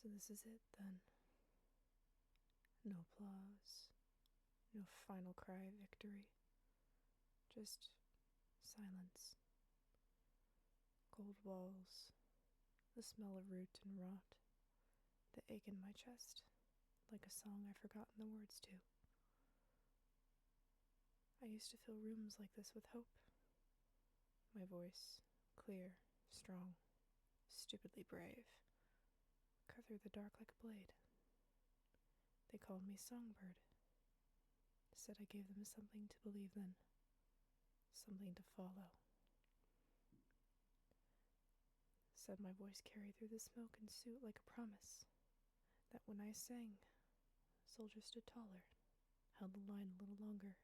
So this is it, then. No applause. No final cry of victory. Just silence. Cold walls. The smell of root and rot. The ache in my chest. Like a song I've forgotten the words to. I used to fill rooms like this with hope. My voice, clear, strong, stupidly brave, cut through the dark like a blade. They called me Songbird. Said I gave them something to believe in, something to follow. Said my voice carried through the smoke and soot like a promise, that when I sang, soldiers stood taller, held the line a little longer,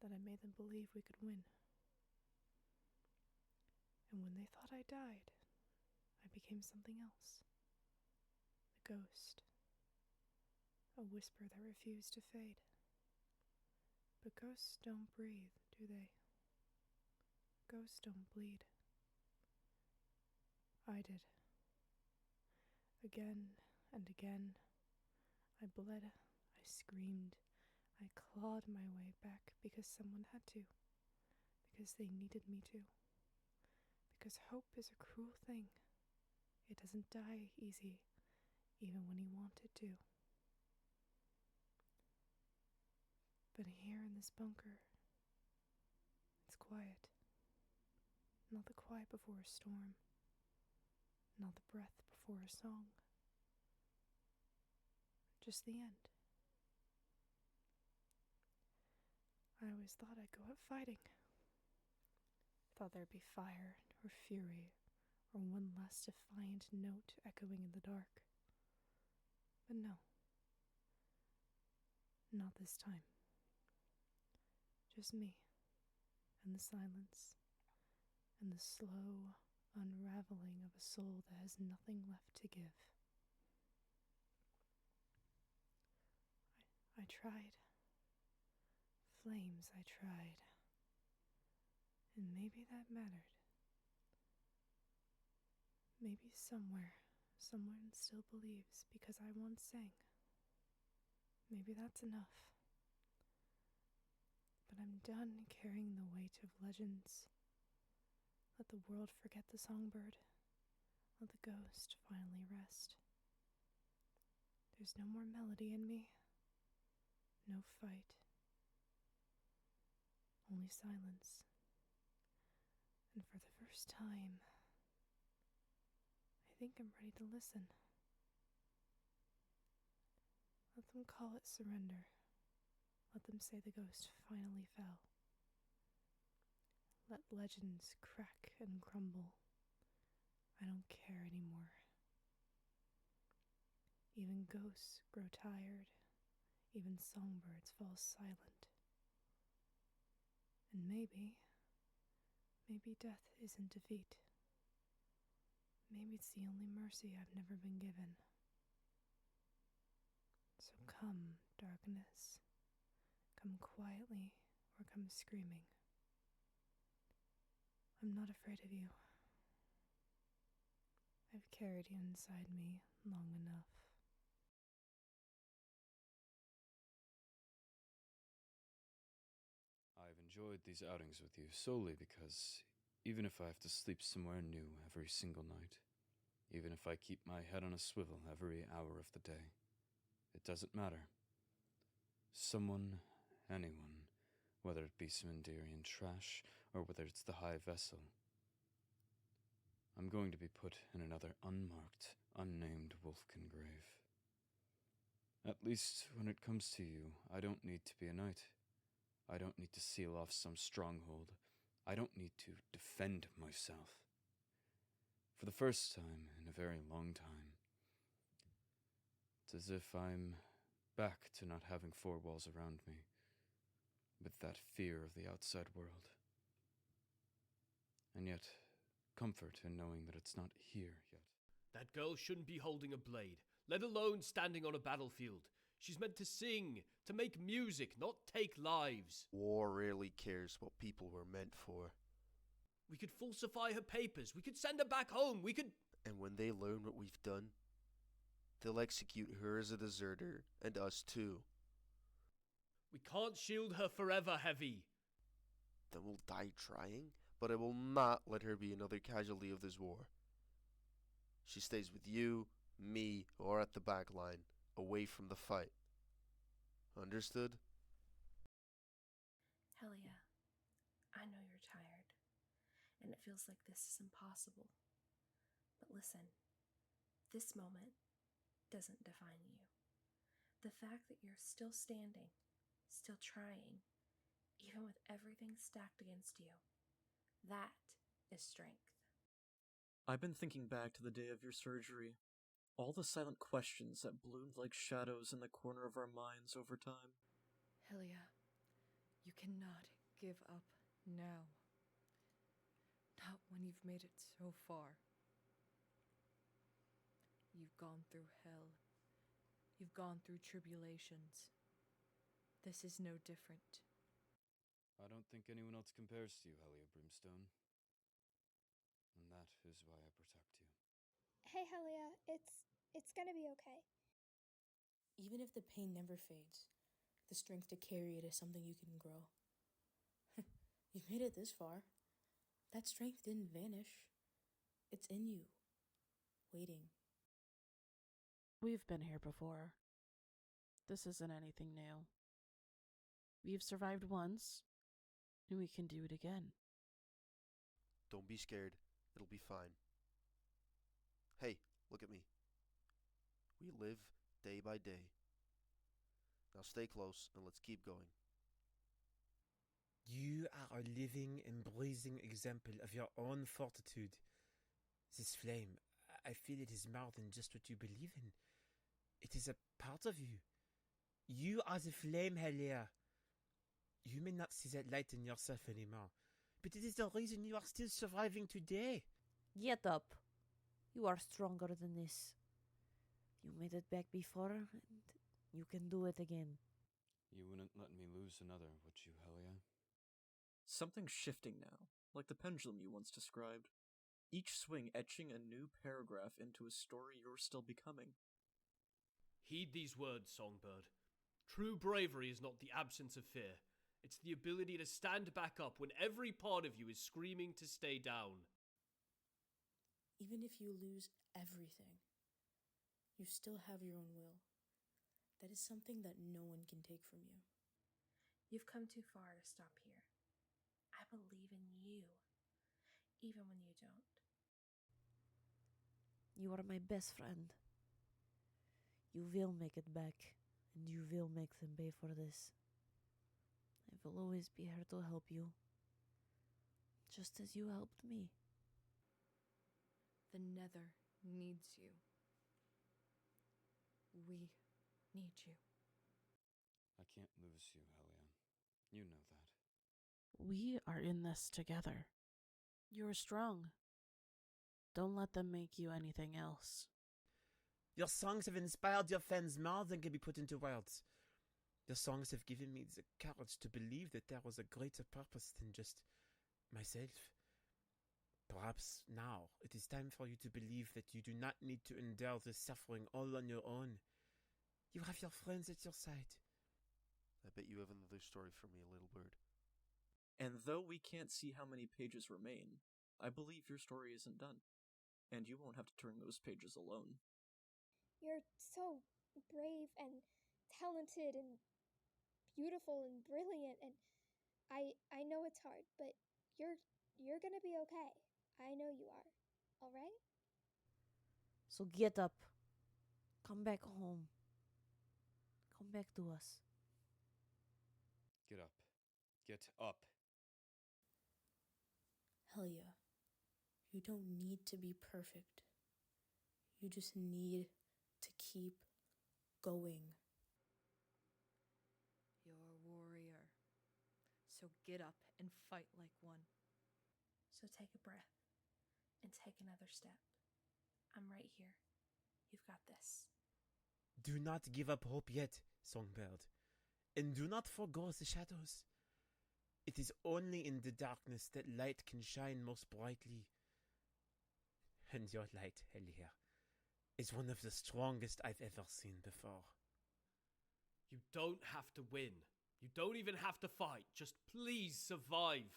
that I made them believe we could win. And when they thought I died, I became something else. A ghost. A whisper that refused to fade. But ghosts don't breathe, do they? Ghosts don't bleed. I did. Again and again, I bled, I screamed, I clawed my way back because someone had to, because they needed me to, because hope is a cruel thing. It doesn't die easy, even when you want it to. But here in this bunker, it's quiet. Not the quiet before a storm, not the breath before a song. Just the end. I always thought I'd go out fighting. Thought there'd be fire or fury or one last defiant note echoing in the dark. But no. Not this time. Just me and the silence and the slow unraveling of a soul that has nothing left to give. I tried. Flames I tried. And maybe that mattered. Maybe someone still believes because I once sang. Maybe that's enough. But I'm done carrying the weight of legends. Let the world forget the songbird. Let the ghost finally rest. There's no more melody in me. No fight. Only silence. And for the first time, I think I'm ready to listen. Let them call it surrender. Let them say the ghost finally fell. Let legends crack and crumble. I don't care anymore. Even ghosts grow tired. Even songbirds fall silent. And maybe death isn't defeat. Maybe it's the only mercy I've never been given. So come, darkness. Come quietly or come screaming. I'm not afraid of you. I've carried you inside me long enough. I've enjoyed these outings with you solely because even if I have to sleep somewhere new every single night, even if I keep my head on a swivel every hour of the day, it doesn't matter. Someone, anyone, whether it be some Enderian trash or whether it's the High Vessel, I'm going to be put in another unmarked, unnamed Wolfkin grave. At least when it comes to you, I don't need to be a knight. I don't need to seal off some stronghold. I don't need to defend myself. For the first time in a very long time, it's as if I'm back to not having four walls around me, with that fear of the outside world. And yet, comfort in knowing that it's not here yet. That girl shouldn't be holding a blade, let alone standing on a battlefield. She's meant to sing, to make music, not take lives. War rarely cares what people were meant for. We could falsify her papers, we could send her back home, we could... And when they learn what we've done, They'll execute her as a deserter, and us too. We can't shield her forever, Heavy. Then we'll die trying, but I will not let her be another casualty of this war. She stays with you, me, or at the back line, away from the fight. Understood? Helia, I know you're tired, and it feels like this is impossible. But listen, this moment doesn't define you. The fact that you're still standing, still trying, even with everything stacked against you, that is strength. I've been thinking back to the day of your surgery. All the silent questions that bloomed like shadows in the corner of our minds over time. Helia, you cannot give up now. Not when you've made it so far. You've gone through hell. You've gone through tribulations. This is no different. I don't think anyone else compares to you, Helia Brimstone. And that is why I protect you. Hey, Helia, it's gonna be okay. Even if the pain never fades, the strength to carry it is something you can grow. You've made it this far. That strength didn't vanish. It's in you, waiting. We've been here before. This isn't anything new. We've survived once, and we can do it again. Don't be scared. It'll be fine. Hey, look at me. We live day by day. Now stay close and let's keep going. You are a living and breathing example of your own fortitude. This flame, I feel it is more than just what you believe in. It is a part of you. You are the flame, Helia. You may not see that light in yourself anymore, but it is the reason you are still surviving today. Get up. You are stronger than this. You made it back before, and you can do it again. You wouldn't let me lose another, would you, Helia? Something's shifting now, like the pendulum you once described. Each swing etching a new paragraph into a story you're still becoming. Heed these words, Songbird. True bravery is not the absence of fear. It's the ability to stand back up when every part of you is screaming to stay down. Even if you lose everything, you still have your own will. That is something that no one can take from you. You've come too far to stop here. I believe in you, even when you don't. You are my best friend. You will make it back, and you will make them pay for this. I will always be here to help you, just as you helped me. The Nether needs you. We need you. I can't lose you, Helia. You know that. We are in this together. You're strong. Don't let them make you anything else. Your songs have inspired your fans more than can be put into words. Your songs have given me the courage to believe that there was a greater purpose than just myself. Perhaps now it is time for you to believe that you do not need to endure this suffering all on your own. You have your friends at your side. I bet you have another story for me, little bird. And though we can't see how many pages remain, I believe your story isn't done. And you won't have to turn those pages alone. You're so brave and talented and beautiful and brilliant, and I know it's hard, but you're gonna be okay. I know you are. All right? So get up. Come back home. Come back to us. Get up. Get up. Helia, you don't need to be perfect. You just need to keep going. You're a warrior. So get up and fight like one. So take a breath and take another step. I'm right here. You've got this. Do not give up hope yet, Songbird. And do not forgo the shadows. It is only in the darkness that light can shine most brightly. And your light, Helia, is one of the strongest I've ever seen before. You don't have to win. You don't even have to fight. Just please survive.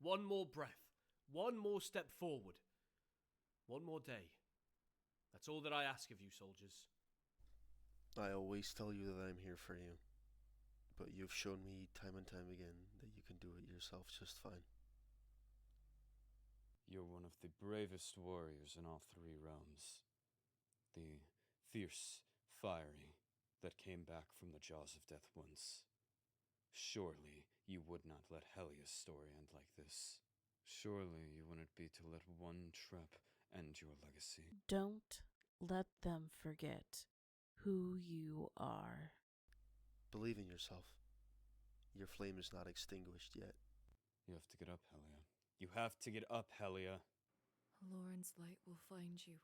One more breath. One more step forward. One more day. That's all that I ask of you, soldiers. I always tell you that I'm here for you, but you've shown me time and time again that you can do it yourself just fine. You're one of the bravest warriors in all three realms. The fierce, fiery, that came back from the jaws of death once. Surely you would not let Helia's story end like this. Surely you wouldn't be to let one trap end your legacy. Don't let them forget who you are. Believe in yourself. Your flame is not extinguished yet. You have to get up, Helia. You have to get up, Helia. Lauren's light will find you,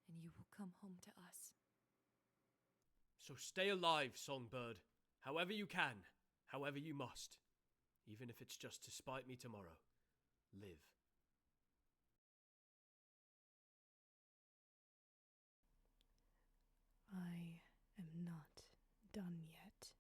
and you will come home to us. So stay alive, songbird. However you can, however you must. Even if it's just to spite me tomorrow. Live. I am not done yet.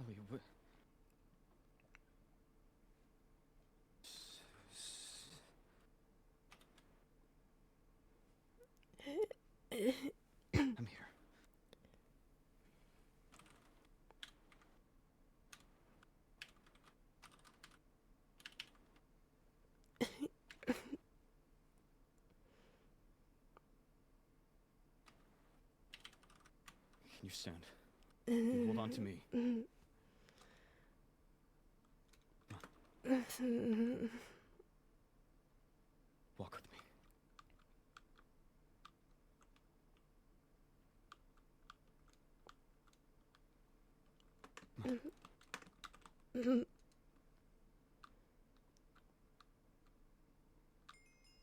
Helia, what? I'm here. Can you stand? You hold on to me. Walk with me.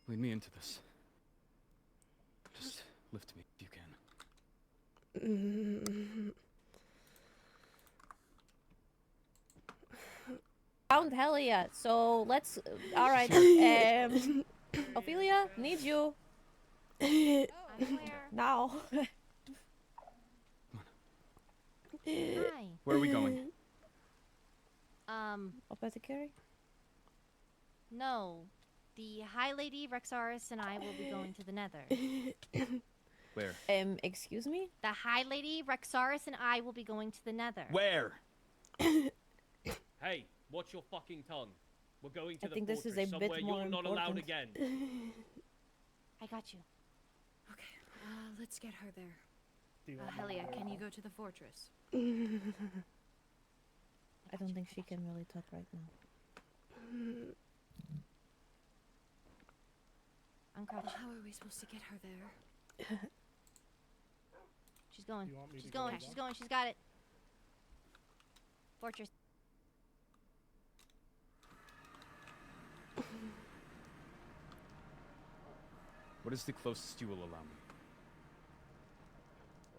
Lead me into this. Just lift me if you can. Found Helia, so let's. All right. Ophelia needs you. Now. Hi. Where are we going? Apothecary? No. The High Lady, Rexaris, and I will be going to the Nether. Where? Excuse me? The High Lady, Rexaris, and I will be going to the Nether. Where? Hey, watch your fucking tongue. We're going to I the think this fortress, is a bit somewhere more you're not allowed important. again. I got you. Okay, let's get her there. Do you want Helia, can you go to the fortress? I don't think she can really talk right now. Uncrouch. How are we supposed to get her there? She's going. Do you want me She's to go going. as She's well? going. She's got it. Fortress. What is the closest you will allow me?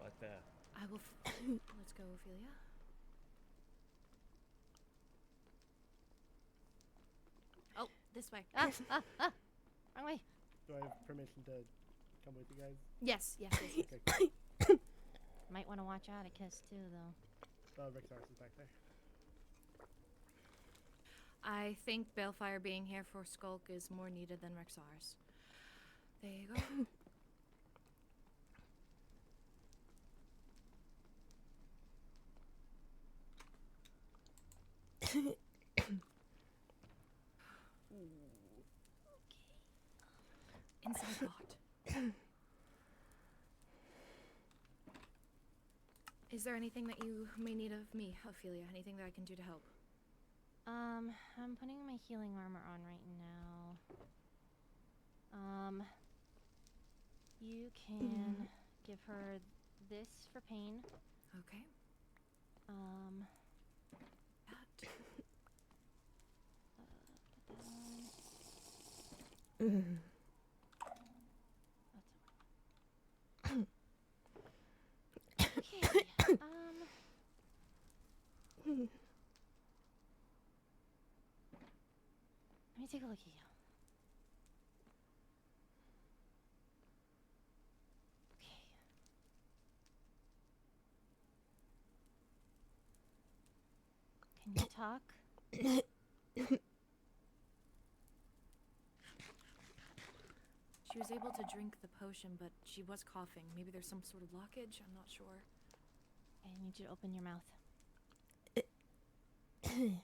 Right there. I will. Let's go, Ophelia. Oh, This way. wrong way. Do I have permission to come with you guys? Yes, yes, yes. Okay. Might want to watch Atticus too, though. Rexar's is back there. I think Balefire being here for Skulk is more needed than Rexar's. There you go. Inside bot. Is there anything that you may need of me, Ophelia? Anything that I can do to help? I'm putting my healing armor on right now. You can give her this for pain. Okay. That. Put that on. Okay. Let me take a look at you. Okay. Can you talk? She was able to drink the potion, but she was coughing. Maybe there's some sort of blockage. I'm not sure. I need you to open your mouth. Okay.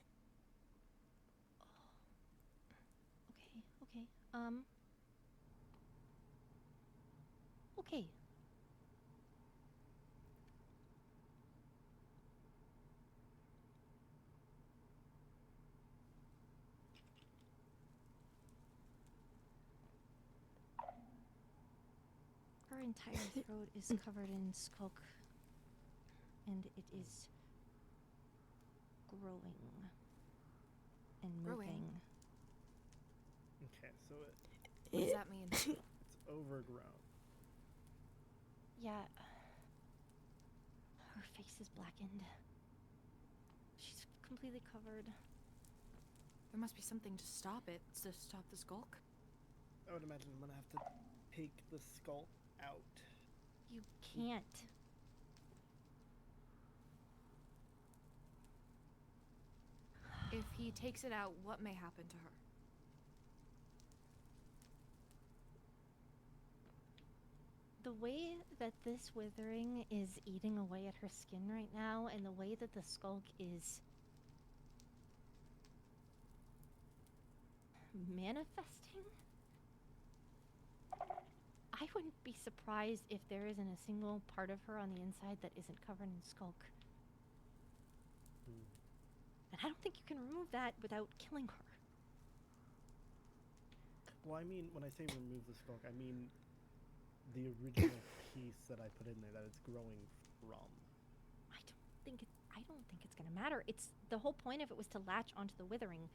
Okay. Her entire throat is covered in skulk, and it is growing and moving. Okay, so what does that mean? It's overgrown. Yeah. Her face is blackened. She's completely covered. There must be something to stop it, to stop the skulk. I would imagine I'm gonna have to take the skull out. You can't. If he takes it out, what may happen to her? The way that this withering is eating away at her skin right now, and the way that the skulk is manifesting, I wouldn't be surprised if there isn't a single part of her on the inside that isn't covered in skulk. And I don't think you can remove that without killing her. Well, I mean, when I say remove the skulk, I mean the original piece that I put in there that it's growing from. I don't think it's gonna matter. It's the whole point of it was to latch onto the withering.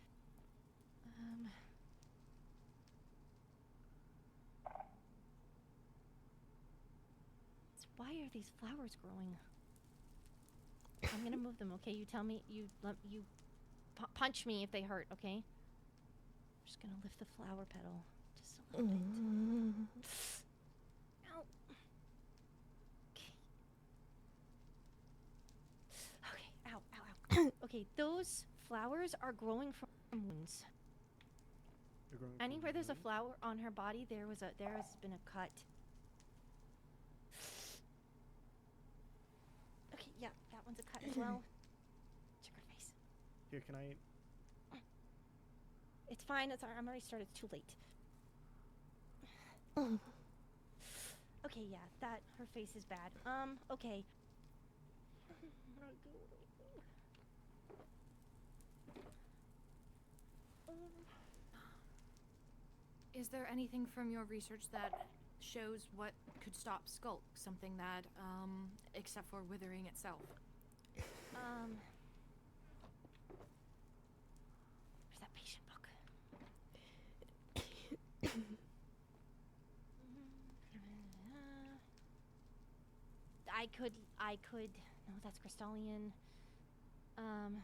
Why are these flowers growing? I'm gonna move them, okay? You tell me, punch me if they hurt, okay? I'm just gonna lift the flower petal just a little bit. Ow. Okay, ow. Okay, those flowers are growing from wounds. Anywhere there's a flower on her body, there has been a cut. Okay, yeah, that one's a cut as well. Check her face. Here, can I? It's fine. I'm already started. It's too late. Okay, yeah, her face is bad. Okay. Is there anything from your research that shows what could stop skulk? Something that, except for withering itself? Where's that patient book? I could. No, that's Crystallian. No,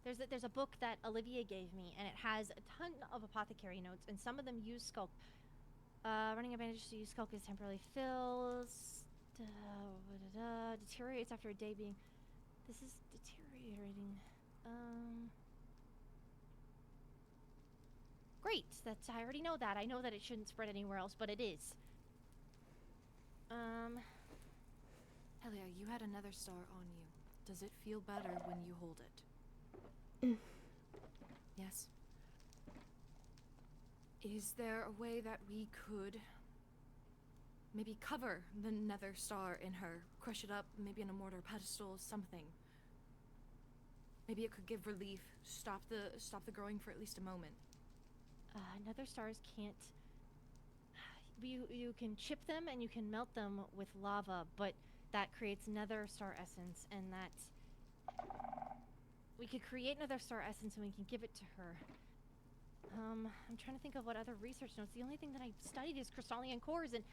There's a book that Olivia gave me, and it has a ton of apothecary notes, and some of them use skulk. Running a bandage to use skulk is temporarily fills. Deteriorates after a day being. This is deteriorating. Great. I already know that. I know that it shouldn't spread anywhere else, but it is. Helia, you had another star on you. Does it feel better when you hold it? Yes. Is there a way that we could maybe cover the nether star in her? Crush it up, maybe in a mortar pedestal, something. Maybe it could give relief, stop the growing for at least a moment. Nether stars can't. You can chip them and you can melt them with lava, but that creates nether star essence, and that we could create nether star essence and we can give it to her. I'm trying to think of what other research notes. The only thing that I've studied is crystalline cores, and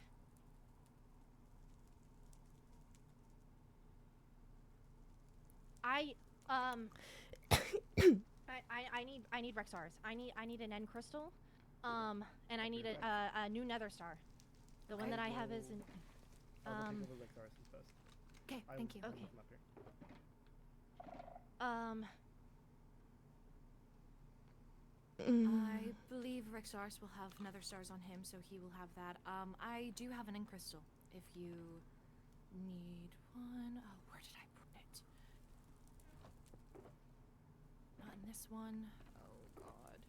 I need Rexars. I need an end crystal, and I need a new nether star. The one that I have is an. I'll take over Rexars first. Okay, thank you. Okay. I believe Rexars will have nether stars on him, so he will have that. I do have an end crystal. If you need one, where did I put it? Not in this one. Oh God.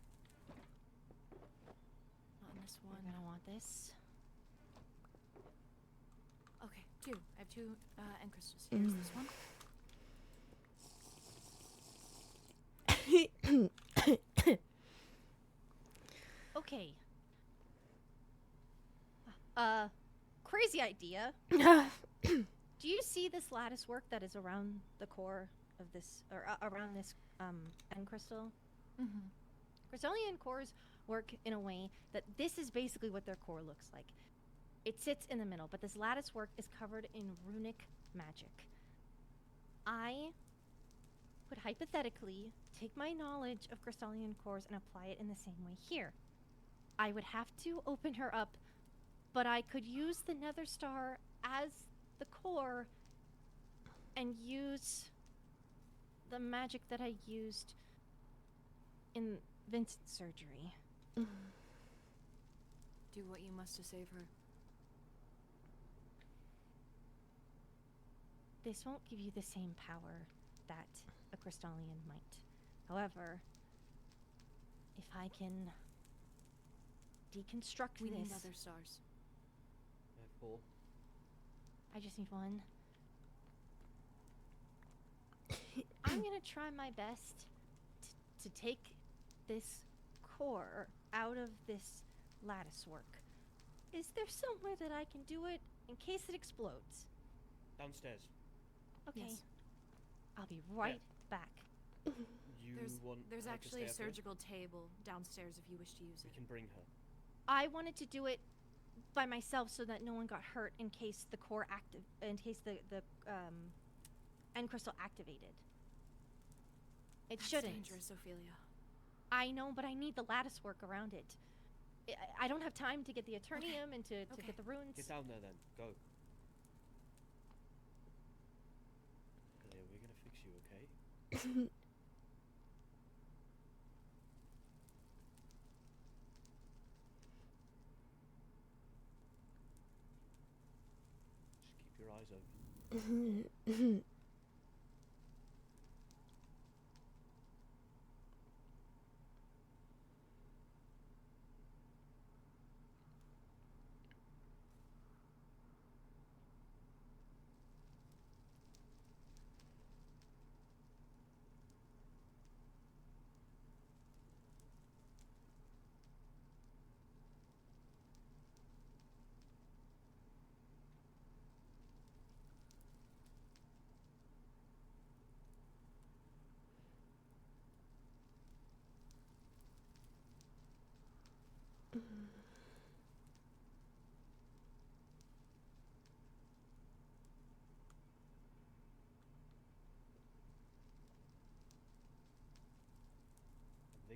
Not in this one. You're gonna want this. Okay, two. I have two end crystals. Here's this one. Okay. Crazy idea. Do you see this lattice work that is around the core of this, or around this end crystal? Mm-hmm. Crystalline cores work in a way that this is basically what their core looks like. It sits in the middle, but this lattice work is covered in runic magic. I would hypothetically take my knowledge of crystalline cores and apply it in the same way here. I would have to open her up, but I could use the nether star as the core and use the magic that I used in Vincent's surgery. Do what you must to save her. This won't give you the same power that a crystalline might. However, if I can deconstruct We this... need other stars. I have 4. I just need one. I'm gonna try my best to take this core out of this lattice work. Is there somewhere that I can do it in case it explodes? Downstairs. Okay. Yes. I'll be right back. There's actually a surgical table downstairs if you wish to use it. We can bring her. I wanted to do it by myself so that no one got hurt in case the core in case the end crystal activated. It That's shouldn't. dangerous, Ophelia. I know, but I need the lattice work around it. I don't have time to get the Eternium and to get the runes. Get down there then. Go. Helia, we're gonna fix you, okay? Just keep your eyes open.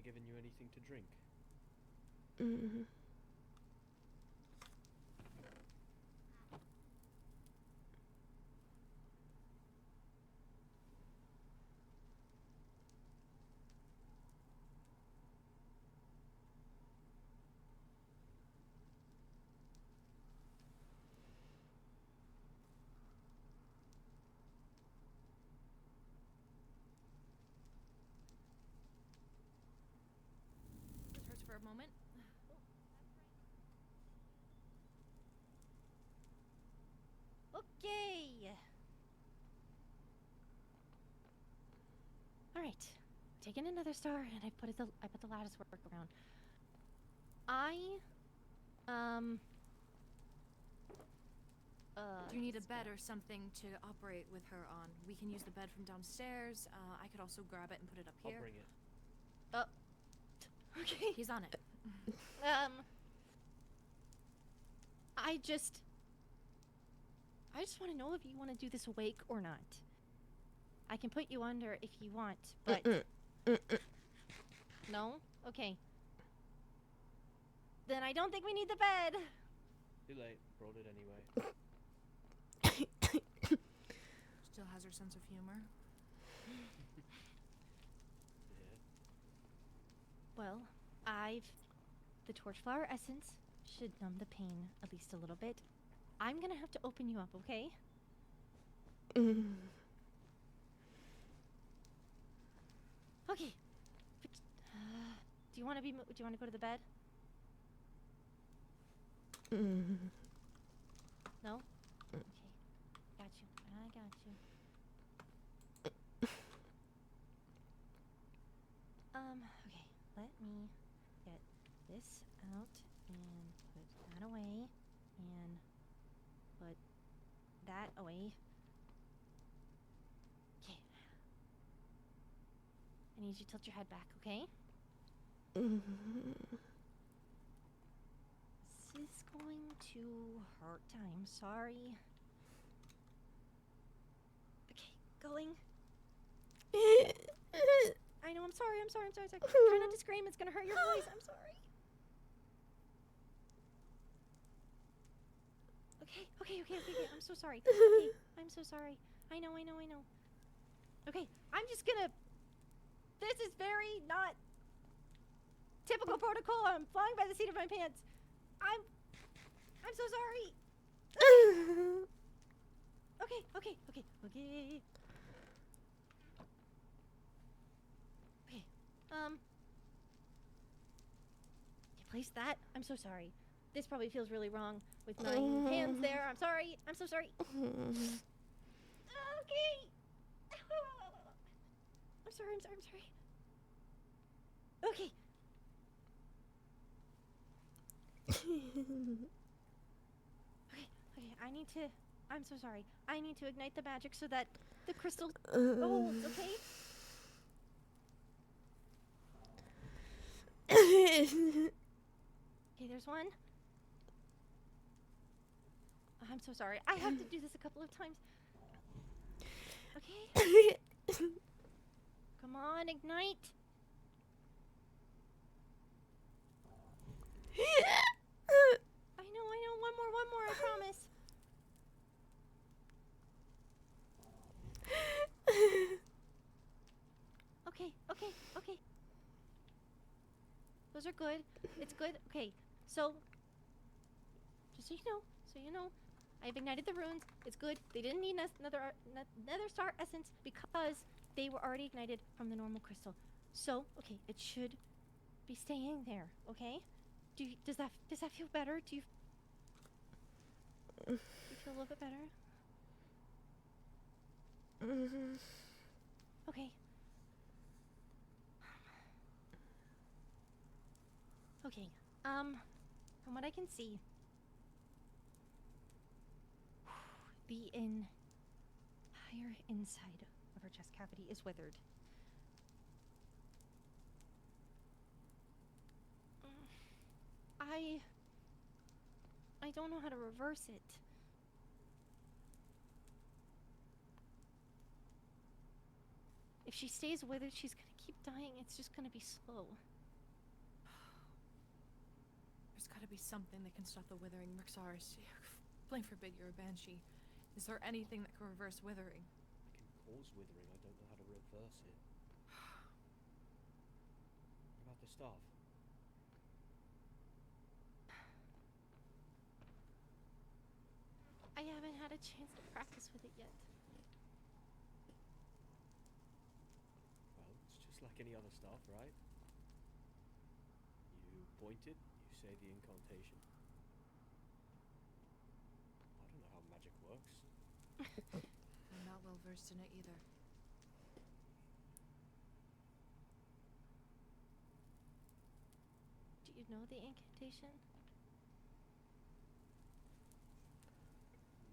they given you anything to drink? Mm. It hurts for a moment. Okay. All right. Taking another star, and I put the lattice work around. Do you need a bed or something to operate with her on? We can use the bed from downstairs. I could also grab it and put it up here. I'll bring it. Okay. He's on it. I just want to know if you want to do this awake or not. I can put you under if you want, but no? Okay. Then I don't think we need the bed. Too late. Brought it anyway. Still has her sense of humor. Yeah. Well, the torchflower essence should numb the pain at least a little bit. I'm gonna have to open you up, okay? Okay. But, do you want to go to the bed? No? Okay. Got you. I got you. Okay. Let me get this out and put that away and put that away. Okay. I need you to tilt your head back, okay? This is going to hurt. I'm sorry. Okay, going. I know, I'm sorry. Try not to scream, it's gonna hurt your voice. I'm sorry. Okay. I'm so sorry. Okay, I'm so sorry. I know. Okay, I'm just gonna... This is very not typical protocol. I'm flying by the seat of my pants. I'm so sorry. Okay. You placed that? I'm so sorry. This probably feels really wrong with my hands there. I'm sorry. I'm so sorry. Okay. I'm sorry. Okay. Okay, I'm so sorry. I need to ignite the magic so that the crystal holds, okay? Okay, there's one. I'm so sorry. I have to do this a couple of times. Okay? Come on, ignite. I know. One more, I promise. Okay. Those are good. It's good. Okay, so just so you know, I've ignited the runes. It's good. They didn't need another star essence because they were already ignited from the normal crystal. So, okay, it should be staying there. Okay? Does that feel better? Do you feel a little bit better? Okay. Okay. From what I can see, the entire inside of her chest cavity is withered. I don't know how to reverse it. If she stays withered, she's gonna keep dying. It's just gonna be slow. gotta be something that can stop the withering, Rexaris. Blame forbid you're a banshee. Is there anything that can reverse withering? I can cause withering, I don't know how to reverse it. What about the staff? I haven't had a chance to practice with it yet. Well, it's just like any other staff, right? You point it, you say the incantation. I don't know how magic works. I'm not well versed in it either. Do you know the incantation?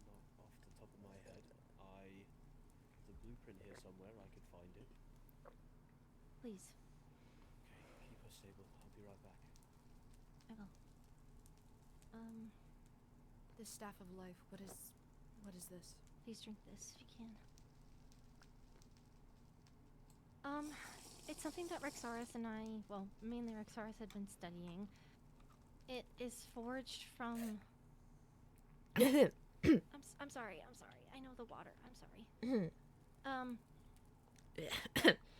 Not off the top of my head. The blueprint here somewhere, I could find it. Please. Okay, keep her stable. I'll be right back. I will. This staff of life, what is this? Please drink this if you can. It's something that Rexaris and I, well, mainly Rexaris had been studying. It is forged from... I'm sorry. I know the water. I'm sorry.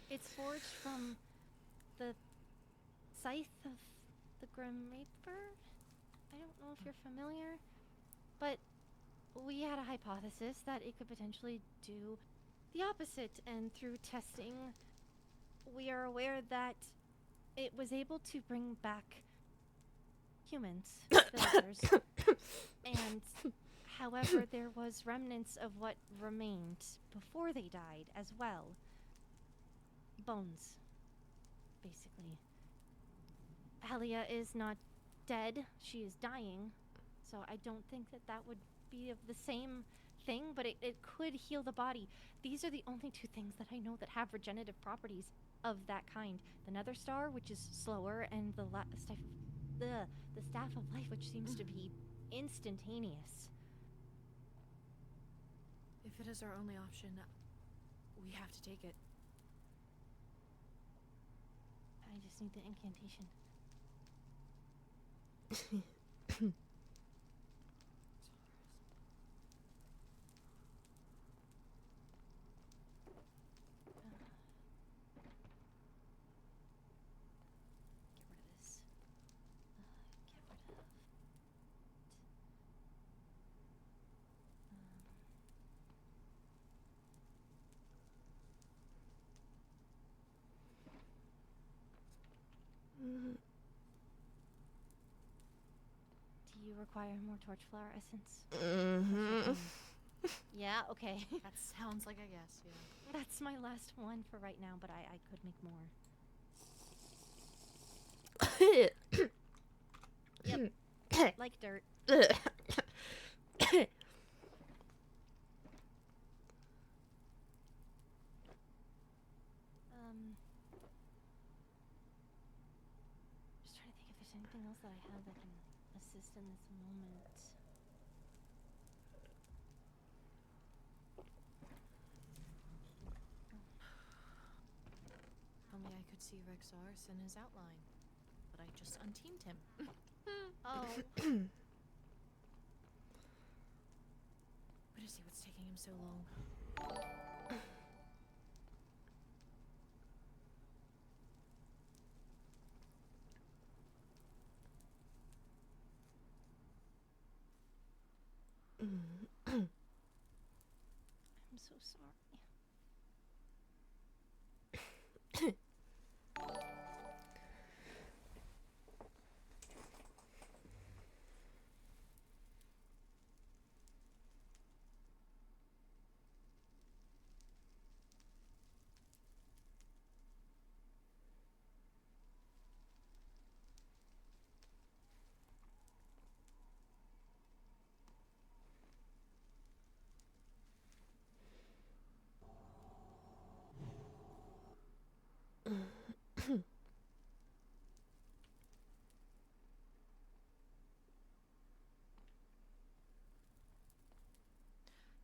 It's forged from the scythe of the Grim Reaper. I don't know if you're familiar, but we had a hypothesis that it could potentially do the opposite, and through testing, we are aware that it was able to bring back humans, villagers, and however, there was remnants of what remained before they died as well. Bones, basically. Helia is not dead, she is dying, so I don't think that would be of the same thing, but it could heal the body. These are the only two things that I know that have regenerative properties of that kind. The Nether Star, which is slower, and the Staff of Life, which seems to be instantaneous. If it is our only option, we have to take it. I just need the incantation. Do you require more torch flower essence? Mm-hmm. Yeah, okay. That sounds like a yes, yeah. That's my last one for right now, but I could make more. Yep. Like dirt. Just trying to think if there's anything else that I have that can assist in this moment. Only I could see Rexaris in his outline, but I just unteamed him. Oh. What is he? What's taking him so long? I'm so sorry.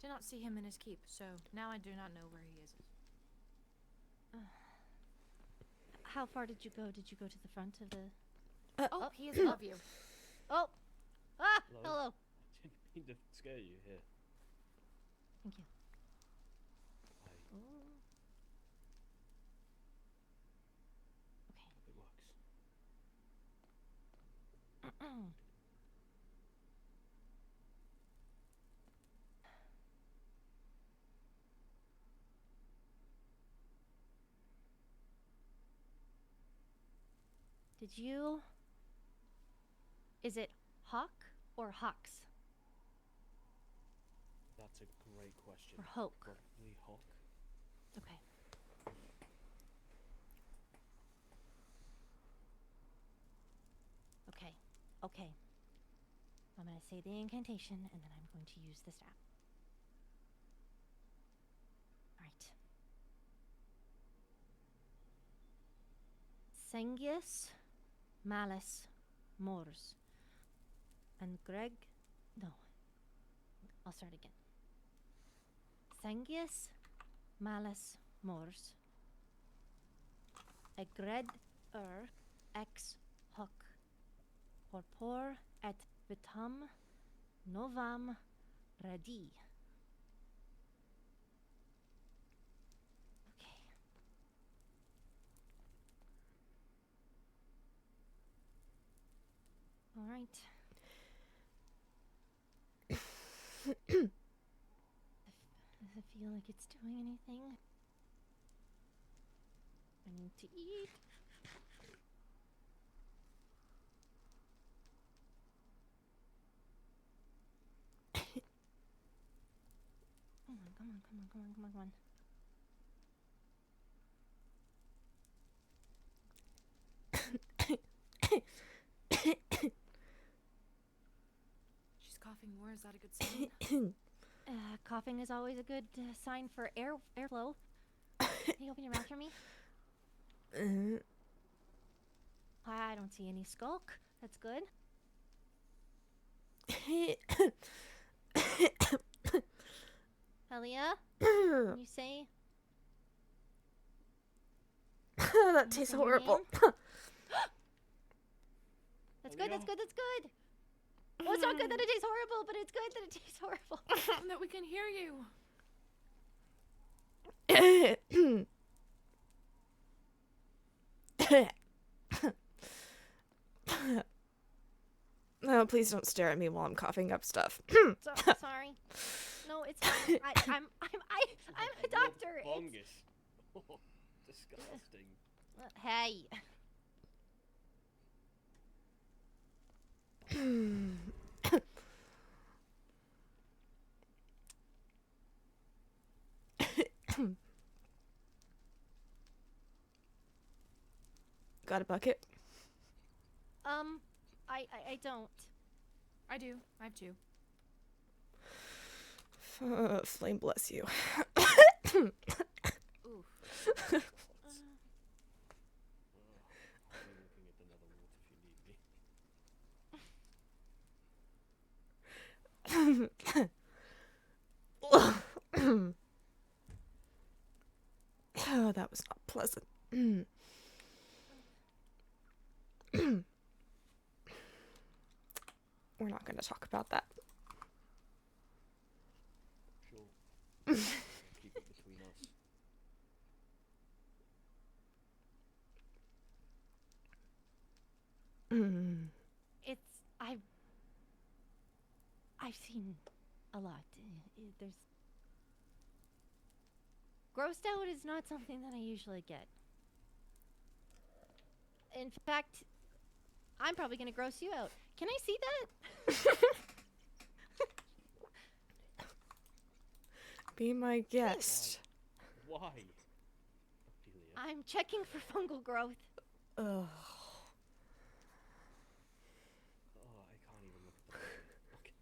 Did not see him in his keep, so now I do not know where he is. How far did you go? Did you go to the front of the... Oh, he is above you. Oh! Ah! Hello. I didn't mean to scare you here. Thank you. It works. Did you... Is it hawk or hawks? That's a great question. Or hoke? Probably hawk. Okay. Okay. Okay. I'm going to say the incantation, and then I'm going to use the staff. Alright. Sengius Malus Mors. And Greg... No. I'll start again. Sengius Malus Mors. Egred ex hoc. Corpor et vitam novam radi. Okay. All right. Does it feel like it's doing anything? I need to eat. Come on. She's coughing more. Is that a good sign? Coughing is always a good sign for airflow. Can you open your mouth for me? I don't see any skulk. That's good. Helia, can you say? That tastes horrible. That's good. Well, it's not good that it tastes horrible, but it's good that it tastes horrible. That we can hear you. No, please don't stare at me while I'm coughing up stuff. Sorry. No, it's fine. I'm a doctor. Fungus. Oh, disgusting. Hey. Got a bucket? I don't. I do. I have two. Flame bless you. Oof. I'm looking at another water if you need me. Oh, that was not pleasant. We're not going to talk about that. Sure. Keep it between us. I've seen a lot. There's grossed out is not something that I usually get. In fact, I'm probably gonna gross you out. Can I see that? Be my guest. Why? I'm checking for fungal growth. Ugh. Oh, I can't even look at the okay.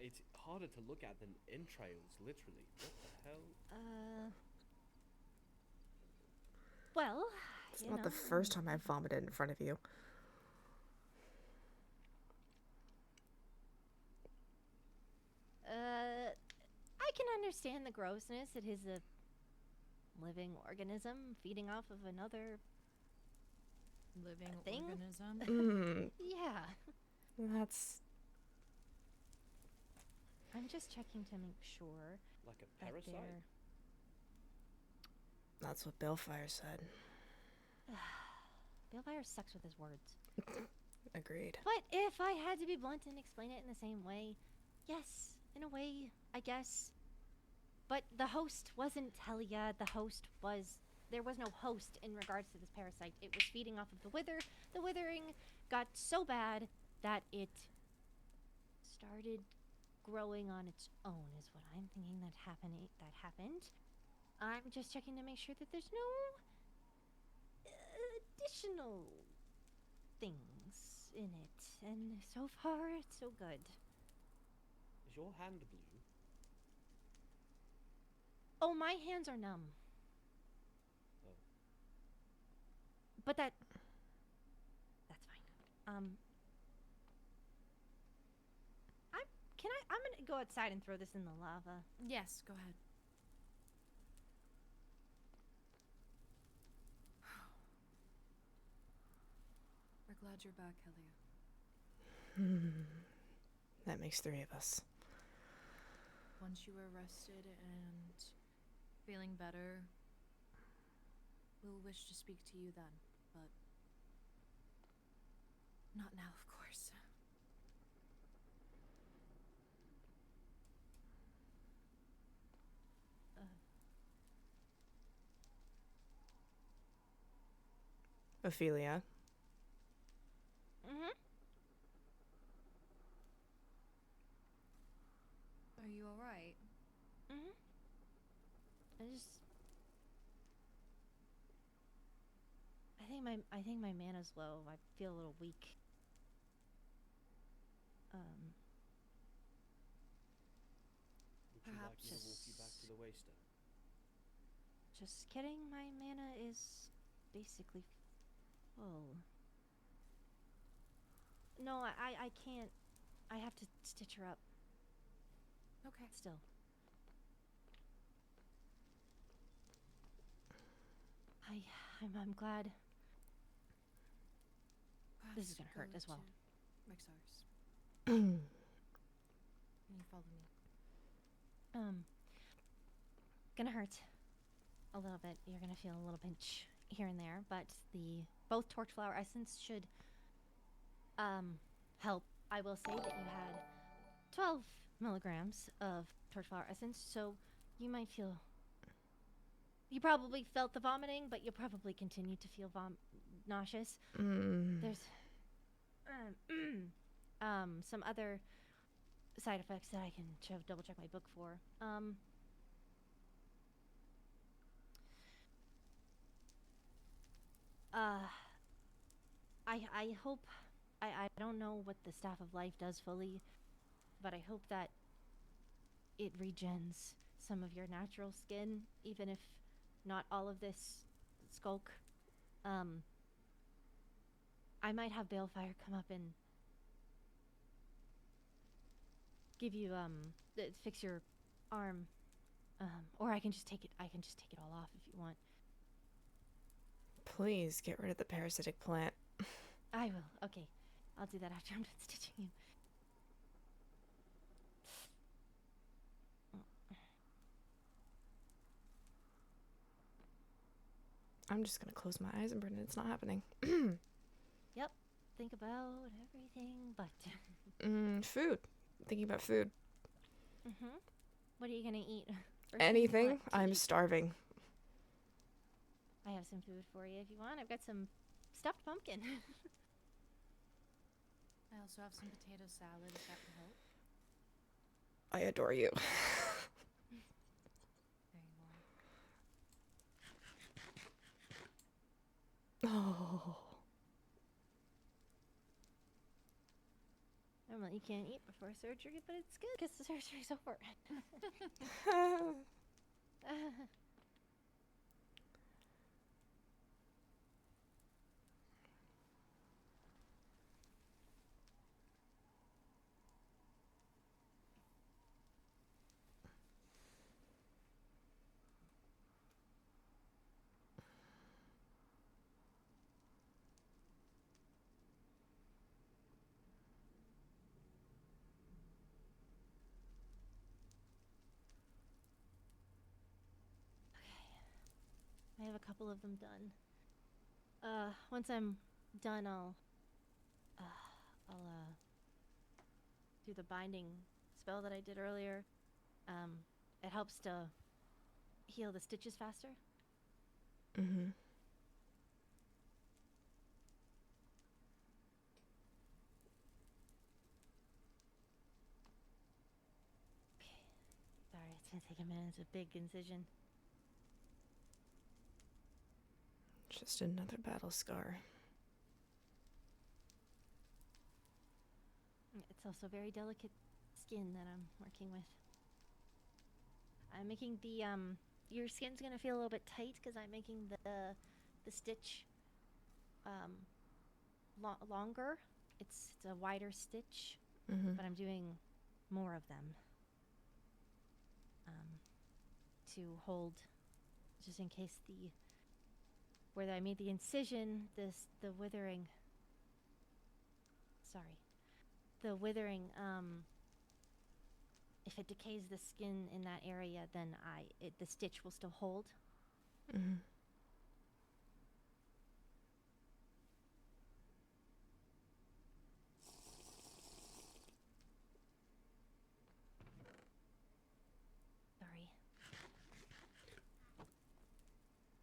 It's harder to look at than entrails, literally. What the hell? Well, it's not the first time I've vomited in front of you. I can understand the grossness. It is a living organism feeding off of another Living thing? organism? Yeah. That's I'm just checking to make sure. Like a that parasite? that's what Balefire said. Balefire sucks with his words. Agreed. But if I had to be blunt and explain it in the same way, yes, in a way, I guess. But the host wasn't Helia. There was no host in regards to this parasite. It was feeding off of the wither. The withering got so bad that it started growing on its own, is what I'm thinking that happened. I'm just checking to make sure that there's no additional things in it. And so far, it's so good. Is your hand blue? Oh, my hands are numb. Oh. But that's fine. I'm gonna go outside and throw this in the lava. Yes, go ahead. We're glad you're back, Helia. That makes 3 of us. Once you are rested and feeling better, we'll wish to speak to you then, but not now, of course. Ophelia. Are you alright? I think my mana's low. I feel a little weak. Would you like me to walk you back to the waystone? Just kidding. My mana is basically full. No, I can't. I have to stitch her up. Okay. Still. I'm glad. This is gonna hurt as well. Mixars. Can you follow me? Gonna hurt a little bit. You're gonna feel a little pinch here and there, but both torchflower essence should help. I will say that you had 12 milligrams of torchflower essence, so you might feel. You probably felt the vomiting, but you'll probably continue to feel nauseous. There's some other side effects that I can double check my book for. I hope. I don't know what the Staff of Life does fully, but I hope that it regens some of your natural skin, even if not all of this skulk. I might have Balefire come up and give you fix your arm, or I can just take it. I can just take it all off if you want. Please get rid of the parasitic plant. I will. Okay, I'll do that after I'm done stitching you. I'm just gonna close my eyes and pretend it's not happening. Yep. Think about everything but food. Thinking about food. What are you gonna eat? Anything. I'm starving. I have some food for you if you want. I've got some stuffed pumpkin. I also have some potato salad if that will help. I adore you. There you are. Oh. Normally you can't eat before surgery, but it's good because the surgery's over. have a couple of them done. Once I'm done, I'll do the binding spell that I did earlier. It helps to heal the stitches faster. Mm-hmm. Sorry, it's gonna take a minute. It's a big incision. Just another battle scar. It's also very delicate skin that I'm working with. I'm making the your skin's gonna feel a little bit tight because I'm making the stitch longer. It's a wider stitch, but I'm doing more of them to hold, just in case where I made the incision, the withering. Sorry, the withering. If it decays the skin in that area, then the stitch will still hold. Mm-hmm. Sorry.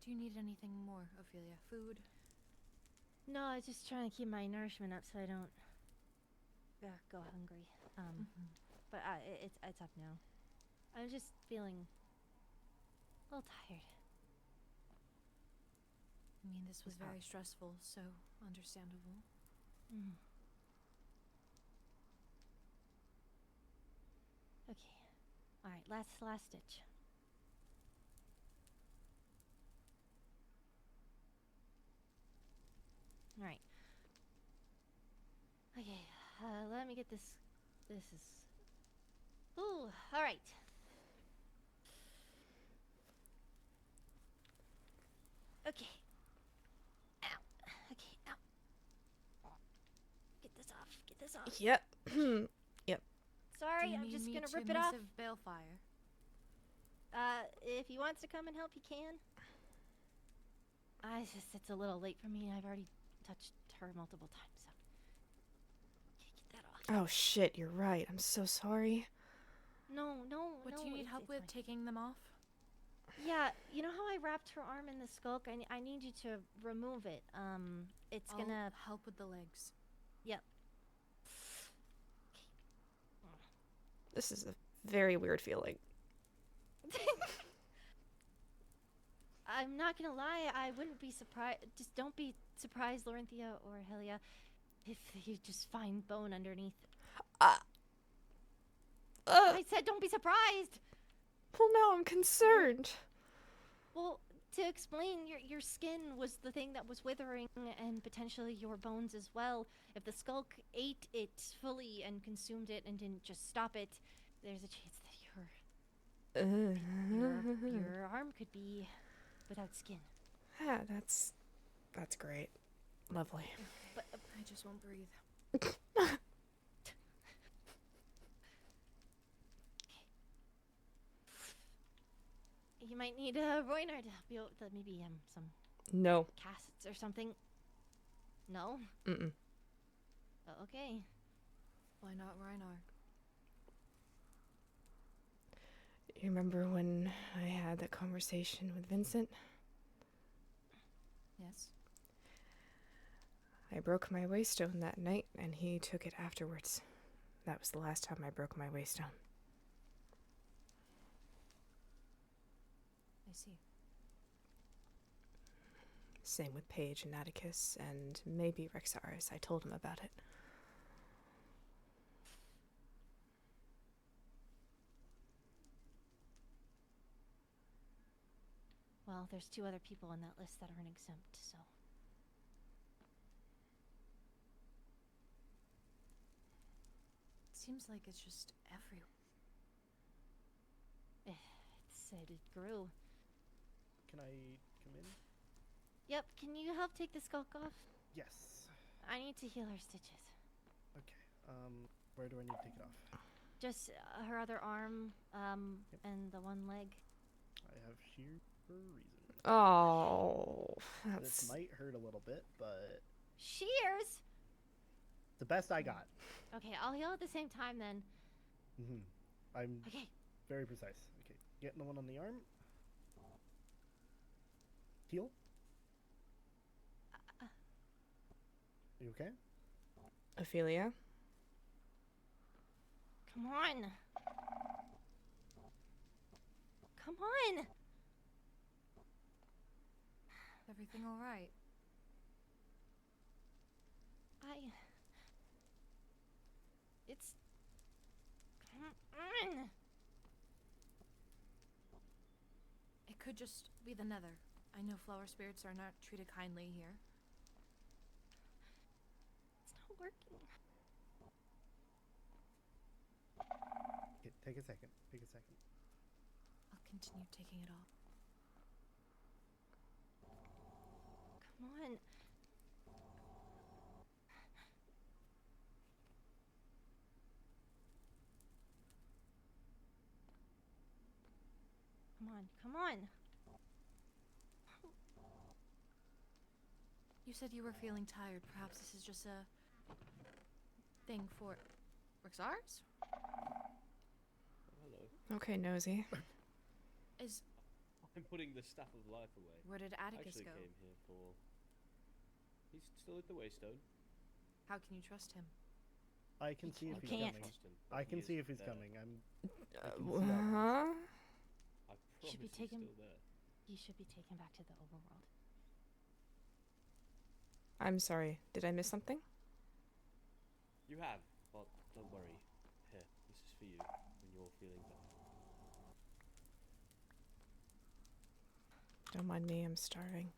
Do you need anything more, Ophelia? Food? No, I was just trying to keep my nourishment up so I don't go hungry. But it's up now. I'm just feeling a little tired. I mean, this was very stressful, so understandable. Okay. All right, last stitch. All right. Okay, let me get this. This is. Ooh, all right. Okay. Ow. Okay, ow. Get this off. Yep. Yep. Sorry, I'm just gonna rip it off. Balefire? If he wants to come and help, he can. It's a little late for me. I've already touched her multiple times, so. Okay, get that off. Oh shit, you're right. I'm so sorry. No. What do you need help with? Fine. Taking them off? Yeah, you know how I wrapped her arm in the skulk? I need you to remove it. It's gonna help with the legs. Yep. This is a very weird feeling. I'm not gonna lie, I wouldn't be surprised. Just don't be surprised, Laurenthia or Helia, if you just find bone underneath. I said don't be surprised! Well, now I'm concerned. Well, to explain, your skin was the thing that was withering, and potentially your bones as well. If the skulk ate it fully and consumed it and didn't just stop it, there's a chance that your arm could be without skin. Yeah, that's great. Lovely. But I just won't breathe. You might need a Royner to help you out with maybe some No. casts or something. No? Mm-mm. Oh, okay. Why not Reinar? You remember when I had that conversation with Vincent? Yes. I broke my waystone that night, and he took it afterwards. That was the last time I broke my waystone. I see. Same with Paige and Atticus, and maybe Rexaris. I told him about it. Well, there's 2 other people on that list that aren't exempt, so. It seems like it's just everywhere. It grew. Can I come in? Yep, can you help take the skulk off? Yes. I need to heal her stitches. Okay. Where do I need to take it off? Just her other arm, and the one leg. I have sheer reason. Oh, This might hurt a little bit, but Shears. the best I got. Okay, I'll heal at the same time then. I'm Okay. very precise. Okay, getting the one on the arm. Heal. You okay? Ophelia? Come on. Come on. Everything all right? It's... Come on. It could just be the nether. I know flower spirits are not treated kindly here. It's not working. Okay, take a second. Take a second. I'll continue taking it off. Come on. Come on, come on. You said you were feeling tired. Perhaps this is just a thing for Rexars? Hello. Okay, nosy. I'm putting the staff of life away. Where did Atticus I actually go? came here for... He's still at the Waystone. How can you trust him? I can see if he's can't. coming. I can see if he's coming. I can see that. Huh? I You should be promise he's taken. still there. You should be taken back to the overworld. I'm sorry. Did I miss something? You have, but don't worry. Here, this is for you when you're feeling better. Don't mind me, I'm starving.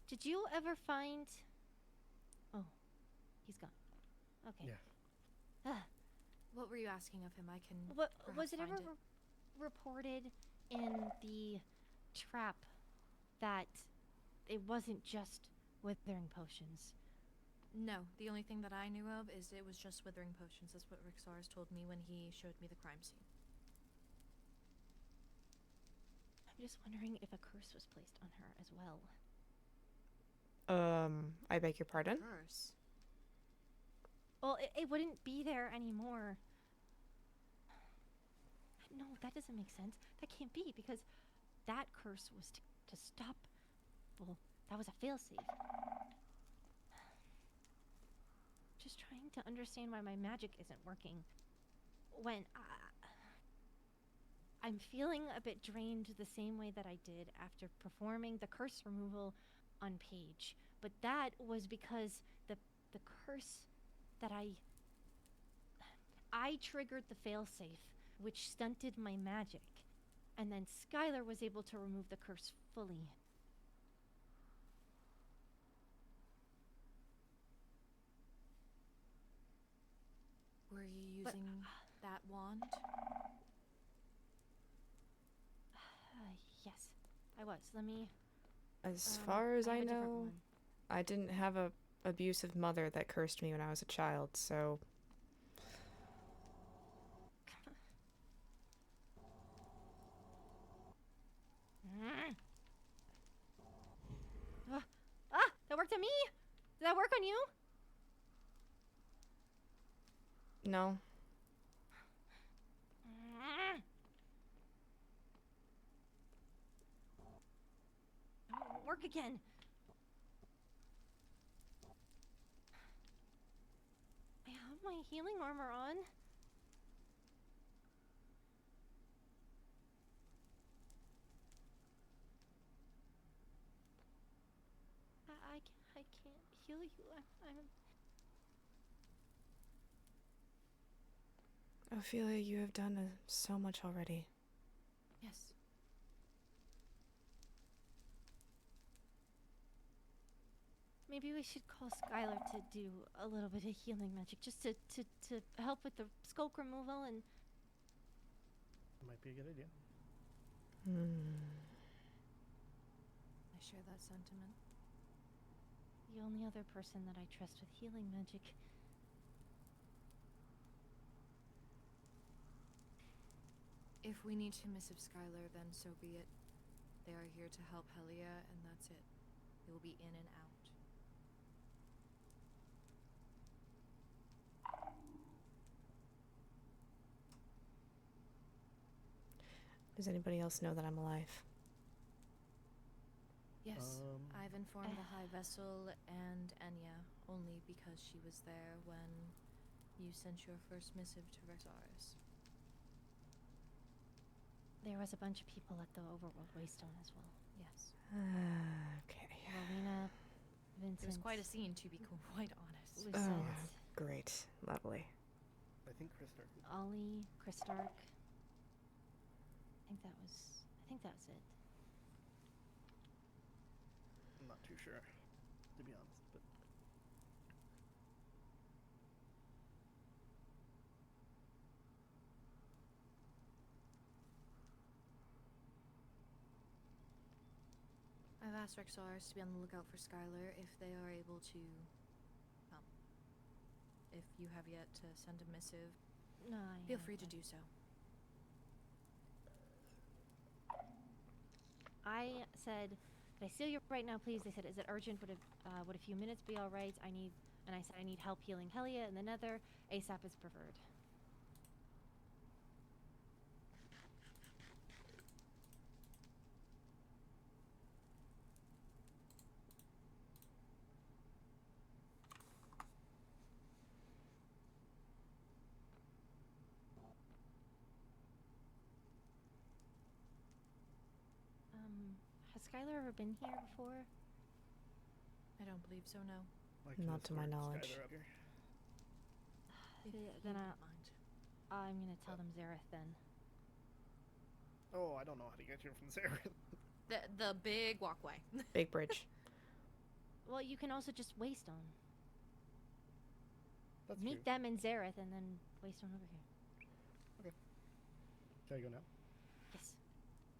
Did you ever find... Oh, he's gone. Okay. Yeah. What were you asking of him? I can. What was perhaps it ever find reported in the trap that it wasn't just withering potions? No, the only thing that I knew of is it was just withering potions. That's what Rexars told me when he showed me the crime scene. I'm just wondering if a curse was placed on her as well. I beg your pardon? Curse? Well, it wouldn't be there anymore. No, that doesn't make sense. That can't be, because that curse was to stop... Well, that was a failsafe. Just trying to understand why my magic isn't working. When I'm feeling a bit drained the same way that I did after performing the curse removal on Paige. But that was because the curse that I triggered the failsafe, which stunted my magic. And then Skylar was able to remove the curse fully. Were you using that wand? Yes, I was. Let me... As far as I have a different know, one. I didn't have a abusive mother that cursed me when I was a child, so... That worked on me? Did that work on you? No. It won't work again. I have my healing armor on. I can't heal you. Ophelia, you have done so much already. Yes. Maybe we should call Skylar to do a little bit of healing magic, just to help with the skulk removal and... Might be a good idea. share that sentiment. The only other person that I trust with healing magic. If we need to missive Skylar, then so be it. They are here to help Helia, and that's it. They will be in and out. Does anybody else know that I'm alive? Yes, I've informed the High Vessel and Enya, only because she was there when you sent your first missive to Rexaris. There was a bunch of people at the Overworld Waystone as well. Yes. Okay. Rowena, Vincent. It was quite a scene, to be quite honest. Lucette. Oh, great. Lovely. I think Chris Stark. Ollie, Chris Stark. I think that was it. I'm not too sure, to be honest, but I've asked Rexaris to be on the lookout for Skylar if they are able to, well, if you have yet to send a missive, No, feel free to do so. I said, "Could I seal you right now, please?" They said, "Is it urgent? Would a few minutes be all right? I said, "I need help healing Helia and the Nether. ASAP is preferred." Has Skylar ever been here before? I don't believe so, no. Not to my knowledge. Skylar up here. Then I'm gonna tell them Zareth then. Oh, I don't know how to get here from Zareth. The big walkway. Big bridge. Well, you can also just Waystone. That's Meet true. them in Zareth and then Waystone over here. Okay. Can I go now? Yes.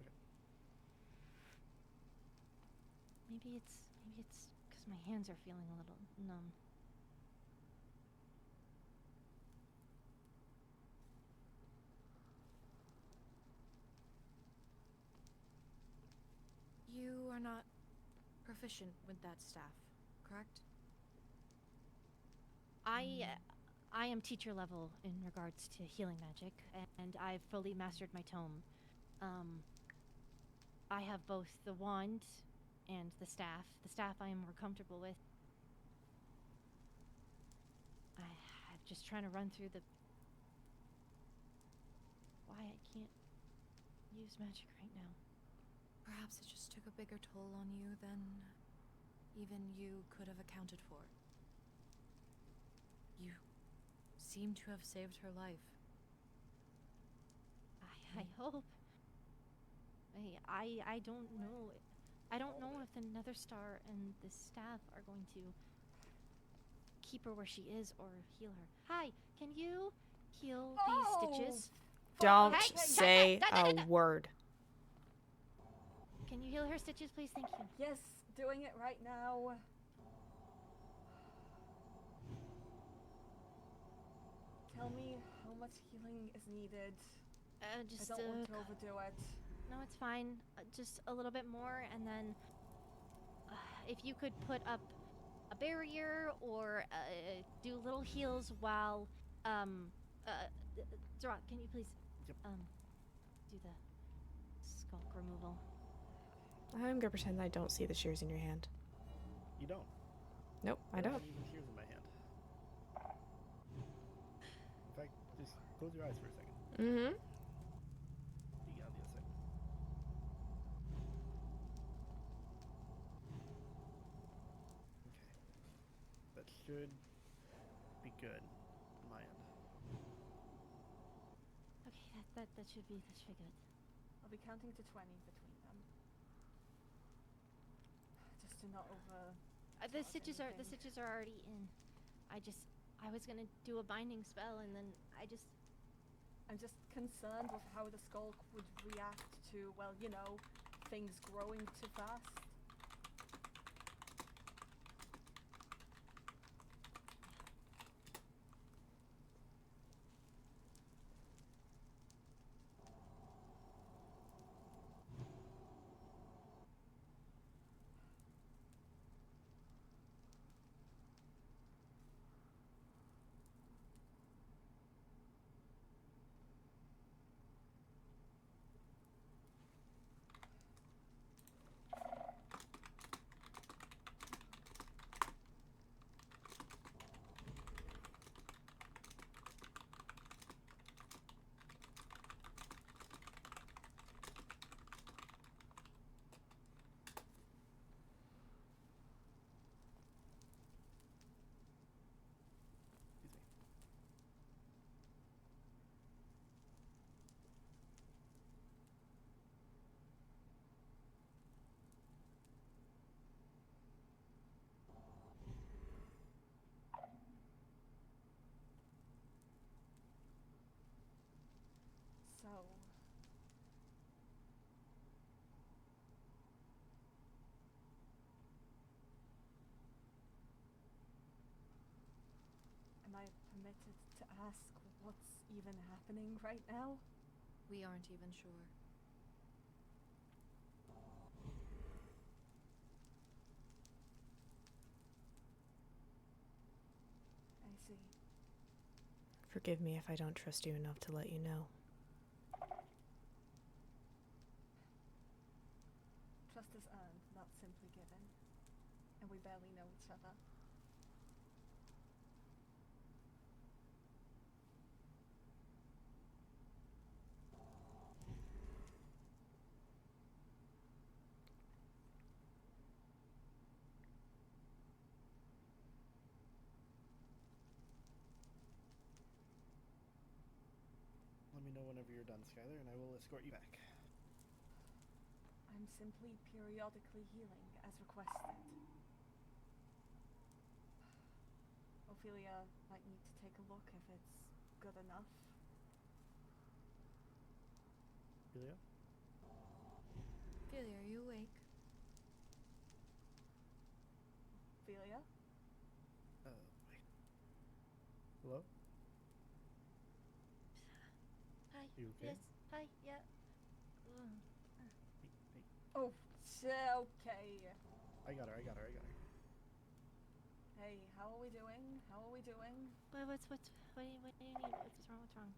Okay. Maybe it's because my hands are feeling a little numb. You are not proficient with that staff, correct? I am teacher level in regards to healing magic, and I've fully mastered my tome. I have both the wand and the staff. The staff I am more comfortable with. I'm just trying to run through the... Why I can't use magic right now. Perhaps it just took a bigger toll on you than even you could have accounted for. You seem to have saved her life. I hope. I don't know. I don't know if the Nether Star and the staff are going to keep her where she is or heal her. Hi, can you heal these stitches? Don't Hey, say a word. Can you heal her stitches, please? Thank you. Yes, doing it right now. Tell me how much healing is needed. I don't want to overdo it. No, it's fine. Just a little bit more, and then if you could put up a barrier or do little heals while Zorak, can you please do the skulk removal? I'm gonna pretend I don't see the shears in your hand. You don't? Nope, I don't. Even shears in my hand. In fact, just close your eyes for a second. Mm-hmm. Peek out the other side. Okay. That should be good on my end. Okay, that should be good. I'll be counting to 20 between them. Just to not over. The stitches are already in. I was gonna do a binding spell, and then I'm just concerned with how the skulk would react to, well, you know, things growing too fast. So. Am I permitted to ask what's even happening right now? We aren't even sure. I see. Forgive me if I don't trust you enough to let you know. Trust is earned, not simply given. And we barely know each other. Let me know whenever you're done, Skylar, and I will escort you back. I'm simply periodically healing as requested. Ophelia might need to take a look if it's good enough. Ophelia? Ophelia, are you awake? Ophelia? Wait. Hello? Hi. You okay? Yes. Hi. Yeah. Hey. Oh, okay. I got her. Hey, how are we doing? What do you need? What's wrong?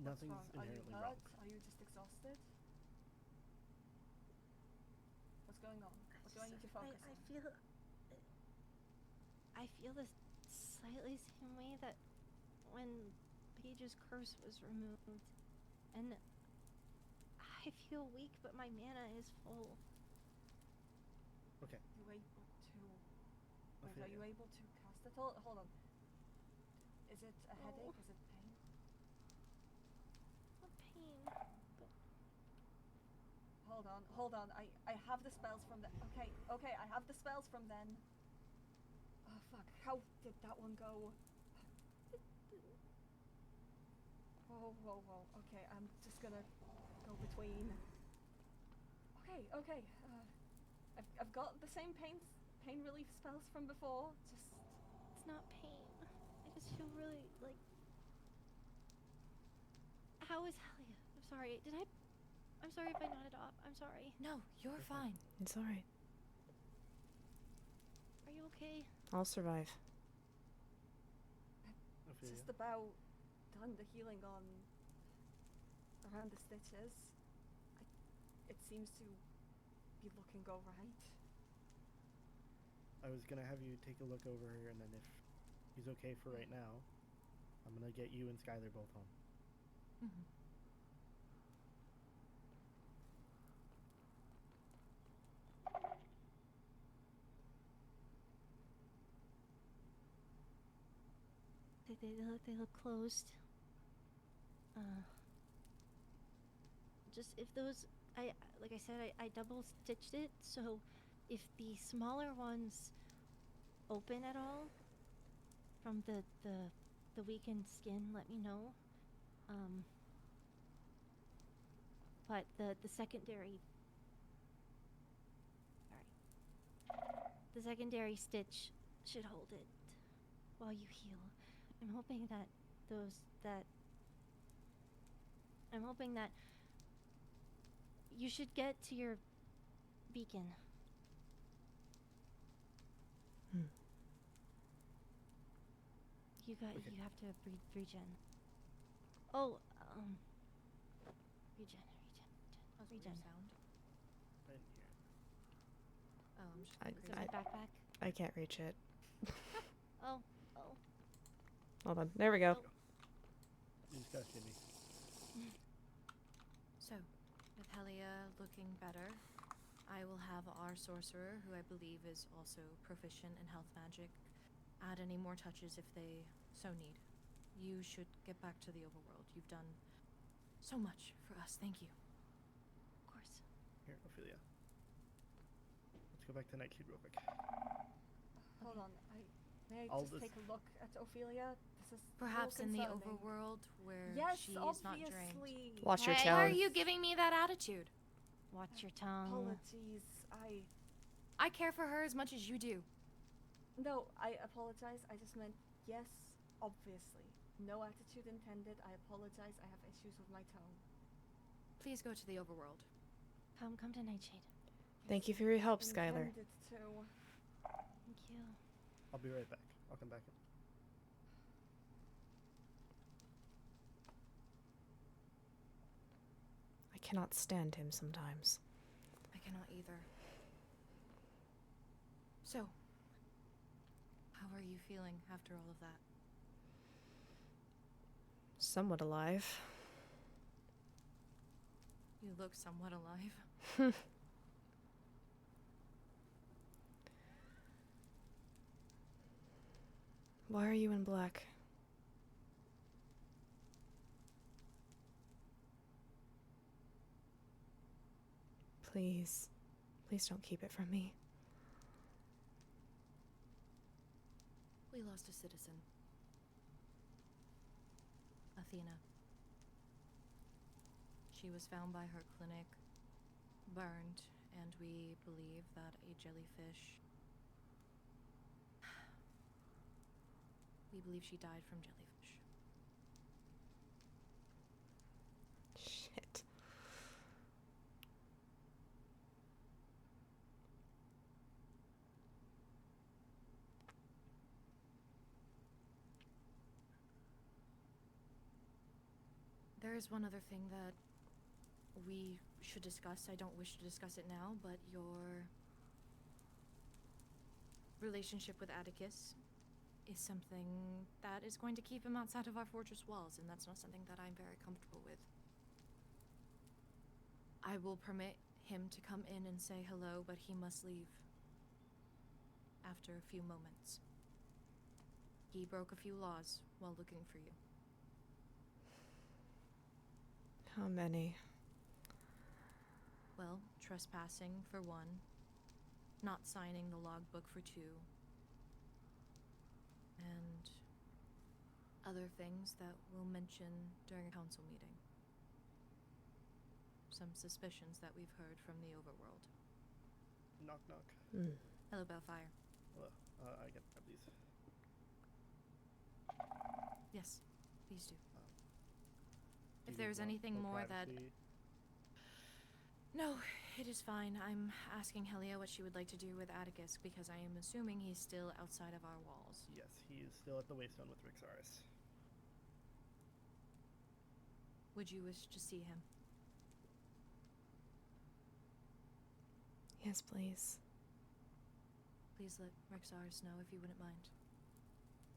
Nothing's What's wrong? inherently Are you wrong. hurt? Are you just exhausted? What's going on? What do I need to focus on? I feel the slightly same way that when Paige's curse was removed, and I feel weak, but my mana is full. Okay. You able to? Wait, are you able to cast it? Hold on. Is it a headache? Is it pain? What pain? But Hold on. I have the spells from the. Okay. I have the spells from then. Oh fuck! How did that one go? Whoa. Okay, I'm just gonna go between. Okay. I've got the same pain relief spells from before. it's not pain. I just feel really like. How is Helia? I'm sorry. I'm sorry if I nodded off. I'm sorry. No, you're fine. It's alright. Are you okay? I'll survive. Ophelia? Just about done the healing on around the stitches. It seems to be looking alright. I was gonna have you take a look over here, and then if he's okay for right now, I'm gonna get you and Skylar both home. Mm-hmm. They look closed. Just if those, like I said, I double stitched it, so if the smaller ones open at all from the weakened skin, let me know. But the secondary, the secondary stitch should hold it while you heal. I'm hoping that you should get to your beacon. You have to regen. Oh, regen. How's your sound? I didn't hear it. Oh, I'm just Is it my backpack? I can't reach it. Oh. Hold on. There we go. You just gotta shimmy. So, with Helia looking better, I will have our sorcerer, who I believe is also proficient in health magic, add any more touches if they so need. You should get back to the overworld. You've done so much for us. Thank you. Of course. Here, Ophelia. Let's go back to Nightshade real quick. Hold on. May I I'll just take a look at Ophelia? This is Perhaps in the concerning. overworld where Yes, she is not drained. obviously. Watch your Hey. Why are tone. you giving me that attitude? Watch your tongue. Apologies. I care for her as much as you do. No, I apologize. I just meant yes, obviously. No attitude intended. I apologize. I have issues with my tone. Please go to the overworld. Come to Nightshade. Thank you for your help, Skylar. Intended to. Thank you. I'll be right back. I'll come back in. I cannot stand him sometimes. I cannot either. So, how are you feeling after all of that? Somewhat alive. You look somewhat alive. Why are you in black? Please. Please don't keep it from me. We lost a citizen. Athena. She was found by her clinic, burned, and we believe that a jellyfish... We believe she died from jellyfish. Shit. There is one other thing that we should discuss. I don't wish to discuss it now, but your relationship with Atticus is something that is going to keep him outside of our fortress walls, and that's not something that I'm very comfortable with. I will permit him to come in and say hello, but he must leave after a few moments. He broke a few laws while looking for you. How many? Well, trespassing for one, not signing the logbook for two, and other things that we'll mention during a council meeting. Some suspicions that we've heard from the overworld. Knock, knock. Hello, Bellfire. Hello. I can grab these. Yes, please do. Do If you there's want anything more that... privacy? No, it is fine. I'm asking Helia what she would like to do with Atticus, because I am assuming he's still outside of our walls. Yes, he is still at the Waystone with Rixaris. Would you wish to see him? Yes, please. Please let Rexaris know if you wouldn't mind.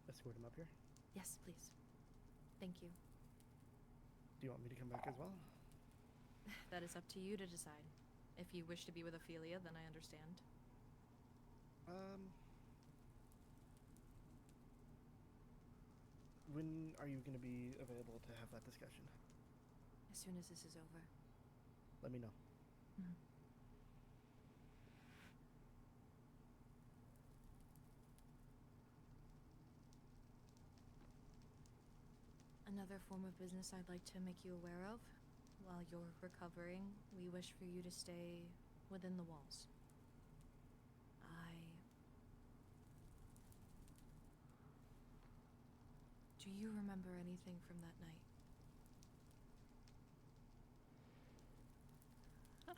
Escort him up here. Yes, please. Thank you. Do you want me to come back as well? That is up to you to decide. If you wish to be with Ophelia, then I understand. When are you going to be available to have that discussion? As soon as this is over. Let me know. Another form of business I'd like to make you aware of. While you're recovering, we wish for you to stay within the walls. Do you remember anything from that night?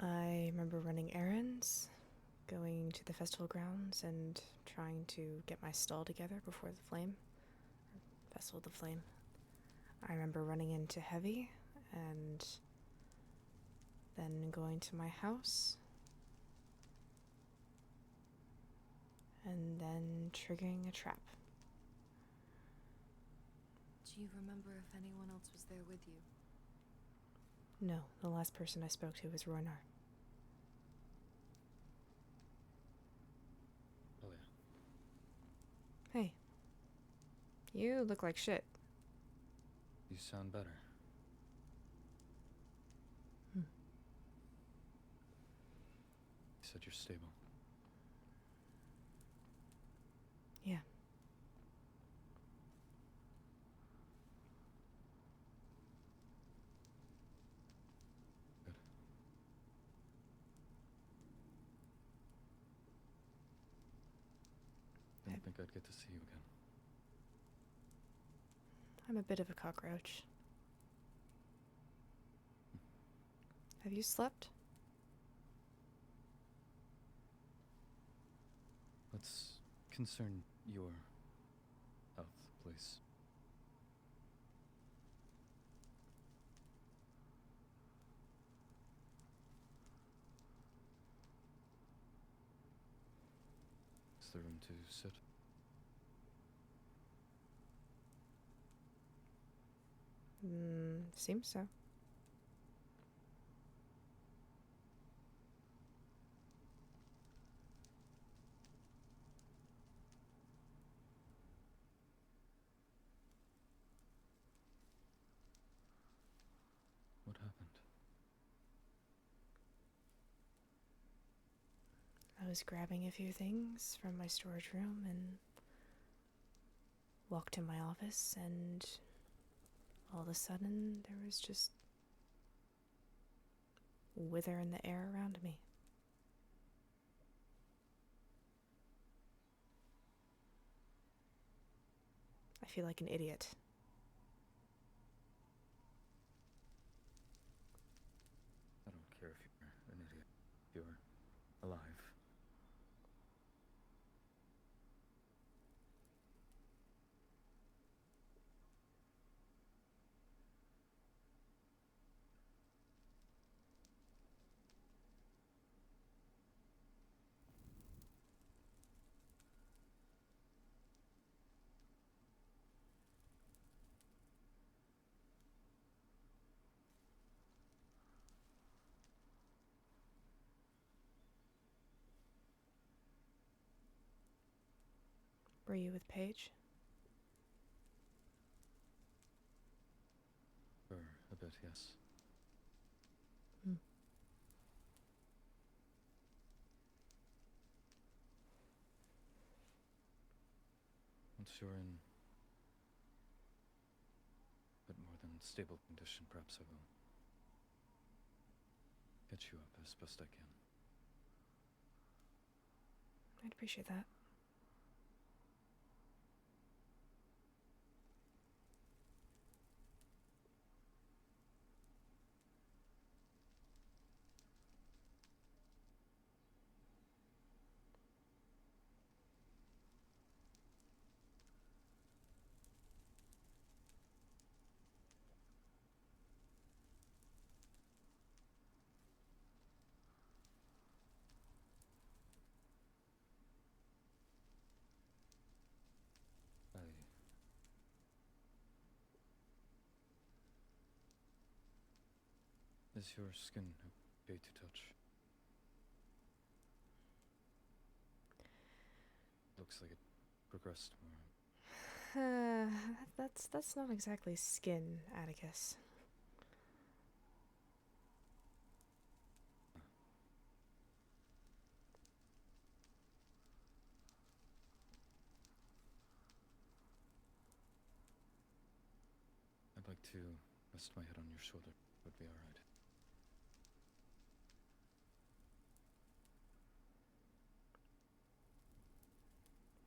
I remember running errands, going to the festival grounds, and trying to get my stall together before the flame. Festival of the Flame. I remember running into Heavy, and then going to my house, and then triggering a trap. Do you remember if anyone else was there with you? No, the last person I spoke to was Roynar. Helia. Hey. You look like shit. You sound better. You said you're stable. Yeah. I'd get to see you again. I'm a bit of a cockroach. Have you slept? Let's concern your health, please. Is there room to sit? Seems so. What happened? I was grabbing a few things from my storage room and walked to my office, and all of a sudden there was just wither in the air around me. I feel like an idiot. I don't care if you're an idiot. You're alive. Were you with Paige? For a bit, yes. Once you're in a bit more than stable condition, perhaps I will get you up as best I can. I'd appreciate that. Is your skin okay to touch? Looks like it progressed more. That's not exactly skin, Atticus. I'd like to rest my head on your shoulder. Would be alright.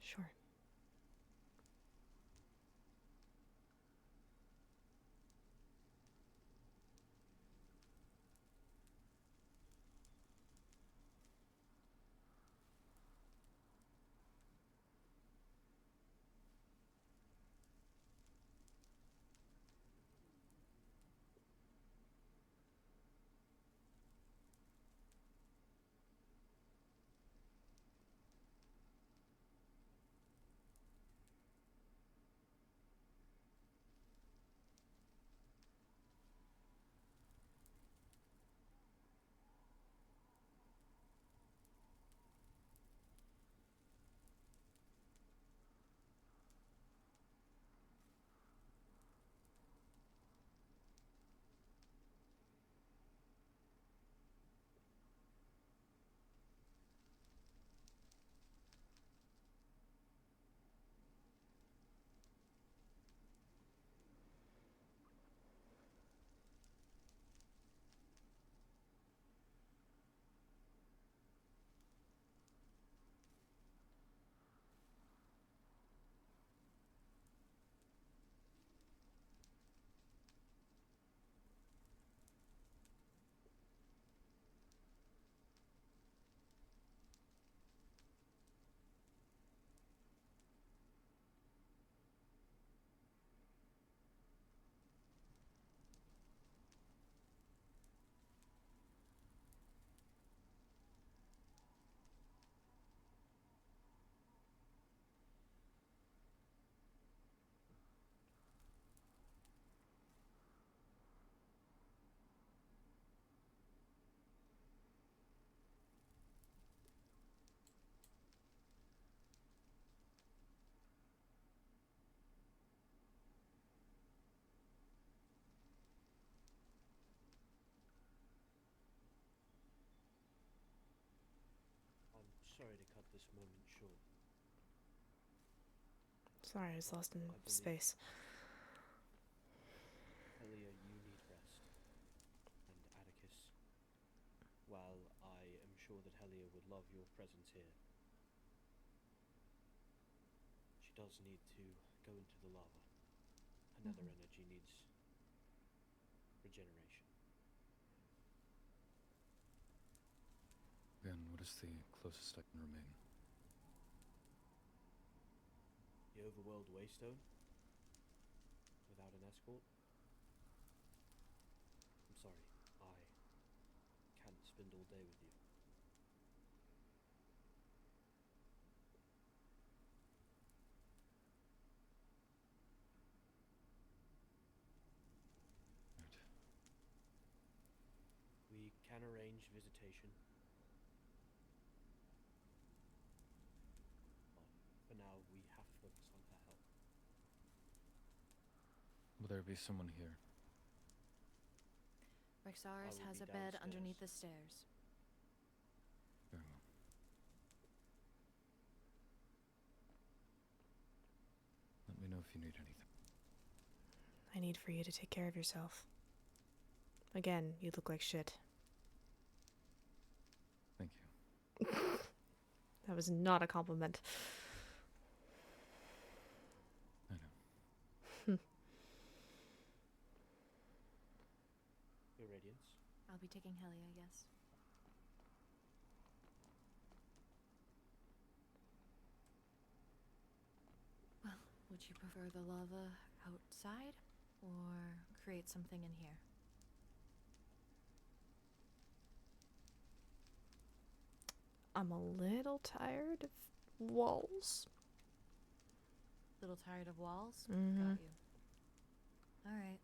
Sure. sorry to cut this moment short. Sorry, I was lost in I believe- space. Helia, you need rest. And Atticus, while I am sure that Helia would love your presence here, she does need to go into the lava. Another energy needs regeneration. Again, what is the closest I can remain? The overworld waystone? Without an escort? I'm sorry, I can't spend all day with you. We can arrange visitation. But for now, we have to focus on her health. Will there be someone here? Rexaris will has be a bed downstairs. underneath the stairs. Very well. Let me know if you need anything. I need for you to take care of yourself. Again, you look like shit. Thank you. That was not a compliment. I know. Your Radiance? I'll be taking Helia, yes. Well, would you prefer the lava outside or create something in here? I'm a little tired of walls. Little tired of walls? Mhm. Got you. Alright.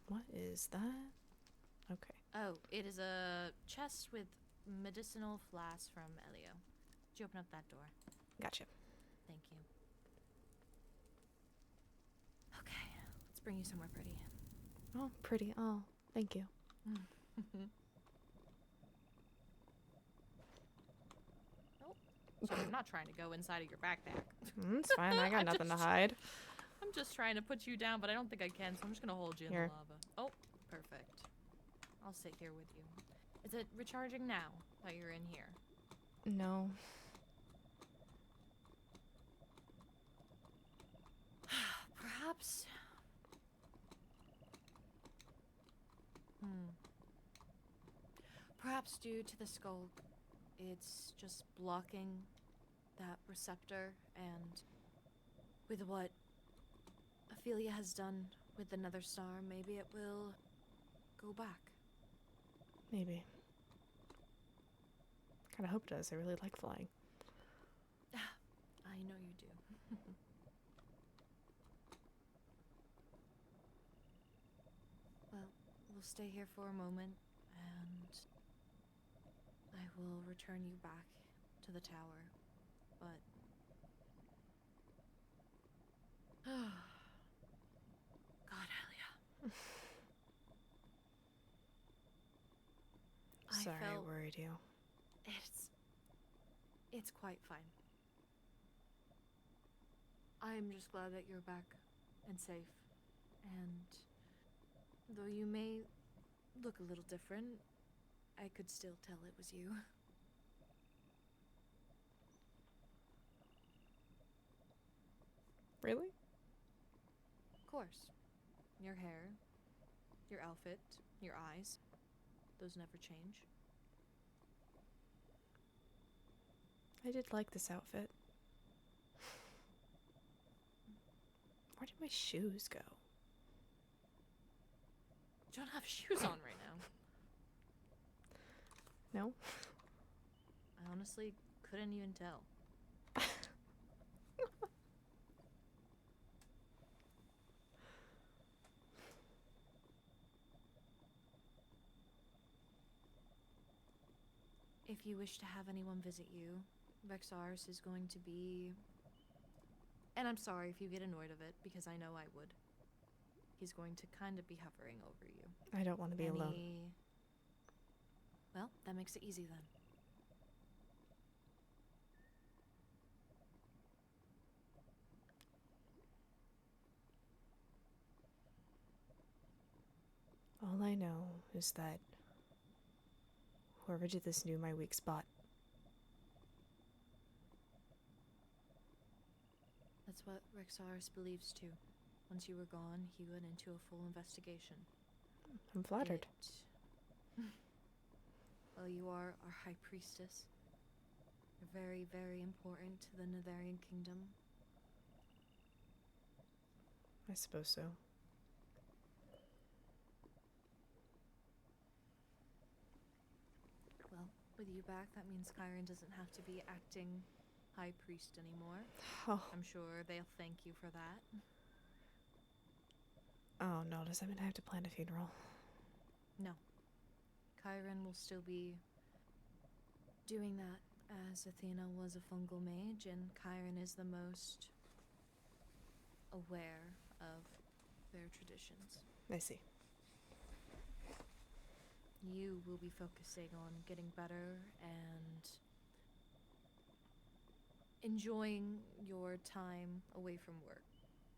What is that? Okay. Oh, it is a chest with medicinal flasks from Elio. Did you open up that door? Gotcha. Thank you. Okay, let's bring you somewhere pretty. Oh, pretty. Oh, thank you. So I'm not trying to go inside of your backpack. It's fine. I got nothing to hide. I'm just trying to put you down, but I don't think I can, so I'm just gonna hold you in Here. the lava. Oh, perfect. I'll sit here with you. Is it recharging now that you're in here? No. Perhaps. Perhaps due to the skull, it's just blocking that receptor, and with what Ophelia has done with the Nether Star, maybe it will go back. Maybe. Kind of hope it does. I really like flying. I know you do. Well, we'll stay here for a moment, and I will return you back to the tower, but... God, Helia. Sorry I worried you. It's quite fine. I'm just glad that you're back and safe, and though you may look a little different, I could still tell it was you. Really? Of course. Your hair, your outfit, your eyes, those never change. I did like this outfit. Where did my shoes go? You don't have shoes on right now. No? I honestly couldn't even tell. If you wish to have anyone visit you, Vexaris is going to be... And I'm sorry if you get annoyed of it, because I know I would. He's going to kind of be hovering over you. I don't want to be alone. Well, that makes it easy then. I know is that whoever did this knew my weak spot. That's what Rexaris believes too. Once you were gone, he went into a full investigation. I'm flattered. Well, you are our high priestess. You're very, very important to the Netherian kingdom. I suppose so. Well, with you back, that means Kyron doesn't have to be acting high priest anymore. Oh. I'm sure they'll thank you for that. Oh no, does that mean I have to plan a funeral? No. Kyron will still be doing that, as Athena was a fungal mage, and Kyron is the most aware of their traditions. I see. You will be focusing on getting better and enjoying your time away from work.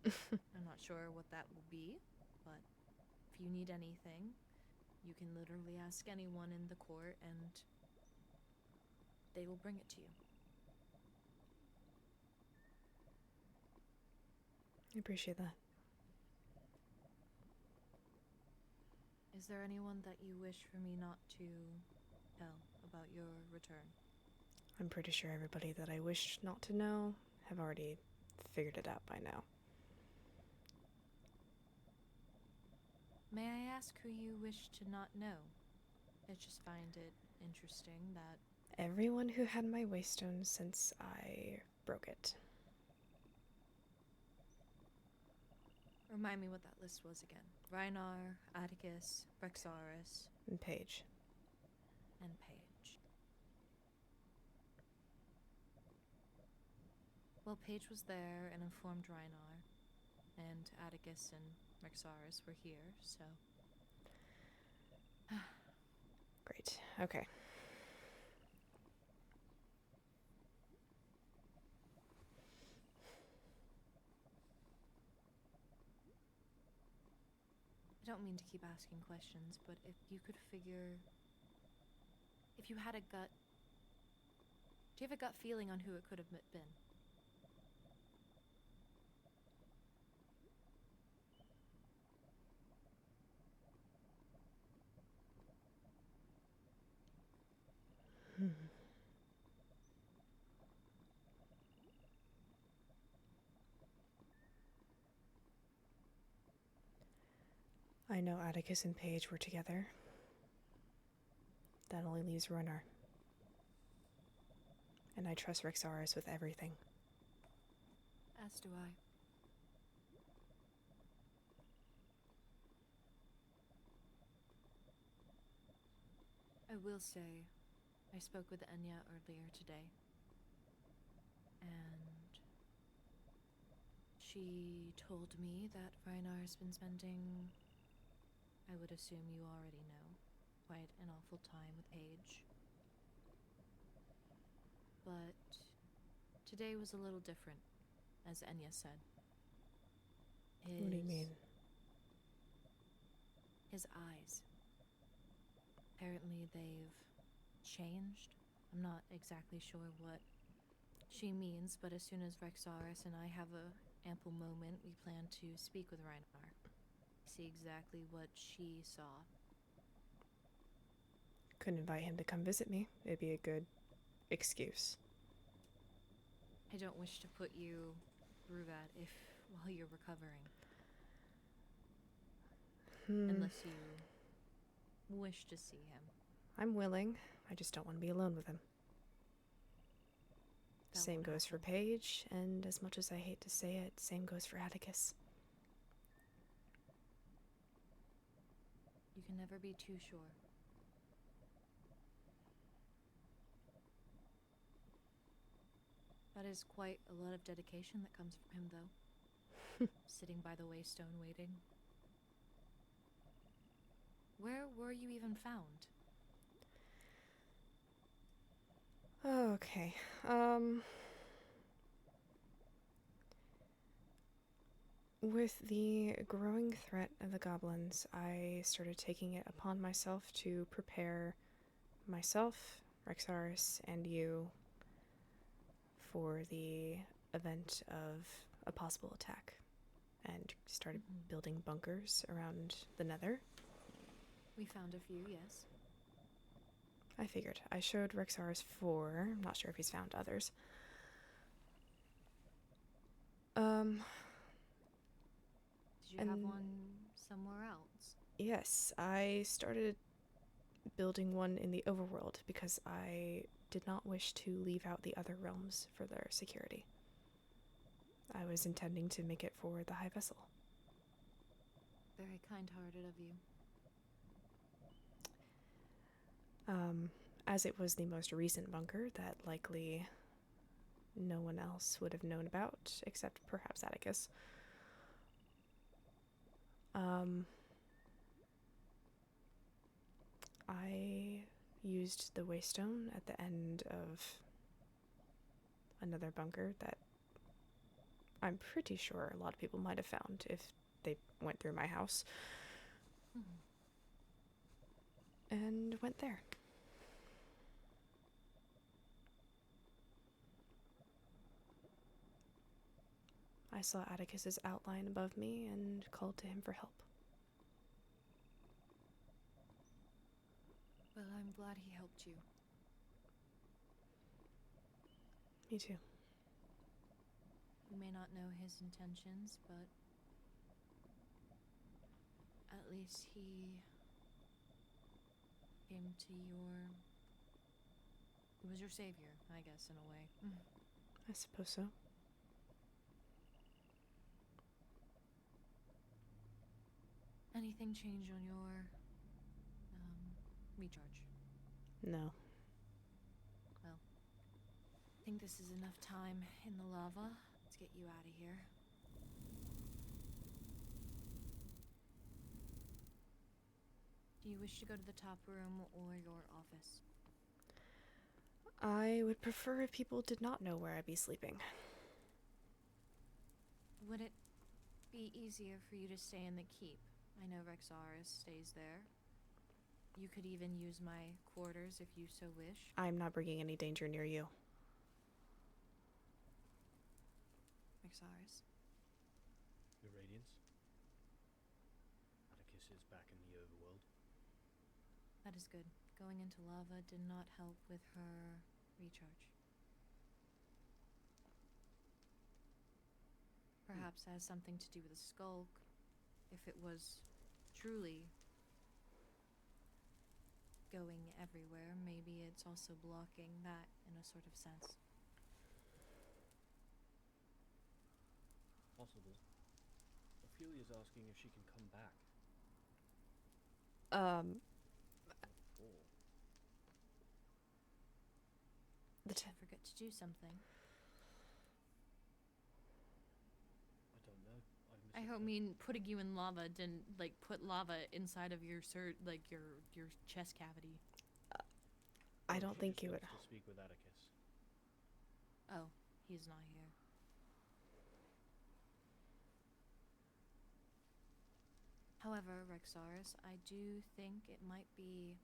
I'm not sure what that will be, but if you need anything, you can literally ask anyone in the court and they will bring it to you. I appreciate that. Is there anyone that you wish for me not to tell about your return? I'm pretty sure everybody that I wished not to know have already figured it out by now. May I ask who you wish to not know? I just find it interesting that... Everyone who had my waystone since I broke it. Remind me what that list was again. Rhinar, Atticus, Rexaris, And Paige. and Paige. Well, Paige was there and informed Rhinar, and Atticus and Rexaris were here, so... Great. Okay. I don't mean to keep asking questions, but if you could figure... If you had a gut... Do you have a gut feeling on who it could have been? I know Atticus and Paige were together. That only leaves Runar. And I trust Rexaris with everything. As do I. I will say, I spoke with Enya earlier today, and she told me that Reinar's been spending, I would assume you already know, quite an awful time with Paige. But today was a little different, as Enya said. What do you mean? His eyes. Apparently they've changed. I'm not exactly sure what she means, but as soon as Rexaris and I have a ample moment, we plan to speak with Rhinar. See exactly what she saw. Couldn't invite him to come visit me. It'd be a good excuse. I don't wish to put you through that while you're recovering. Unless you wish to see him. I'm willing. I just don't want to be alone with him. That Same won't goes for happen. Paige, and as much as I hate to say it, same goes for Atticus. You can never be too sure. That is quite a lot of dedication that comes from him, though. Sitting by the waystone waiting. Where were you even found? Okay. With the growing threat of the goblins, I started taking it upon myself to prepare myself, Rexaris, and you for the event of a possible attack, and started building bunkers around the nether. We found a few, yes. I figured. I showed Rexaris 4. I'm not sure if he's found others. Did you have one somewhere else? Yes, I started building one in the overworld because I did not wish to leave out the other realms for their security. I was intending to make it for the High Vessel. Very kind-hearted of you. As it was the most recent bunker that likely no one else would have known about, except perhaps Atticus. I used the waystone at the end of another bunker that I'm pretty sure a lot of people might have found if they went through my house. And went there. I saw Atticus's outline above me and called to him for help. Well, I'm glad he helped you. Me too. You may not know his intentions, but at least he came to your... He was your savior, I guess, in a way. I suppose so. Anything change on your recharge? No. Well, I think this is enough time in the lava to get you out of here. Do you wish to go to the top room or your office? I would prefer if people did not know where I'd be sleeping. Would it be easier for you to stay in the keep? I know Rexaris stays there. You could even use my quarters if you so wish. I'm not bringing any danger near you. Rexaris? Your Radiance? Atticus is back in the overworld. That is good. Going into lava did not help with her recharge. Perhaps it has something to do with the skulk. If it was truly going everywhere, maybe it's also blocking that in a sort of sense. Possible. Ophelia's asking if she can come back. Don't forget to do something. I don't know. I mean, putting you in lava didn't, like, put lava inside of your your chest cavity. I don't think you would. To speak with Atticus. Oh, he's not here. However, Rexaris, I do think it might be...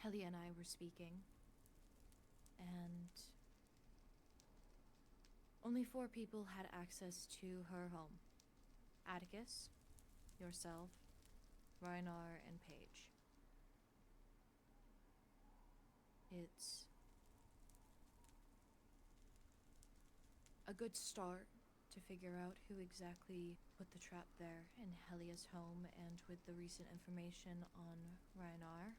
Helia and I were speaking, and only 4 people had access to her home. Atticus, yourself, Reinar, and Paige. It's a good start to figure out who exactly put the trap there in Helia's home, and with the recent information on Reinar,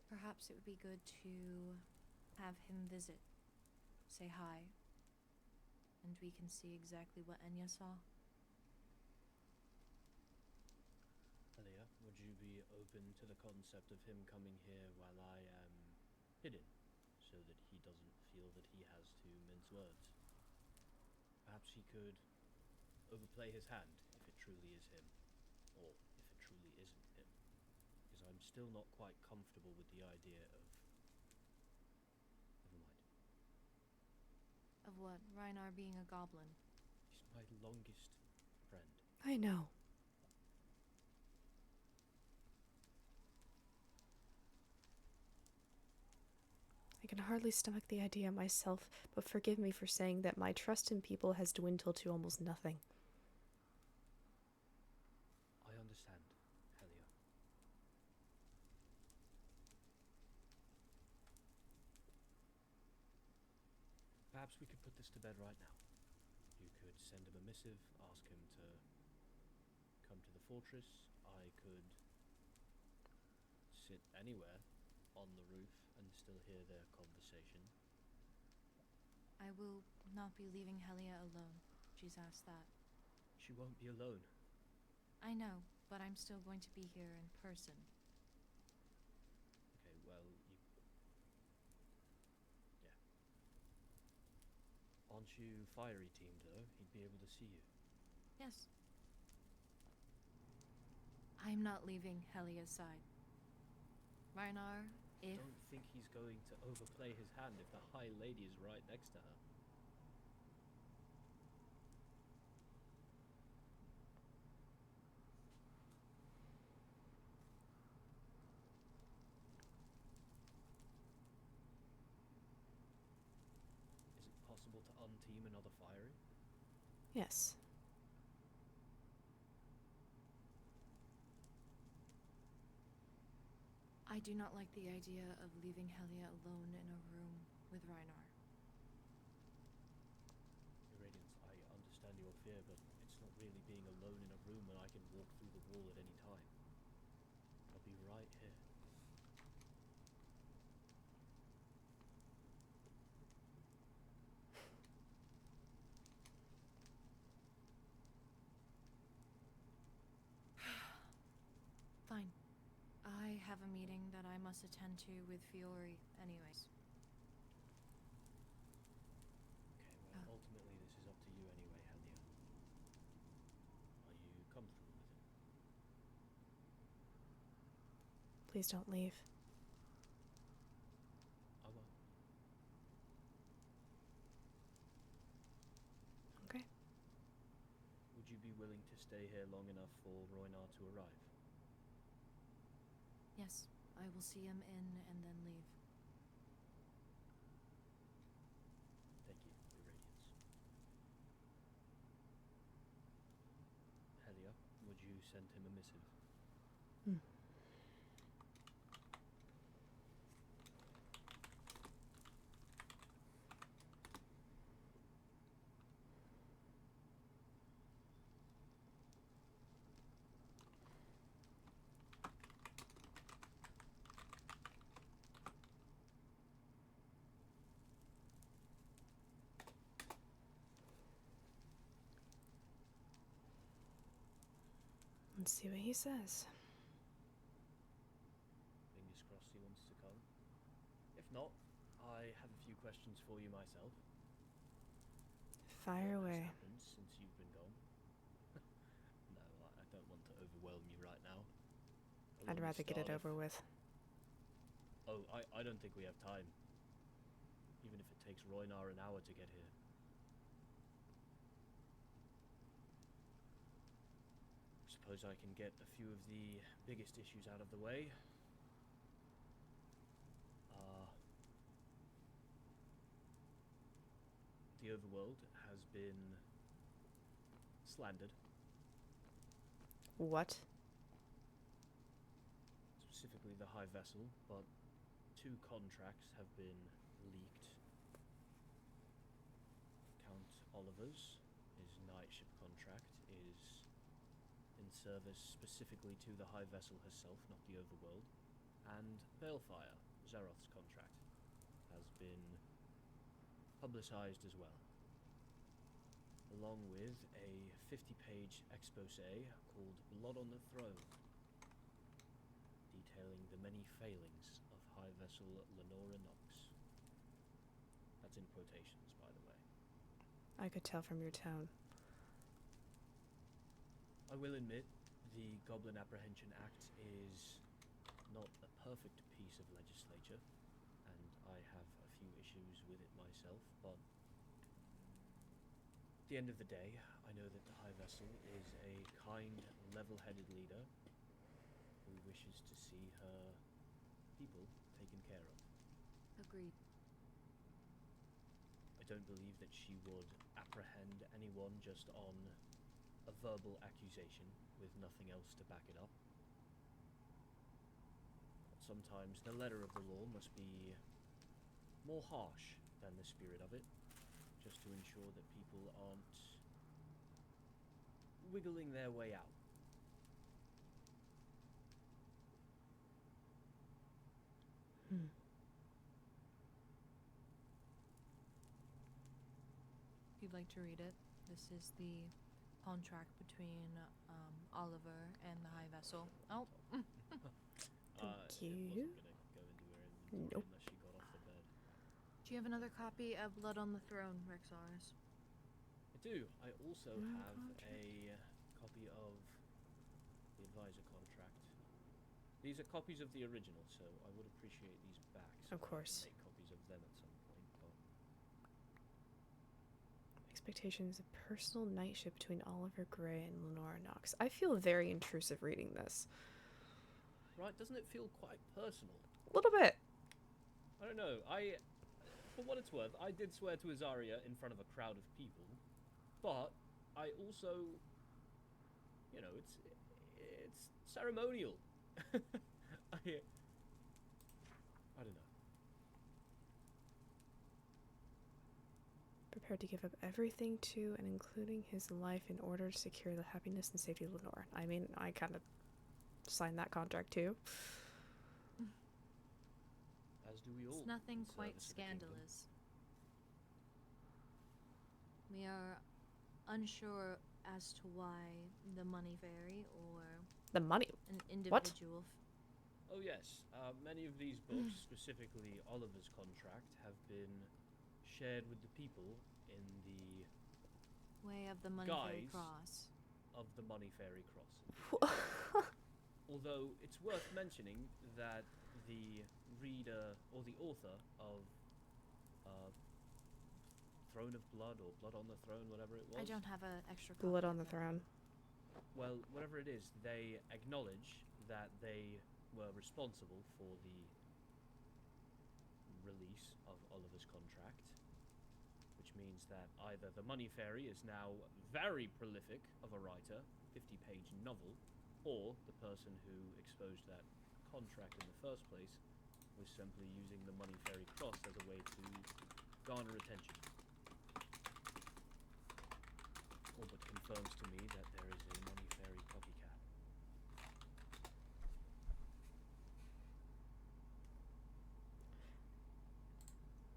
perhaps it would be good to have him visit, say hi, and we can see exactly what Enya saw. Helia, would you be open to the concept of him coming here while I am hidden, so that he doesn't feel that he has to mince words? Perhaps he could overplay his hand if it truly is him, or if it truly isn't him. Because I'm still not quite comfortable with the idea of... Never mind. Of what? Reinar being a goblin. He's my longest friend. I know. I can hardly stomach the idea myself, but forgive me for saying that my trust in people has dwindled to almost nothing. I understand, Helia. Perhaps we could put this to bed right now. You could send him a missive, ask him to come to the fortress. I could sit anywhere on the roof and still hear their conversation. I will not be leaving Helia alone. She's asked that. She won't be alone. I know, but I'm still going to be here in person. Okay, well, yeah. Aren't you fiery teamed, though? He'd be able to see you. Yes. I'm not leaving Helia's side. Reinar, I don't think he's going to overplay his hand if the High Lady is right next to her. Is it possible to unteam another fiery? Yes. I do not like the idea of leaving Helia alone in a room with Reinar. Your Radiance, I understand your fear, but it's not really being alone in a room when I can walk through the wall at any time. I'll be right here. Fine. I have a meeting that I must attend to with Fiore anyways. Okay, well, ultimately this is up to you anyway, Helia. Are you comfortable with it? Please don't leave. I won't. Okay. Would you be willing to stay here long enough for Reinar to arrive? Yes, I will see him in and then leave. Thank you, Your Radiance. Helia, would you send him a missive? Let's see what he says. Fingers crossed he wants to come. If not, I have a few questions for you myself. Fire What away. has happened since you've been gone? No, I don't want to overwhelm you right now. I'd rather get it over with. Oh, I don't think we have time. Even if it takes Reinar an hour to get here. Suppose I can get a few of the biggest issues out of the way. The overworld has been slandered. What? Specifically the High Vessel, but 2 contracts have been leaked. Count Oliver's, his night ship contract, is in service specifically to the High Vessel herself, not the overworld. And Balefire, Zaroth's contract, has been publicized as well, along with a 50-page expose called Blood on the Throne, detailing the many failings of High Vessel Lenora Nox. That's in quotations, by the way. I could tell from your tone. I will admit, the Goblin Apprehension Act is not a perfect piece of legislature, and I have a few issues with it myself, but the end of the day, I know that the High Vessel is a kind, level-headed leader who wishes to see her people taken care of. Agreed. I don't believe that she would apprehend anyone just on a verbal accusation with nothing else to back it up. Sometimes the letter of the law must be more harsh than the spirit of it, just to ensure that people aren't wiggling their way out. If you'd like to read it, this is the contract between Oliver and the High Vessel. Oh. Thank you. It wasn't gonna go into her inventory Nope. unless she got off the bed. Do you have another copy of Blood on the Throne, Rexaris? I do. I also have a copy of the advisor contract. These are copies of the original, so I would appreciate these back. So Of course. I can make copies of them at some point. But Expectations, a personal nightship between Oliver Gray and Lenora Knox. I feel very intrusive reading this. right, doesn't it feel quite personal? A little bit. I don't know. For what it's worth, I did swear to Azaria in front of a crowd of people, but I also, you know, it's ceremonial. I don't know. Prepared to give up everything to and including his life in order to secure the happiness and safety of Lenore. I mean, I kind of signed that contract too. As do we all. It's nothing in quite service of the kingdom. scandalous. We are unsure as to why the money vary or The money? an What? individual. Oh yes, many of these books, specifically Oliver's contract, have been shared with the people in the Way of the Money Fairy guise Cross. of the Money Fairy Cross. Although it's worth mentioning that the reader or the author of Throne of Blood or Blood on the Throne, whatever it was. I don't have an extra copy. Blood of on the that. Throne. Well, whatever it is, they acknowledge that they were responsible for the release of Oliver's contract, which means that either the Money Fairy is now very prolific of a writer, 50-page novel, or the person who exposed that contract in the first place was simply using the Money Fairy Cross as a way to garner attention. All but confirms to me that there is a Money Fairy copycat.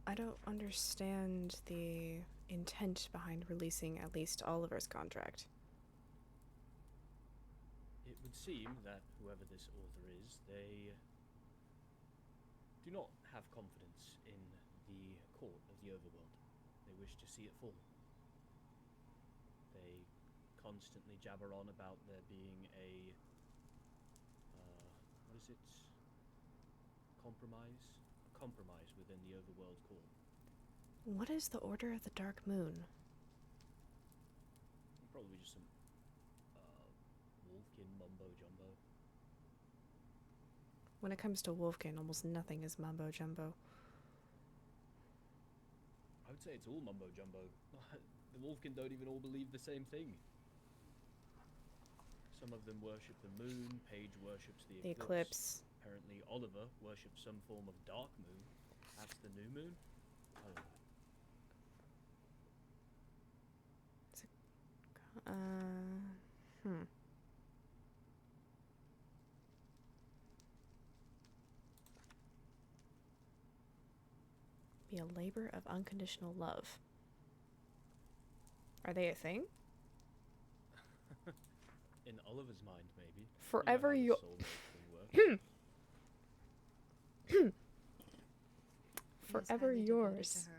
I don't understand the intent behind releasing at least Oliver's contract. It would seem that whoever this author is, they do not have confidence in the court of the overworld. They wish to see it fall. They constantly jabber on about there being a what is it? Compromise? A compromise within the overworld court. What is the Order of the Dark Moon? Probably just some Wolfkin mumbo jumbo. When it comes to Wolfkin, almost nothing is mumbo jumbo. I would say it's all mumbo jumbo. The Wolfkin don't even all believe the same thing. Some of them worship the moon, Paige worships the eclipse. Apparently Oliver worships some form of dark moon. That's the new moon? I don't know. Be a labor of unconditional love. Are they a thing? In Oliver's mind, maybe. Forever you know how the soul thing works. Forever yours.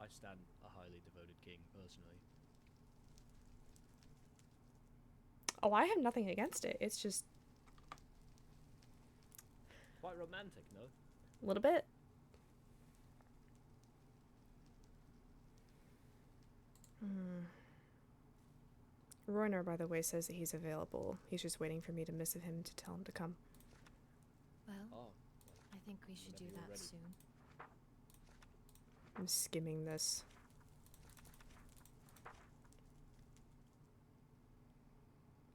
I stand a highly devoted king, personally. Oh, I have nothing against it. It's just Quite romantic, no? a little bit. Royner, by the way, says that he's available. He's just waiting for me to miss him to tell him to come. Well, I think we should do that soon. I'm skimming this.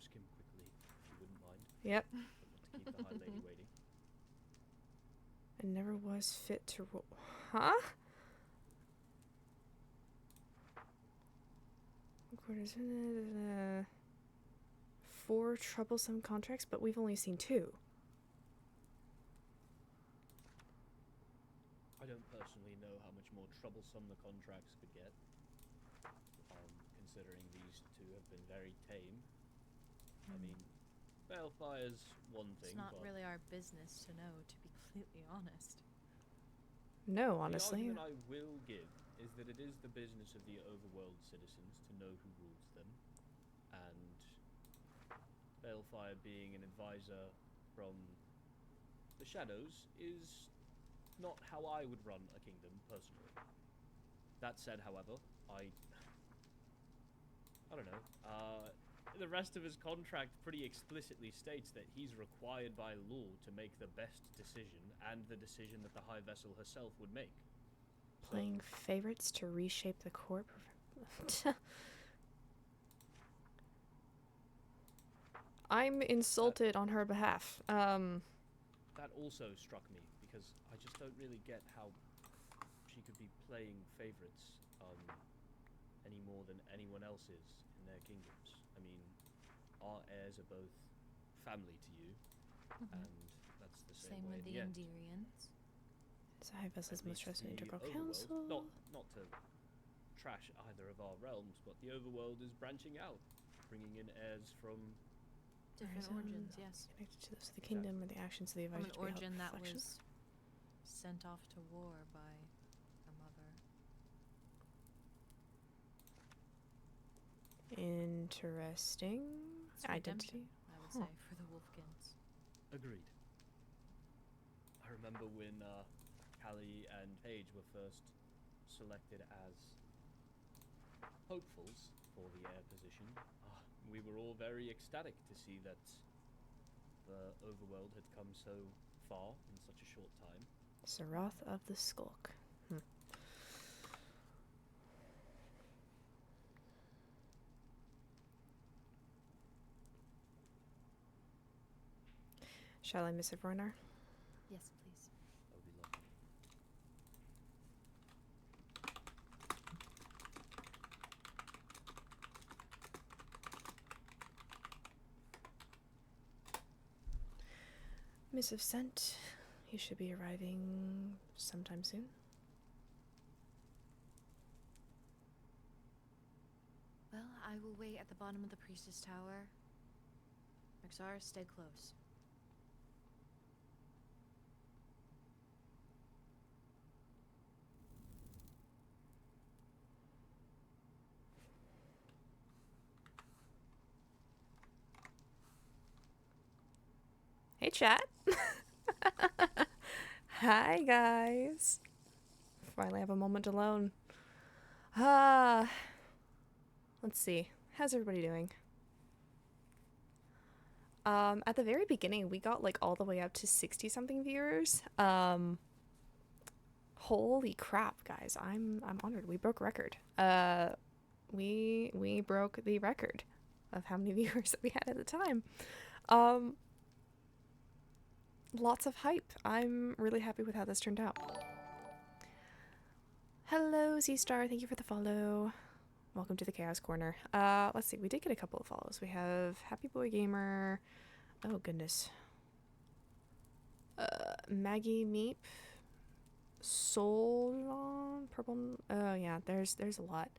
Skim quickly, if you wouldn't mind. Yep. Don't want to keep the high lady waiting. I never was fit to roll. Huh? Four troublesome contracts, but we've only seen 2. I don't personally know how much more troublesome the contracts could get, considering these 2 have been very tame. I mean, Balefire's one thing, It's not but really our business to know, to be completely honest. No, honestly. The argument I will give is that it is the business of the overworld citizens to know who rules them, and Balefire being an advisor from the shadows is not how I would run a kingdom, personally. That said, however, I don't know, the rest of his contract pretty explicitly states that he's required by law to make the best decision, and the decision that the High Vessel herself would make. Playing favorites to reshape the corp. I'm insulted on her behalf. That also struck me, because I just don't really get how she could be playing favorites any more than anyone else is in their kingdoms. I mean, our heirs are both family to you, and that's the same way with the Endirians. It's a High Vessel's most trusted integral overworld, council. Not to trash either of our realms, but the overworld is branching out, bringing in heirs from Different origins, yes. Connected to those of the kingdom, or the actions of the advisor From an to be held origin that reflection. was sent off to war by her mother. Interesting. It's Identity. redemption, I would say, for the Wolfkins. Agreed. I remember when Callie and Paige were first selected as hopefuls for the heir position. We were all very ecstatic to see that the overworld had come so far in such a short time. Sarath of the Skulk. Shall I miss Roynar? Yes, please. That would be lovely. Missive sent. He should be arriving sometime soon. Well, I will wait at the bottom of the Priestess Tower. Maxara, stay close. Hey, chat. Hi, guys. Finally have a moment alone. Let's see. How's everybody doing? At the very beginning, we got like all the way up to 60-something viewers. Holy crap, guys. I'm honored. We broke a record. We broke the record of how many viewers that we had at the time. Lots of hype. I'm really happy with how this turned out. Hello, Z-Star. Thank you for the follow. Welcome to the Chaos Corner. Let's see. We did get a couple of follows. We have Happy Boy Gamer. Oh, goodness. Maggie Meep. Solon. Purple. Oh, yeah. There's a lot.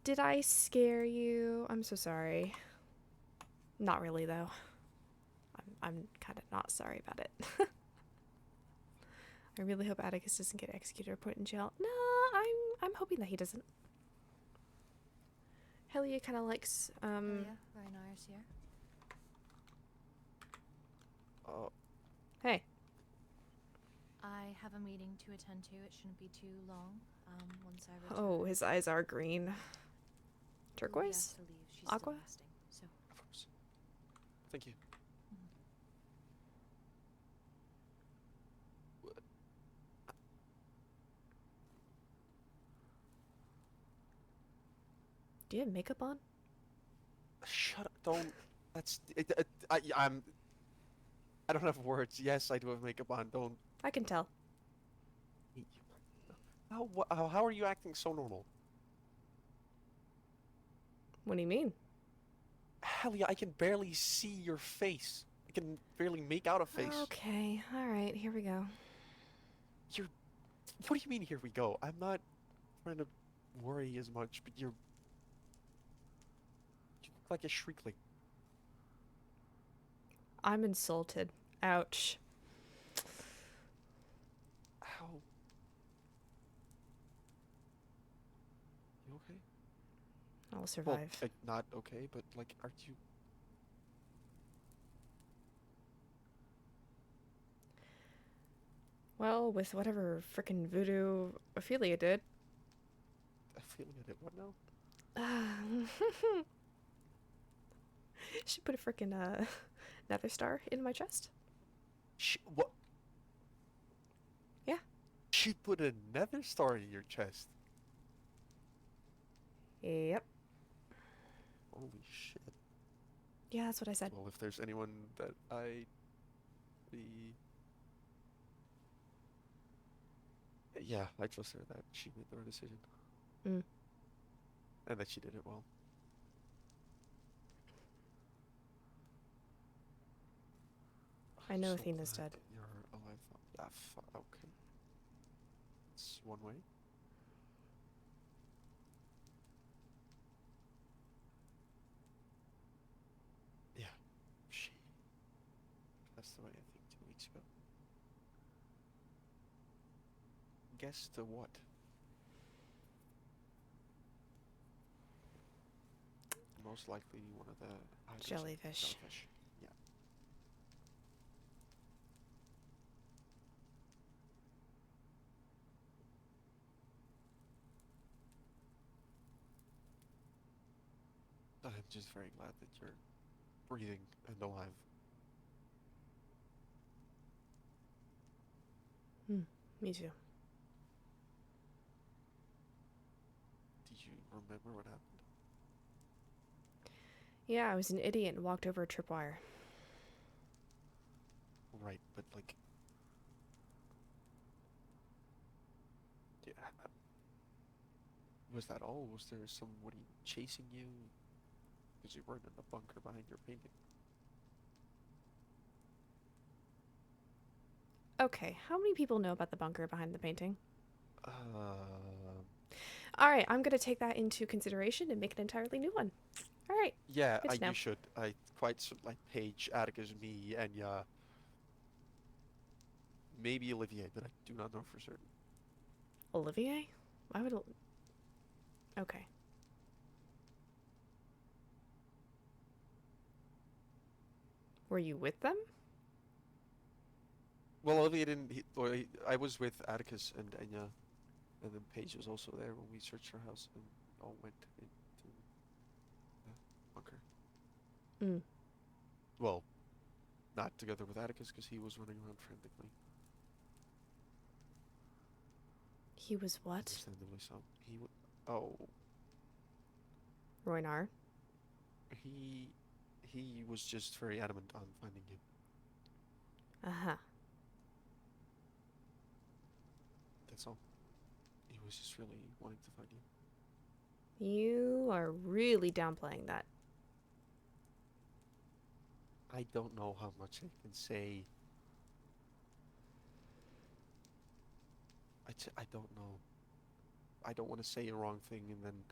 Did I scare you? I'm so sorry. Not really, though. I'm kind of not sorry about it. I really hope Atticus doesn't get executed or put in jail. No, I'm hoping that he doesn't. Helia kind of likes Helia, Reinar's here. Oh. Hey. I have a meeting to attend to. It shouldn't be too long. Once I return. Oh, his eyes are green. Ruby has Turquoise? to leave. She's Aqua? still resting. So. Of course. Thank you. Do you have makeup on? Shut up! Don't. That's. I don't have words. Yes, I do have makeup on. Don't. I can tell. How are you acting so normal? What do you mean? Helia, I can barely see your face. I can barely make out a face. Okay, alright, here we go. What do you mean, here we go? I'm not trying to worry as much, but you look like a shriekling. I'm insulted. Ouch. How? You okay? I'll survive. Well, not okay, but like, aren't you? Well, with whatever frickin' voodoo Ophelia did. Ophelia did what now? She put a frickin' nether star in my chest. What? Yeah. She put a nether star in your chest. Yep. Holy shit. Yeah, that's what I said. Well, if there's anyone that yeah, I trust her that she made the right decision. Mm. And that she did it well. I know So Athena's glad dead. You're alive. Yeah, okay. It's one way. Yeah, she passed away, I think, 2 weeks ago. Guess to what? Most likely one of the Jellyfish. Yeah. I'm just very glad that you're breathing and alive. Me too. Do you remember what happened? Yeah, I was an idiot and walked over a tripwire. Right, but like... Yeah, was that all? Was there somebody chasing you? Because you weren't in the bunker behind your painting. Okay, how many people know about the bunker behind the painting? Alright, I'm gonna take that into consideration and make an entirely new one. Alright. Yeah, good to know. you should. I quite like Paige, Atticus, me, Enya. Maybe Olivier, but I do not know for certain. Olivier? Why would... Okay. Were you with them? Well, Olivier didn't. I was with Atticus and Enya, and then Paige was also there when we searched her house and all went into the bunker. Mm. Well, not together with Atticus because he was running around frantically. He was what? Understandably so. Oh. Roynar? He was just very adamant on finding you. Uh-huh. That's all. He was just really wanting to find you. You are really downplaying that. I don't know how much I can say. I don't know. I don't want to say a wrong thing and then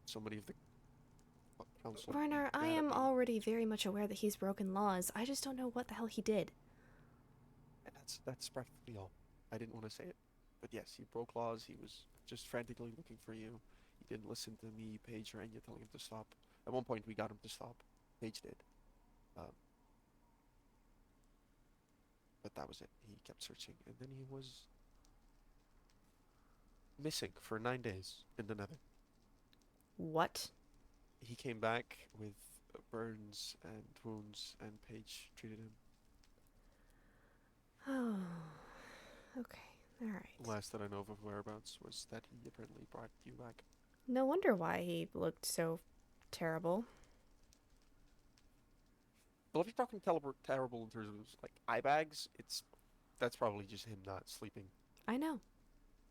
somebody of the council... Roynar, I am already very much aware that he's broken laws. I just don't know what the hell he did. That's practically all. I didn't want to say it. But yes, he broke laws. He was just frantically looking for you. He didn't listen to me, Paige, or Enya telling him to stop. At one point, we got him to stop. Paige did. But that was it. He kept searching, and then he was missing for 9 days in the Nether. What? He came back with burns and wounds, and Paige treated him. Oh, okay, all right. Last that I know of whereabouts was that he apparently brought you back. No wonder why he looked so terrible. Well, if you're talking terrible in terms of like eye bags, that's probably just him not sleeping. I know.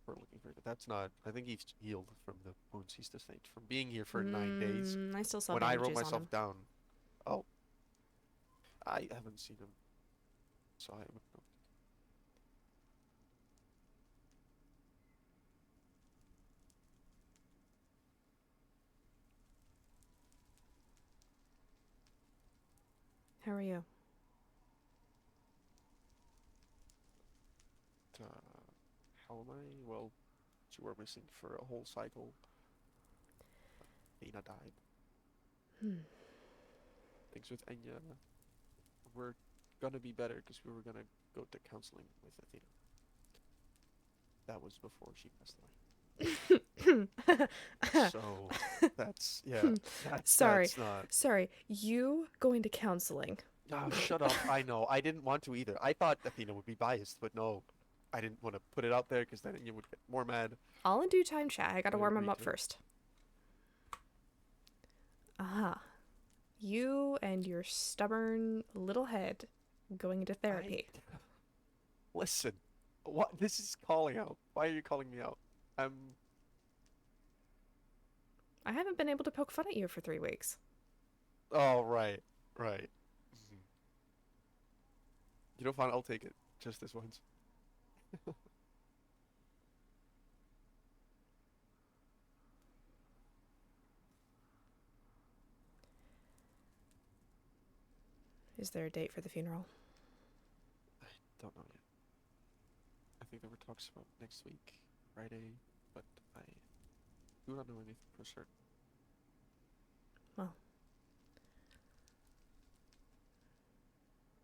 We're looking for it. That's not. I think he's healed from the wounds he sustained from being here for 9 days. I still saw when I wrote bandages on myself him. down. Oh, I haven't seen him, so I wouldn't know. How are you? How am I? Well, you were missing for a whole cycle. Lena died. Things with Enya were gonna be better because we were gonna go to counseling with Athena. That was before she passed away. So that's Sorry. That's not. Sorry, you going to counseling? Oh, shut up! I know. I didn't want to either. I thought Athena would be biased, but no, I didn't want to put it out there because then you would get more mad. All in due time, chat. I gotta I warm him agreed up to it. first. Aha. You and your stubborn little head going into therapy. Listen, what? This is calling out. Why are you calling me out? I haven't been able to poke fun at you for 3 weeks. Oh, right. You know, fine. I'll take it. Just this once. Is there a date for the funeral? I don't know yet. I think there were talks about next week, Friday, but I do not know anything for certain. Well,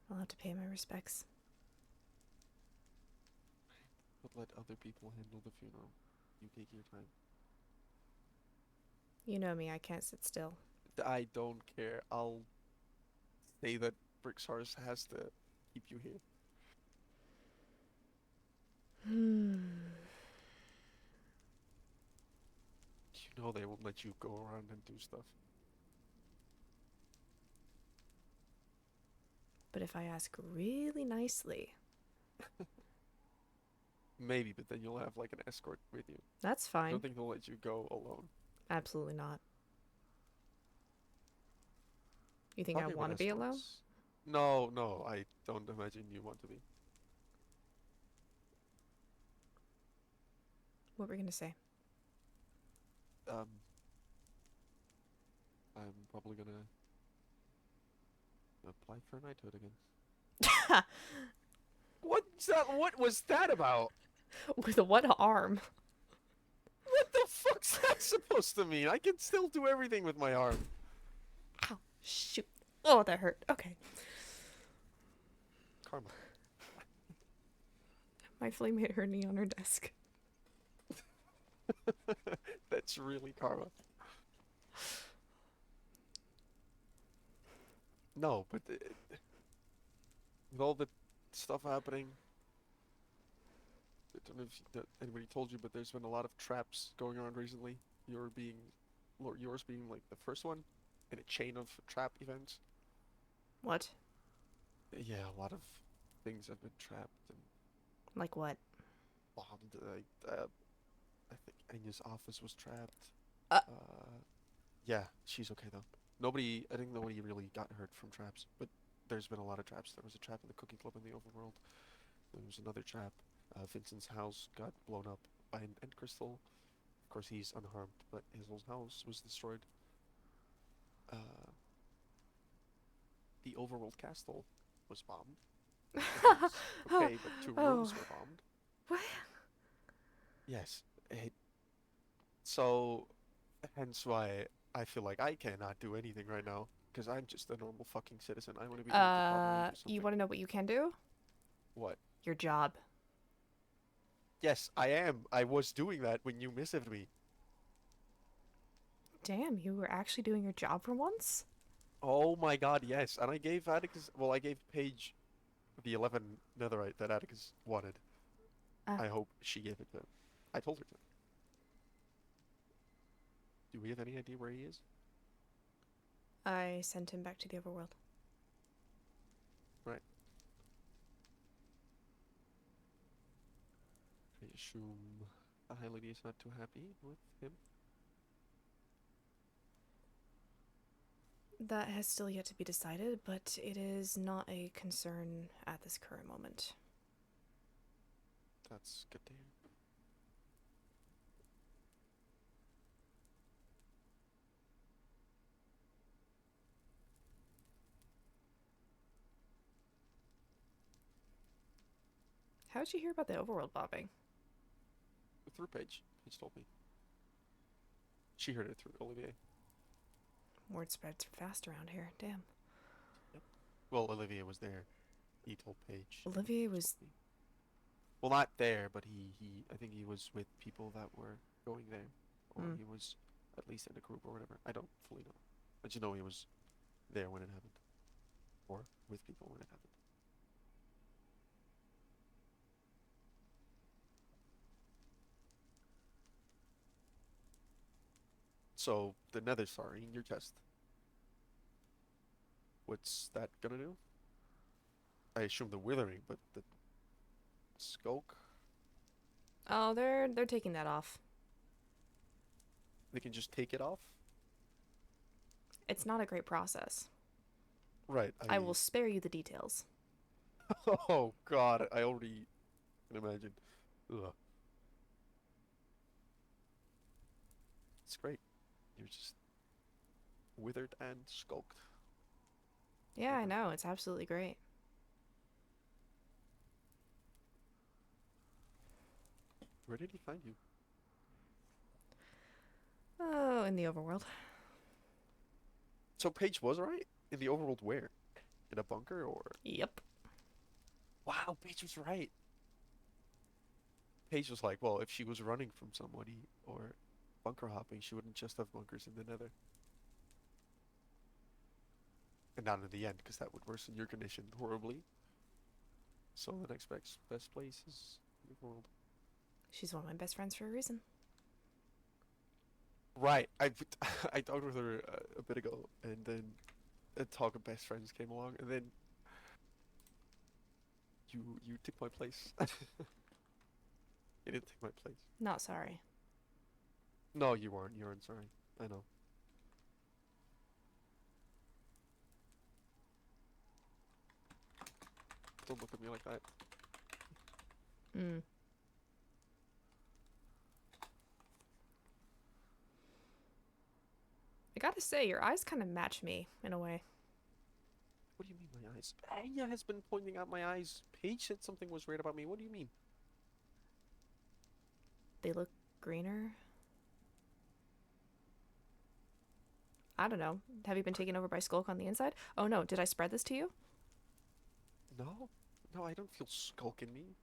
I'll have to pay my respects. But let other people handle the funeral. You take your time. You know me, I can't sit still. I don't care. I'll say that Brixars has to keep you here. You know they won't let you go around and do stuff. But if I ask really nicely... Maybe, but then you'll have like an escort with you. That's I fine. don't think they'll let you go alone. Absolutely not. You think Talking I about want to be alone? escorts. No, I don't imagine you want to be. What were you going to say? I'm probably gonna apply for knighthood again. What was that about? With one arm. What the fuck's that supposed to mean? I can still do everything with my arm. Ow, shoot. Oh, that hurt. Okay. Karma. My flame hit her knee on her desk. That's really karma. No, but with all the stuff happening, I don't know if anybody told you, but there's been a lot of traps going around recently. Yours being like the first one in a chain of trap events. What? Yeah, a lot of things have been trapped and Like what? bombed. I think Enya's office was trapped. Yeah, she's okay though. I think nobody really got hurt from traps, but there's been a lot of traps. There was a trap in the cooking club in the overworld. There was another trap. Vincent's house got blown up by an end crystal. Of course, he's unharmed, but his whole house was destroyed. The overworld castle was bombed. It was okay, but 2 rooms were bombed. What? Yes. So, hence why I feel like I cannot do anything right now, because I'm just a normal fucking citizen. I want to be able to probably do something. You want to know what you can do? What? Your job. Yes, I am. I was doing that when you messaged me. Damn, you were actually doing your job for once? Oh my god, yes. And I gave Atticus, well, I gave Paige the 11 netherite that Atticus wanted. I hope she gave it to him. I told her to. Do we have any idea where he is? I sent him back to the overworld. Right. I assume the High Lady is not too happy with him. That has still yet to be decided, but it is not a concern at this current moment. That's good to hear. How'd you hear about the overworld bombing? Through Paige. Paige told me. She heard it through Olivier. Word spreads fast around here. Damn. Yep. Well, Olivier was there. He told Paige. Olivier was... Well, not there, but I think he was with people that were going there. Or he was at least in a group or whatever. I don't fully know. But you know he was there when it happened. Or with people when it happened. So, the nether star in your chest. What's that gonna do? I assume the withering, but the skulk? Oh, they're taking that off. They can just take it off? It's not a great process. Right. I will spare you the details. Oh god, I already can imagine. Ugh. It's great. You're just withered and skulked. Yeah, I know. It's absolutely great. Where did he find you? Oh, in the overworld. So Paige was right? In the overworld where? In a bunker or? Yep. Wow, Paige was right. Paige was like, well, if she was running from somebody or bunker hopping, she wouldn't just have bunkers in the nether. And not in the end, because that would worsen your condition horribly. So the next best place is the world. She's one of my best friends for a reason. Right. I talked with her a bit ago, and then a talk of best friends came along, and then you took my place. You didn't take my place. Not sorry. No, you weren't. You weren't sorry. I know. Don't look at me like that. I gotta say, your eyes kind of match me, in a way. What do you mean, my eyes? Aya has been pointing out my eyes. Paige said something was weird about me. What do you mean? They look greener. I don't know. Have you been taken over by Skulk on the inside? Oh no, did I spread this to you? No. No, I don't feel skulk in me.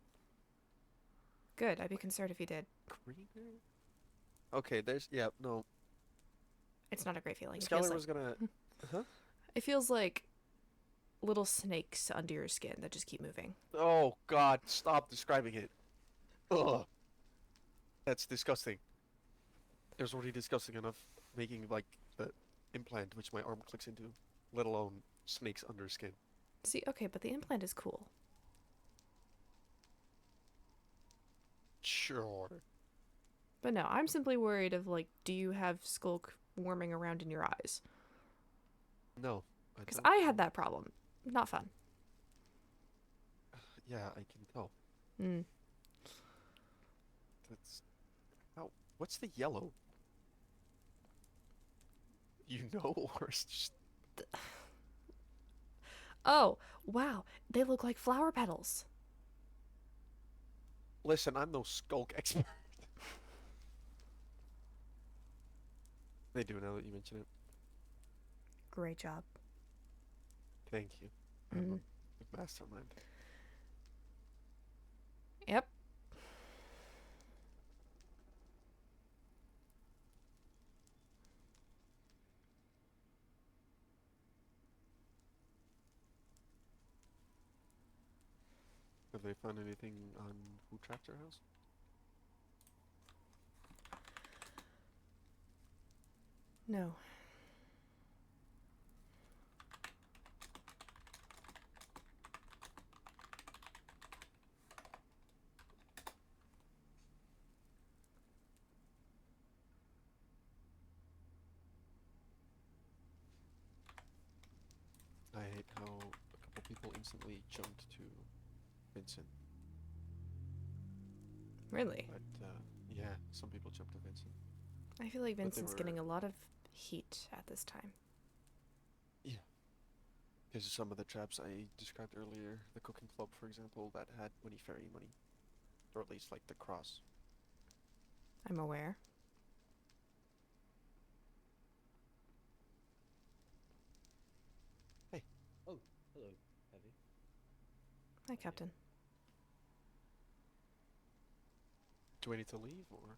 Good, I'd be concerned if you did. Greener? Okay, yeah, no. It's not a great feeling. Skylar was gonna... Huh? It feels like little snakes under your skin that just keep moving. Oh god, stop describing it. Ugh. That's disgusting. It was already disgusting enough making, like, the implant which my arm clicks into, let alone snakes under skin. See, okay, but the implant is cool. Sure. But no, I'm simply worried of, like, do you have Skulk warming around in your eyes? No. Because I had that problem. Not fun. Yeah, I can tell. That's... How... What's the yellow? You know, or it's just... Oh, wow. They look like flower petals. Listen, I'm no skulk expert. They do now that you mention it. Great job. Thank you. I'm a mastermind. Yep. Have they found anything on who trapped your house? No. I hate how a couple people instantly jumped to Vincent. Really? But, yeah, some people jumped to Vincent. I feel like But they Vincent's were- getting a lot of heat at this time. Yeah. Because some of the traps I described earlier, the cooking club, for example, that had money fairy money. Or at least, like, the cross. I'm aware. Hey. Oh, hello, Heavy. Hi, Captain. Do I need to leave, or?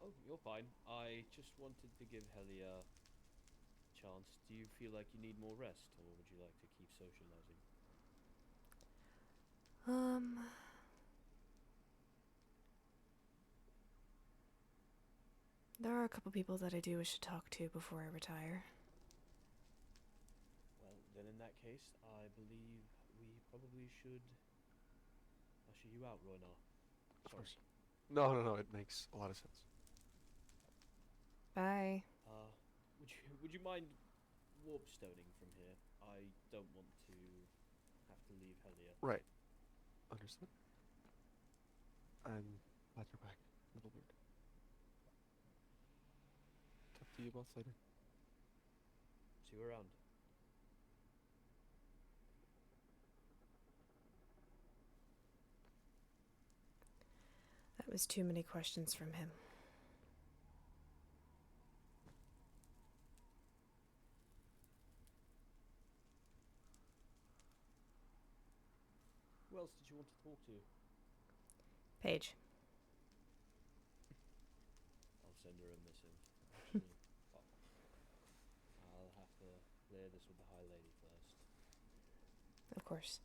Oh, you're fine. I just wanted to give Helia a chance. Do you feel like you need more rest, or would you like to keep socializing? There are a couple people that I do wish to talk to before I retire. Well, then in that case, I believe we probably should usher you out, Roynar. Of course. No, it makes a lot of sense. Bye. Would you mind warp stoning from here? I don't want to have to leave Helia. Right. Understood. I'm glad you're back, little bird. Talk to you both later. See you around. That was too many questions from him. Who else did you want to talk to? Paige. I'll send her a missive. Actually, I'll have to clear this with the High Lady first. Of course.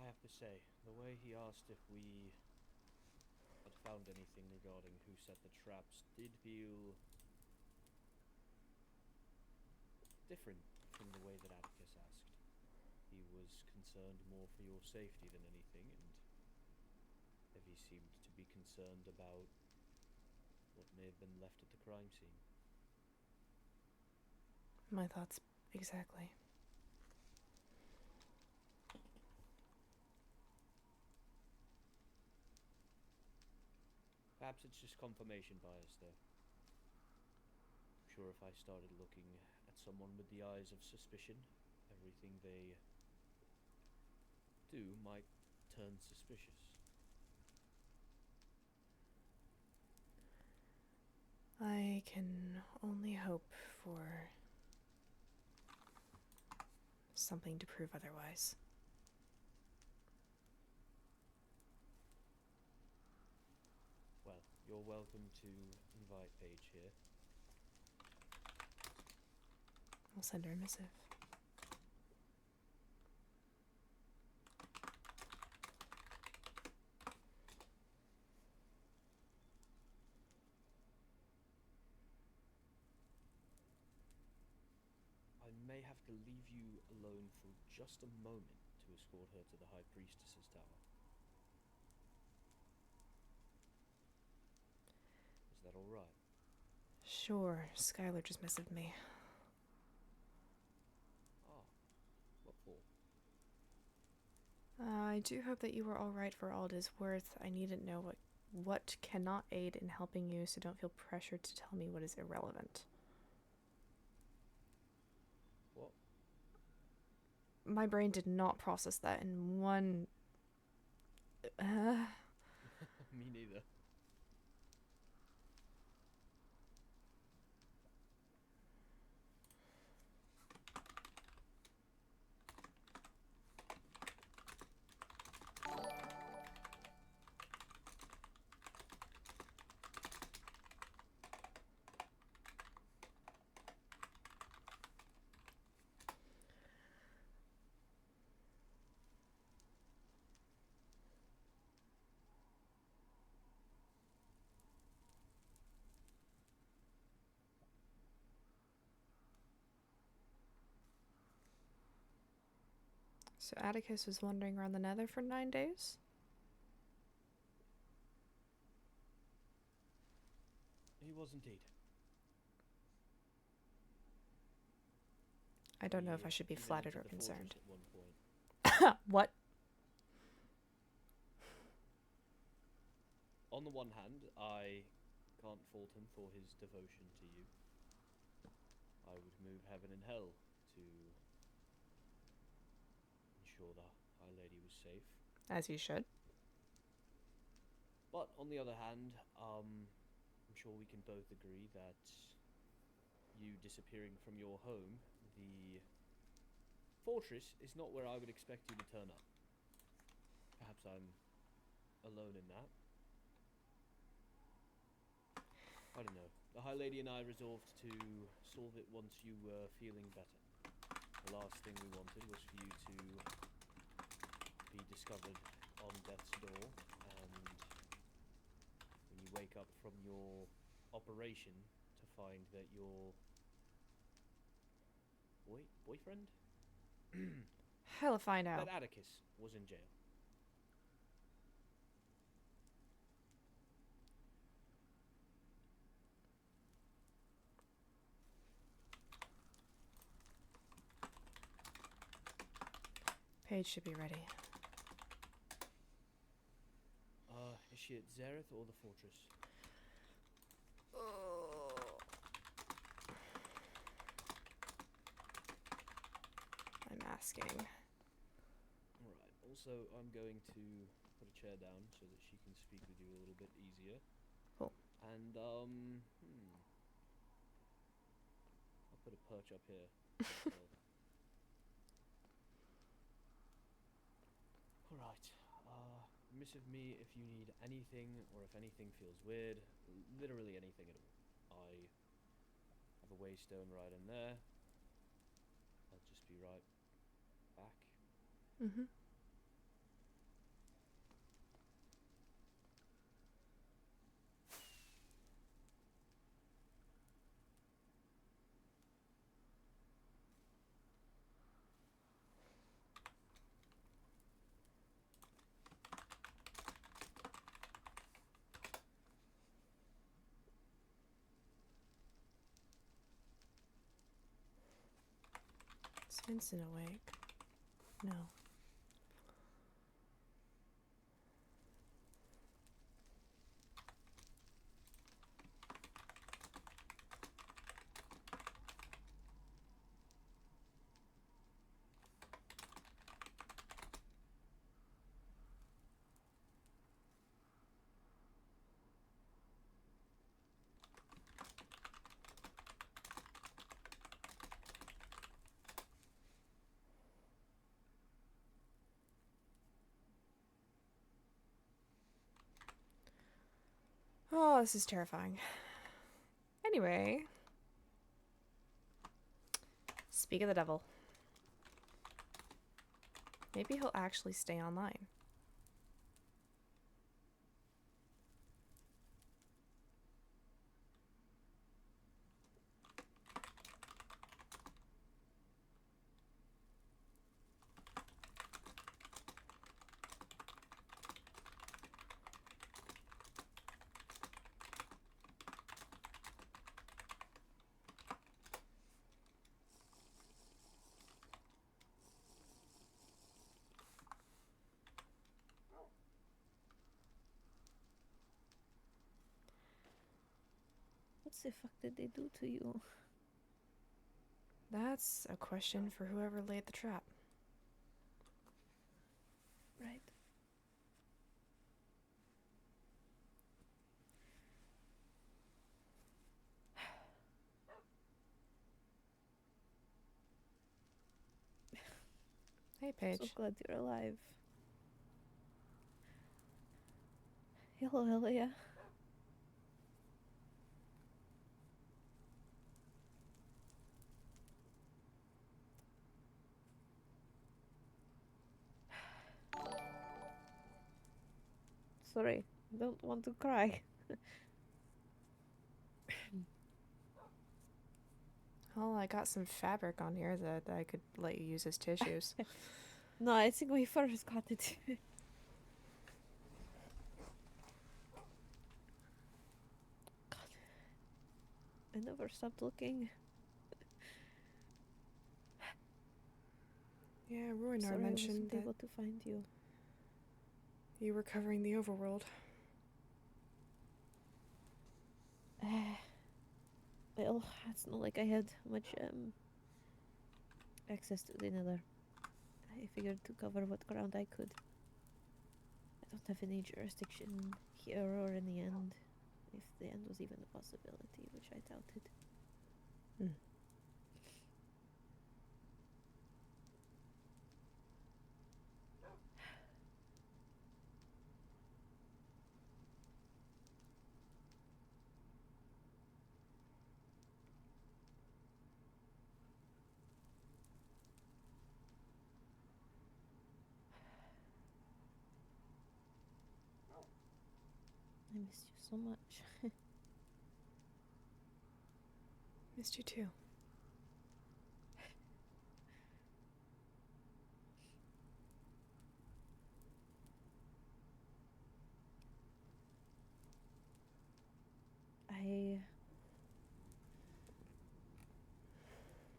I have to say, the way he asked if we had found anything regarding who set the traps did feel different from the way that Atticus asked. He was concerned more for your safety than anything, and Evie seemed to be concerned about what may have been left at the crime scene. My thoughts exactly. Perhaps it's just confirmation bias, though. I'm sure if I started looking at someone with the eyes of suspicion, everything they do might turn suspicious. I can only hope for something to prove otherwise. Well, you're welcome to invite Paige here. I'll send her a missive. I may have to leave you alone for just a moment to escort her to the High Priestess's tower. Is that alright? Sure, Skylar just messaged me. Ah, what for? I do hope that you are alright for all it is worth. I need to know what cannot aid in helping you, so don't feel pressured to tell me what is irrelevant. What? My brain did not process that in one... Me neither. So Atticus was wandering around the nether for 9 days? He was indeed. I don't know if He I should be even flattered entered or the fortress concerned. at one point. What? On the one hand, I can't fault him for his devotion to you. I would move heaven and hell to ensure the High Lady was safe. As you should. But on the other hand, I'm sure we can both agree that you disappearing from your home, the fortress, is not where I would expect you to turn up. Perhaps I'm alone in that. I don't know. The High Lady and I resolved to solve it once you were feeling better. The last thing we wanted was for you to be discovered on death's door, and when you wake up from your operation to find that your boyfriend? Hell if I know. That Atticus was in jail. Paige should be ready. Is she at Zareth or the fortress? I'm asking. Alright, also I'm going to put a chair down so that she can speak with you a little bit easier. Cool. And, I'll put a perch up here. as well. Alright, miss of me if you need anything, or if anything feels weird. Literally anything at all. I have a waystone right in there. I'll just be right back. Mm-hmm. Is Vincent awake? No. Oh, this is terrifying. Anyway. Speak of the devil. Maybe he'll actually stay online. What the fuck did they do to you? That's a question for whoever laid the trap. Right. Hey, Paige. So glad you're alive. Hello, Helia. Sorry, I don't want to cry. Oh, I got some fabric on here that I could let you use as tissues. No, I think we first got it. God. I never stopped looking. Yeah, Roynar Sorry, I mentioned wasn't that able to find you. you were covering the overworld. Well, it's not like I had much access to the Nether. I figured to cover what ground I could. I don't have any jurisdiction here or in the end, if the end was even a possibility, which I doubted. I missed you so much. Missed you too. I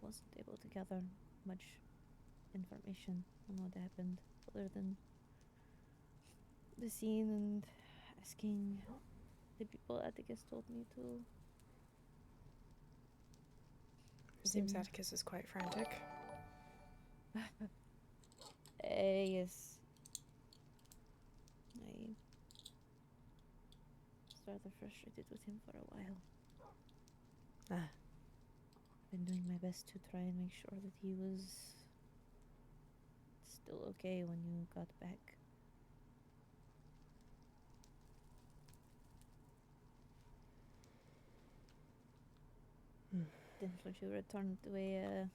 wasn't able to gather much information on what happened other than the scene and asking the people Atticus told me to. Seems Then- Atticus is quite frantic. Yes. I was rather frustrated with him for a while. Been doing my best to try and make sure that he was still okay when you got back. Then when you returned to a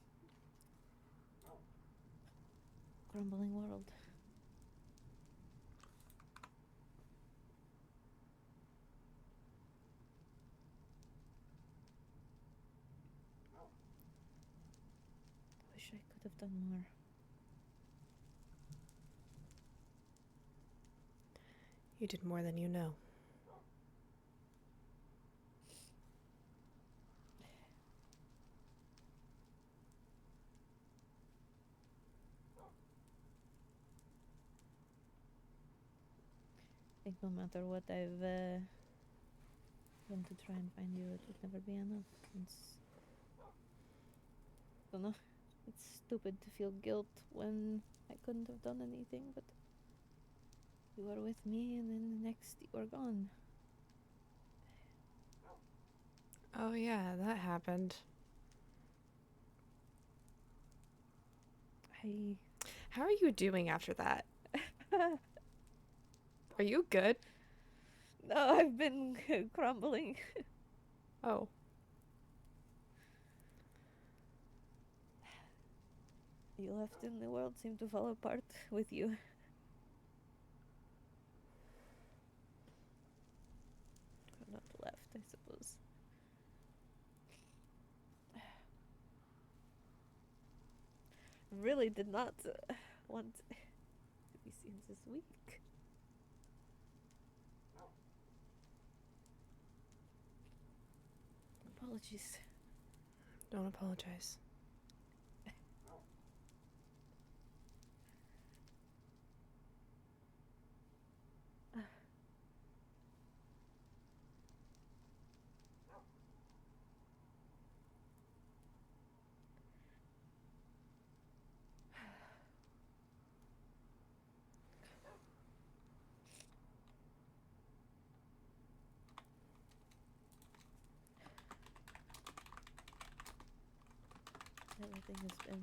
crumbling world. Wish I could have done more. You did more than you know. I think no matter what I've done to try and find you, it would never be enough. Don't know. It's stupid to feel guilt when I couldn't have done anything, but you were with me, and then the next you were gone. Oh yeah, that happened. How are you doing after that? Are you good? No, I've been crumbling. Oh. You left and the world seemed to fall apart with you. Or not left, I suppose. Really did not want to be seen this week. Apologies. Don't apologize. Everything has been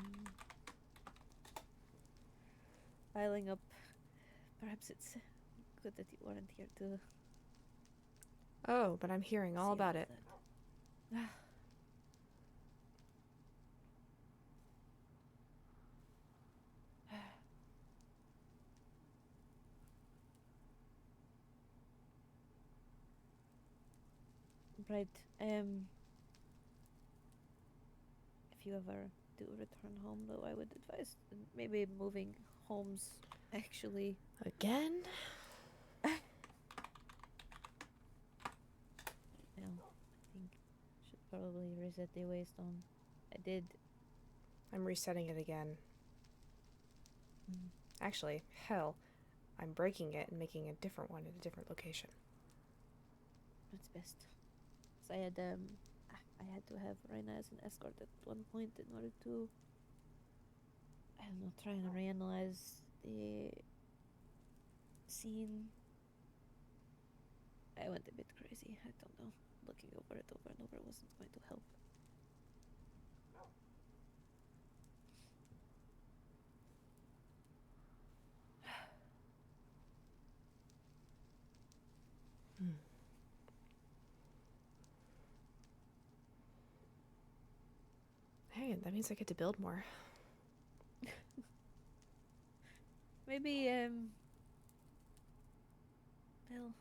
piling up. Perhaps it's good that you weren't here to. Oh, but I'm hearing all about it. Right. If you ever do return home, though, I would advise maybe moving homes, actually. Again? Yeah, I think I should probably reset the waystone. I did. I'm resetting it again. Mm. Actually, hell, I'm breaking it and making a different one at a different location. That's best. 'Cause I had to have Raina as an escort at one point in order to, I don't know, try and reanalyze the scene. I went a bit crazy. I don't know. Looking over it over and over wasn't going to help. Hey, that means I get to build more. Maybe, well,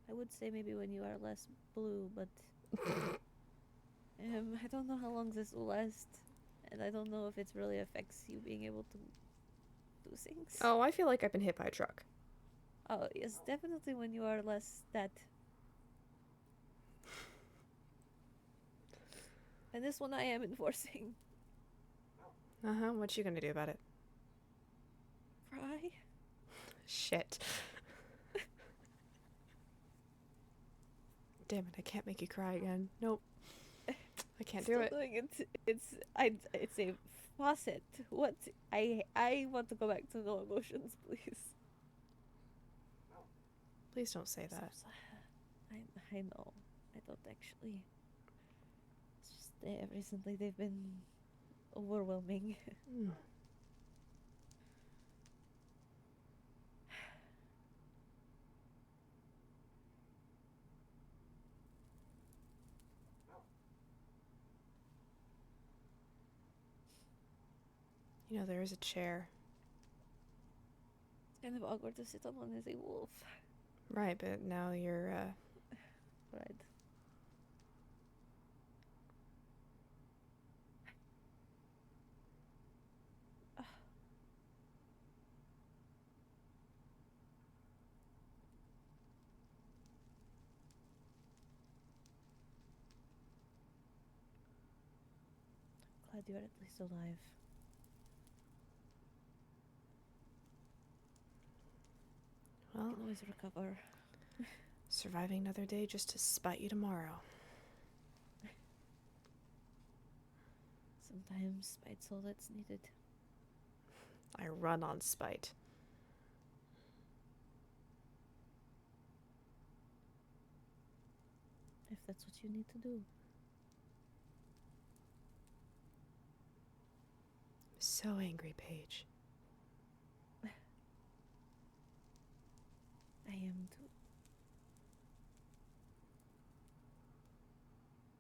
I would say maybe when you are less blue, but I don't know how long this will last, and I don't know if it really affects you being able to do things. Oh, I feel like I've been hit by a truck. Oh, yes, definitely when you are less that. And this one I am enforcing. Uh-huh, what you gonna do about it? Cry? Shit. Damn it, I can't make you cry again. Nope. I can't do it. Doing it. It's a faucet. What? I want to go back to no emotions, please. Please don't say that. I know. I don't actually. It's just recently they've been overwhelming. Mm. You know, there is a chair. It's kind of awkward to sit on one as a wolf. Right, but now you're, Right. Glad you're at least alive. well, You can always recover. surviving another day just to spite you tomorrow. Sometimes spite's all that's needed. I run on spite. If that's what you need to do. So angry, Paige. I am too.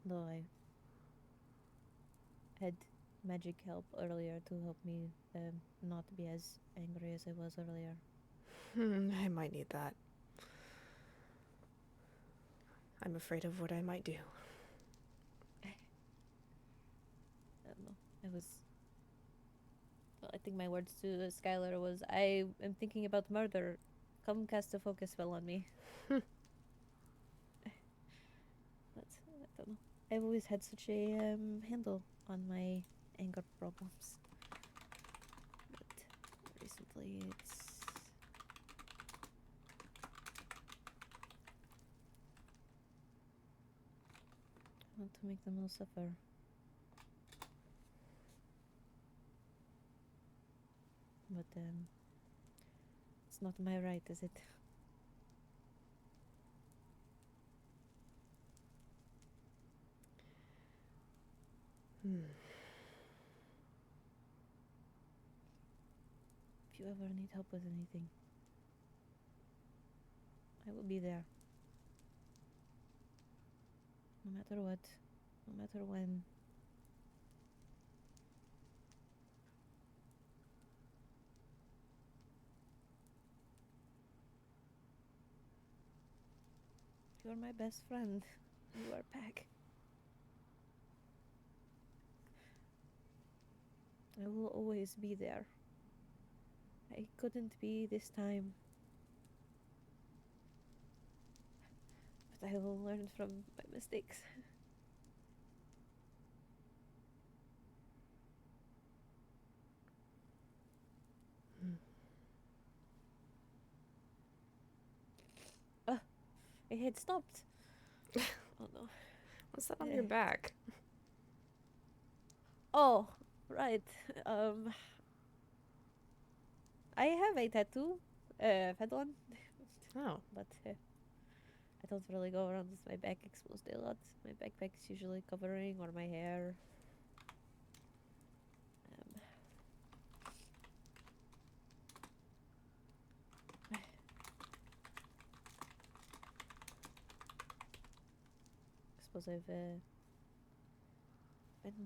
Though I had magic help earlier to help me not be as angry as I was earlier. I might need that. I'm afraid of what I might do. I don't know. Well, I think my words to Skylar was, I am thinking about murder. Come cast a focus spell on me. But I don't know. I've always had such a handle on my anger problems. But recently it's... I want to make them all suffer. But it's not my right, is it? If you ever need help with anything, I will be there. No matter what, no matter when. You're my best friend. You are back. I will always be there. I couldn't be this time. But I will learn from my mistakes. I had stopped. Oh no. What's that on your back? Oh, right. I have a tattoo. I've had one. Oh. But I don't really go around with my back exposed a lot. My backpack is usually covering or my hair. I suppose I've been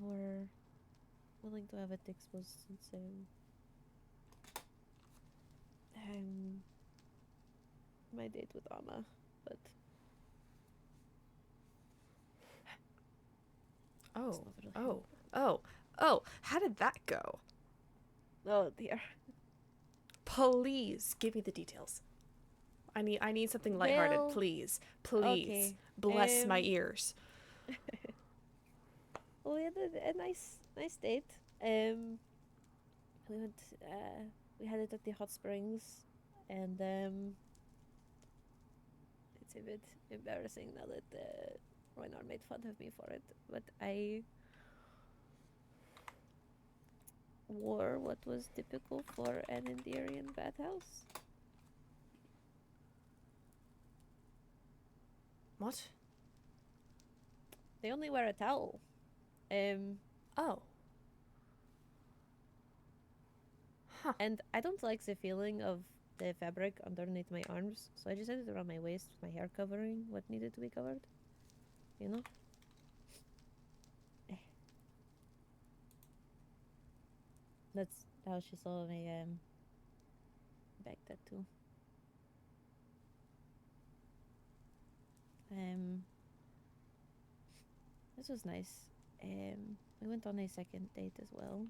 more willing to have it exposed since my date with Anna, but Oh, really oh, how did that go? Oh dear. Please give me the details. I need something lighthearted, Well, please. okay. Bless my ears. Well, we had a nice date. We went. We had it at the hot springs, and it's a bit embarrassing now that Roynar made fun of me for it. But I wore what was typical for an Endirian bathhouse. What? They only wear a towel. Oh. Huh. And I don't like the feeling of the fabric underneath my arms, so I just had it around my waist with my hair covering what needed to be covered. You know? That's how she saw my back tattoo. This was nice. We went on a second date as well.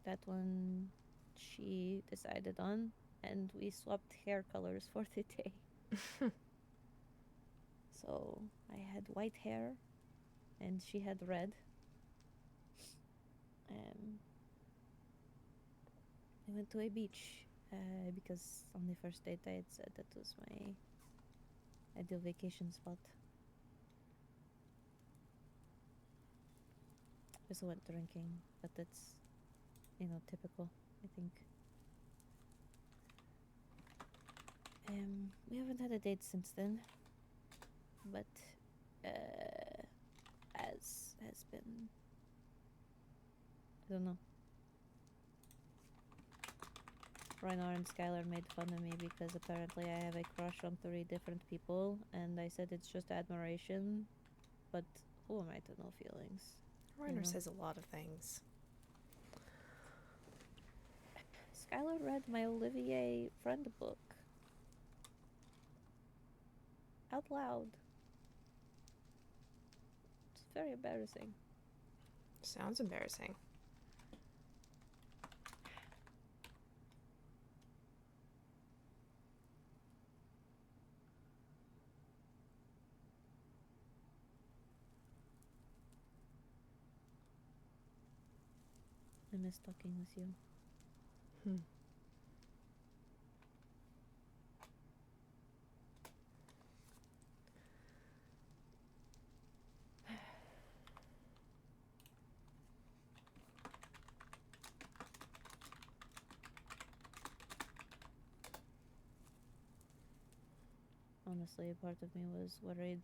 That one she decided on, and we swapped hair colors for the day. So I had white hair, and she had red. We went to a beach because on the first date I had said that was my ideal vacation spot. We also went drinking, but that's, typical, I think. We haven't had a date since then, but as has been, I don't know. Ragnar and Skylar made fun of me because apparently I have a crush on 3 different people, and I said it's just admiration, but who am I to know feelings? Reiner says a lot of things. Skylar read my Olivier friend book out loud. It's very embarrassing. Sounds embarrassing. I miss talking with you. Honestly, a part of me was worried.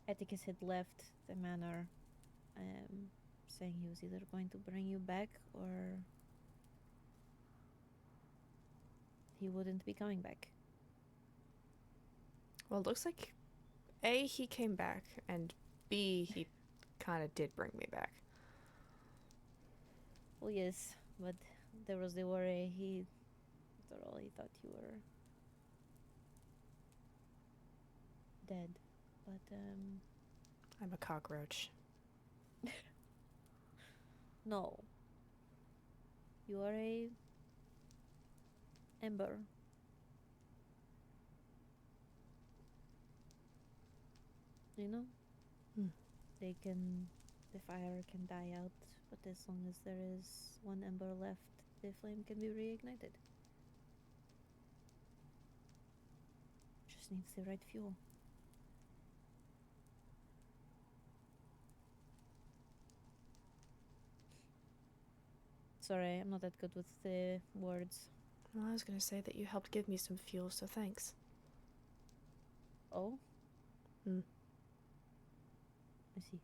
Atticus had left the manor, saying he was either going to bring you back or he wouldn't be coming back. Well, it looks like A, he came back, and B, he kind of did bring me back. Well, yes, but there was the worry. After all, he thought you were dead. But, I'm a cockroach. no. You are a ember. You know? The fire can die out, but as long as there is one ember left, the flame can be reignited. Just needs the right fuel. Sorry, I'm not that good with the words. Well, I was gonna say that you helped give me some fuel, so thanks. Oh? Hmm. I see.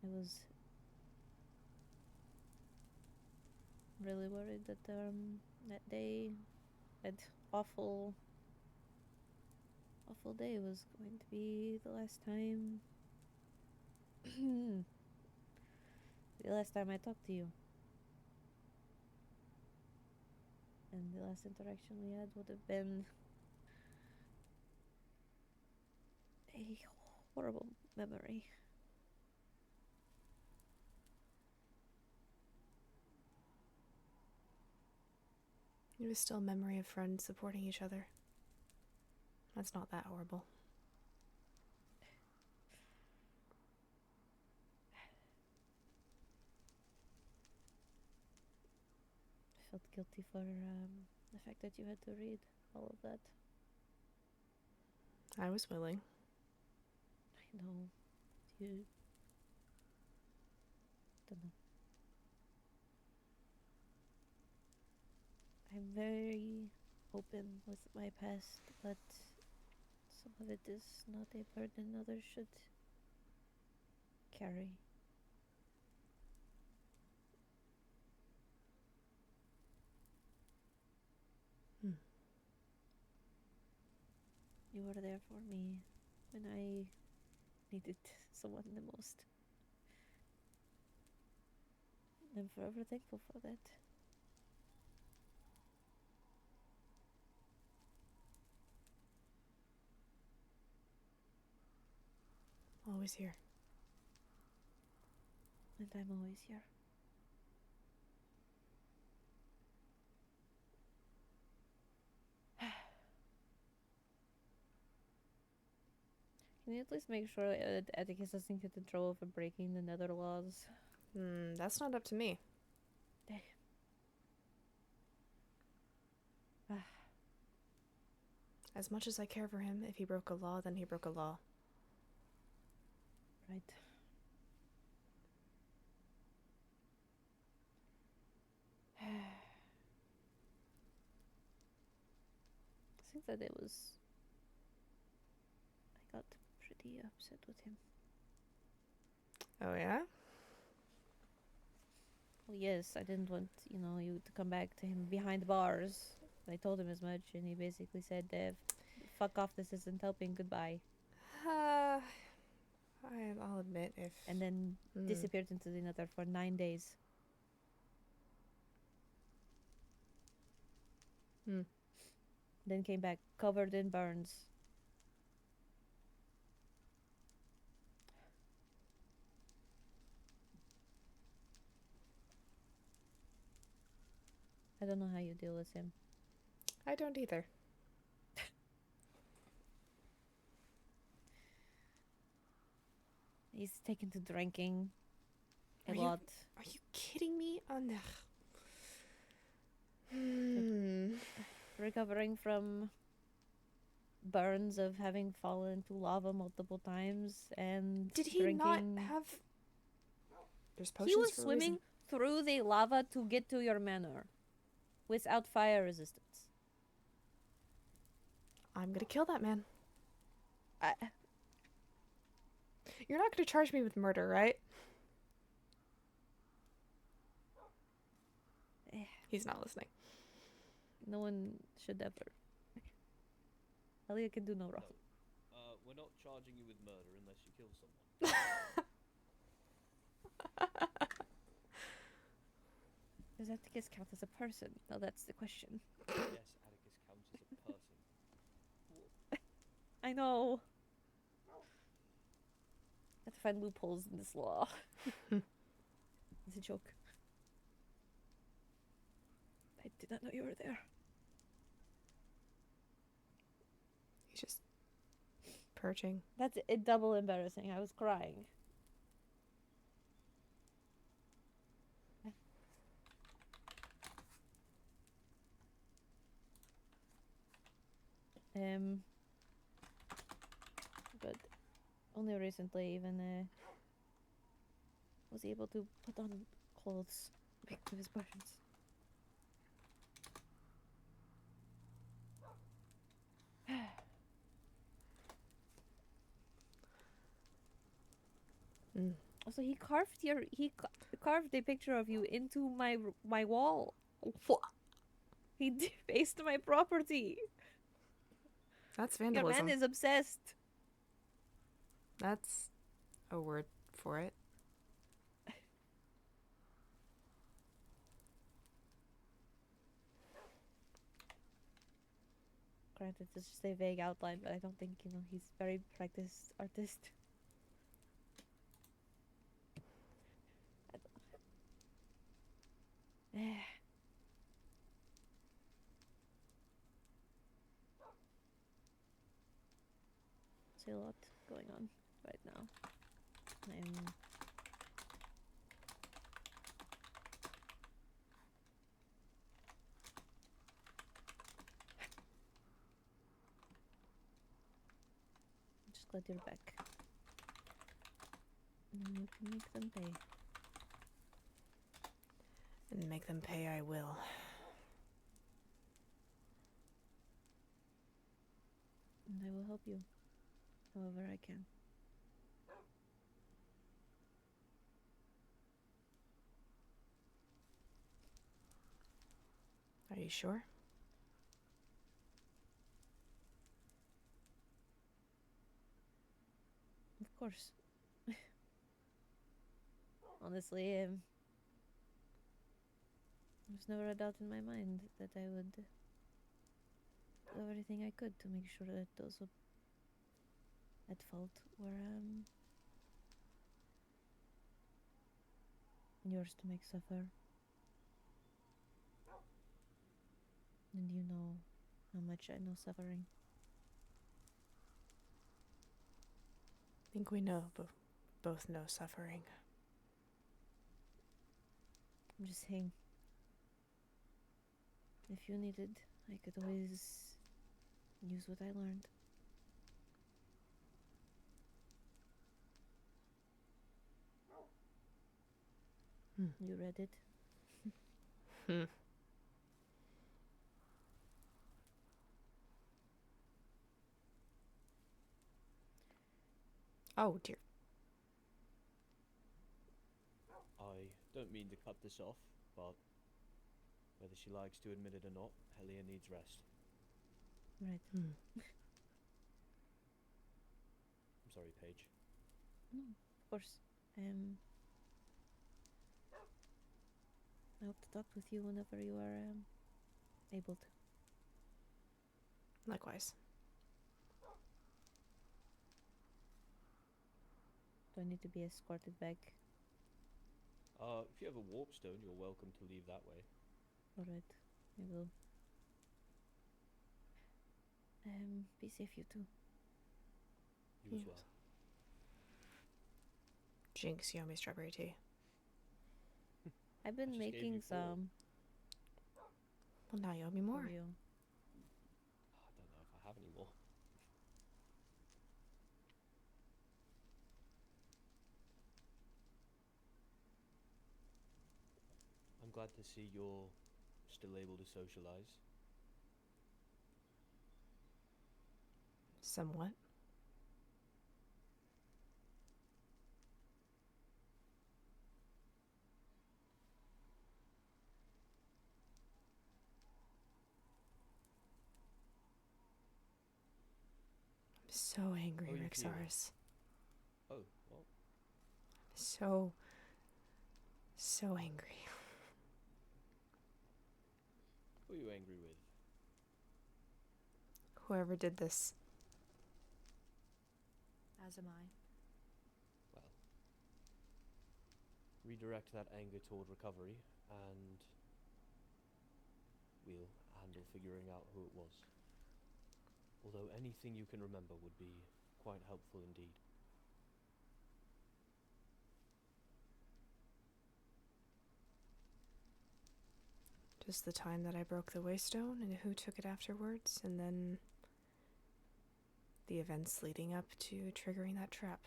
I was really worried that that day, that awful day was going to be the last time. The last time I talked to you. And the last interaction we had would have been a horrible memory. It was still a memory of friends supporting each other. That's not that horrible. I felt guilty for the fact that you had to read all of that. I was willing. I know. You... don't know. I'm very open with my past, but some of it is not a burden others should carry. You were there for me when I needed someone the most. I'm forever thankful for that. Always here. And I'm always here. Can you at least make sure that Atticus doesn't get in trouble for breaking the nether laws? That's not up to me. As much as I care for him, if he broke a law, then he broke a law. Right. I think that I got pretty upset with him. Oh, yeah? Well, yes, I didn't want, you to come back to him behind bars. I told him as much, and he basically said, fuck off, this isn't helping, goodbye. I'll admit if... And then disappeared into the nether for 9 days. Then came back covered in burns. I don't know how you deal with him. I don't either. He's taken to drinking a lot. Are you kidding me? Oh, no. Recovering from burns of having fallen into lava multiple times and did he drinking. Not have... There's potions He was for swimming through the lava to get to your manor without fire resistance. I'm gonna kill that man. You're not gonna charge me with murder, right? He's not listening. No one should ever. Helia can do no wrong. We're not charging you with murder unless you kill someone. Does Atticus count as a person? Well, that's the question. Yes, Atticus counts as a person. I know. Have to find loopholes in this law. It's a joke. I did not know you were there. He's just perching. That's a double embarrassing. I was crying. But only recently even was he able to put on clothes because of his passions. Also, he carved carved a picture of you into my wall. What? He defaced my property. That's Your vandalism. man is obsessed. That's a word for it. Granted, it's just a vague outline, but I don't think, he's very practiced artist. There's a lot going on right now. I'm just glad you're back. And you can make them pay. And make them pay, I will. And I will help you however I can. Are you sure? Of course. Honestly, there's never a doubt in my mind that I would do everything I could to make sure that those at fault were yours to make suffer. And you know how much I know suffering. I think we know, both know suffering. I'm just saying, if you needed, I could always use what I learned. You read it? Oh, dear. I don't mean to cut this off, but whether she likes to admit it or not, Helia needs rest. Right. I'm sorry, Paige. No, of course. I hope to talk with you whenever you are able to. Likewise. Do I need to be escorted back? If you have a warp stone, you're welcome to leave that way. Alright, I will. Be safe, you too. You as well. Jinx, you owe me strawberry tea. I've been making some. Well, now you owe me more. For you. I don't know if I have any more. I'm glad to see you're still able to socialize. Somewhat. I'm so angry, How are you Rexars. feeling? Oh, what? So So angry. Who are you angry with? Whoever did this. As am I. Well, redirect that anger toward recovery, and we'll handle figuring out who it was. Although anything you can remember would be quite helpful indeed. Just the time that I broke the waystone and who took it afterwards, and then the events leading up to triggering that trap.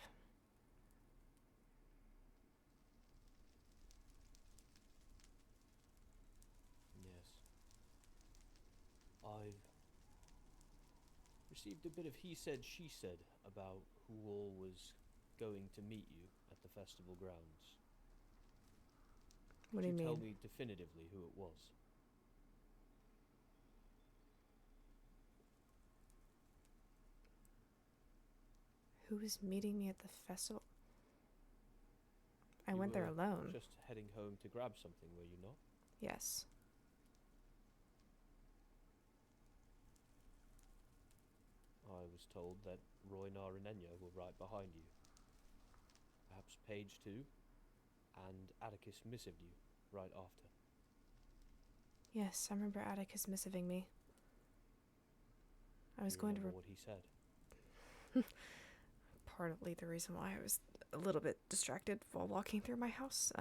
Yes. I've received a bit of he said, she said about who all was going to meet you at the festival grounds. What do you Could you tell mean? me definitively who it was? Who was meeting me at the festival? I You went there were alone. Just heading home to grab something, were you not? Yes. I was told that Roynar and Enya were right behind you. Perhaps Page too, and Atticus missived you right after. Yes, I remember Atticus missiving me. I was Do you going to remember what he said? partly the reason why I was a little bit distracted while walking through my house.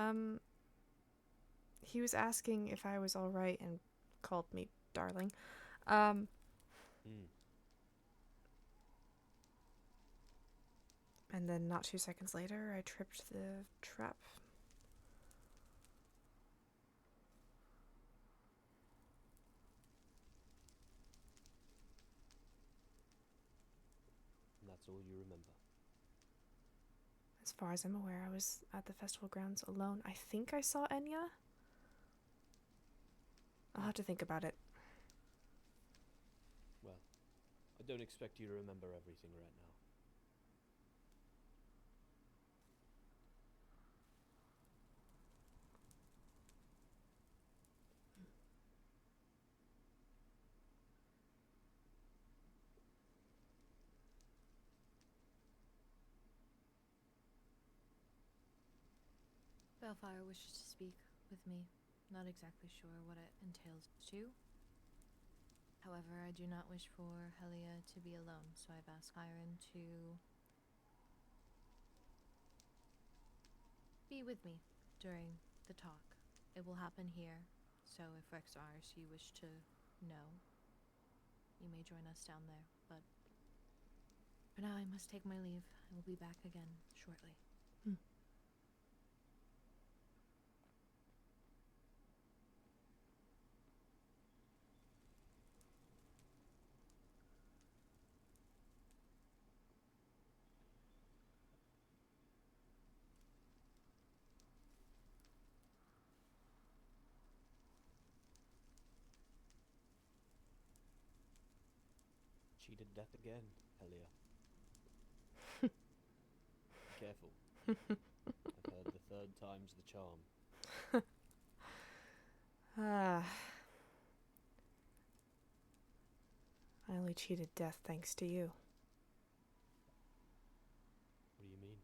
He was asking if I was all right and called me darling. And then not 2 seconds later, I tripped the trap. And that's all you remember. As far as I'm aware, I was at the festival grounds alone. I think I saw Enya. I'll have to think about it. Well, I don't expect you to remember everything right now. Balefire wishes to speak with me. Not exactly sure what it entails too. However, I do not wish for Helia to be alone, so I've asked Chiron to be with me during the talk. It will happen here, so if Rexars you wish to know, you may join us down there, but for now I must take my leave. I will be back again shortly. Cheated death again, Helia. Be careful. I've heard the third time's the charm. I only cheated death thanks to you. What do you mean?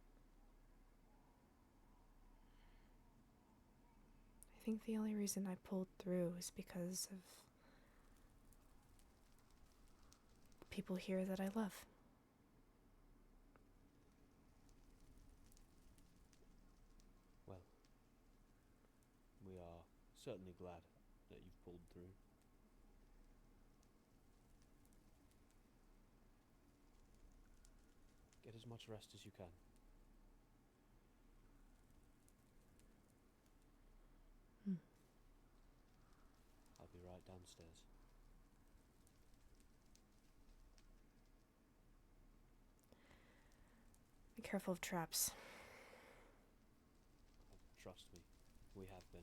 I think the only reason I pulled through is because of the people here that I love. Well, we are certainly glad that you've pulled through. Get as much rest as you can. I'll be right downstairs. Be careful of traps. Trust me, we have been.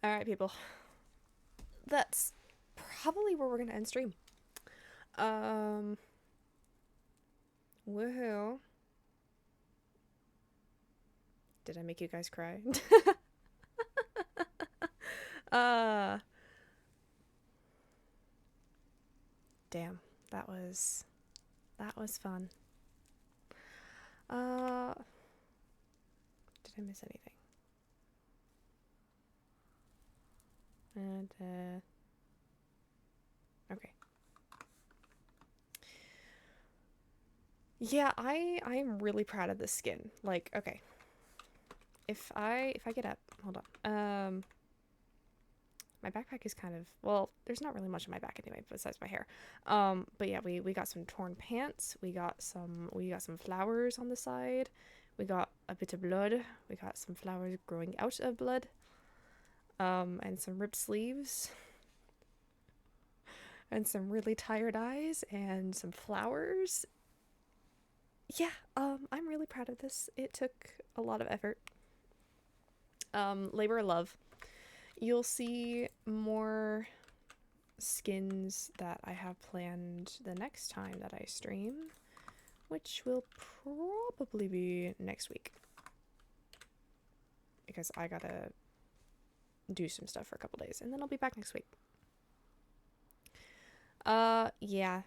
All right, people. That's probably where we're gonna end stream. Woohoo! Did I make you guys cry? Damn, that was fun. Did I miss anything? And okay. Yeah, I'm really proud of this skin. Like, okay. If I get up, hold on. My backpack is kind of, well, there's not really much on my back anyway, besides my hair. But yeah, we got some torn pants. We got some flowers on the side. We got a bit of blood. We got some flowers growing out of blood. And some ripped sleeves. And some really tired eyes and some flowers. Yeah, I'm really proud of this. It took a lot of effort. Labor of love. You'll see more skins that I have planned the next time that I stream, which will probably be next week. Because I gotta do some stuff for a couple days, and then I'll be back next week. Yeah.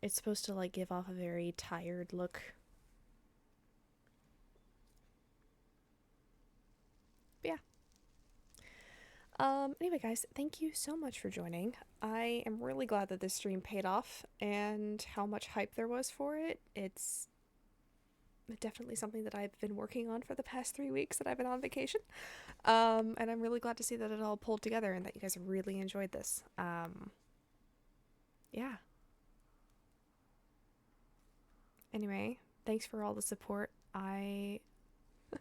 It's supposed to, like, give off a very tired look. But yeah. Anyway, guys, thank you so much for joining. I am really glad that this stream paid off and how much hype there was for it. It's definitely something that I've been working on for the past 3 weeks that I've been on vacation. And I'm really glad to see that it all pulled together and that you guys really enjoyed this. Yeah. Anyway, thanks for all the support.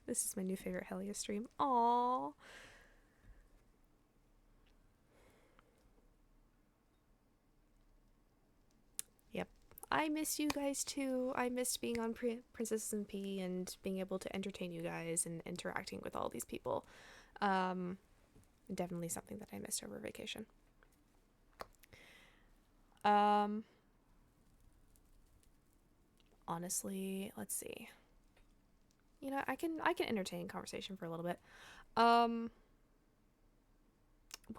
This is my new favorite Helia stream. Aww. Yep. I miss you guys too. I missed being on Princess SMP and being able to entertain you guys and interacting with all these people. Definitely something that I missed over vacation. Honestly, let's see. You know, I can entertain conversation for a little bit. What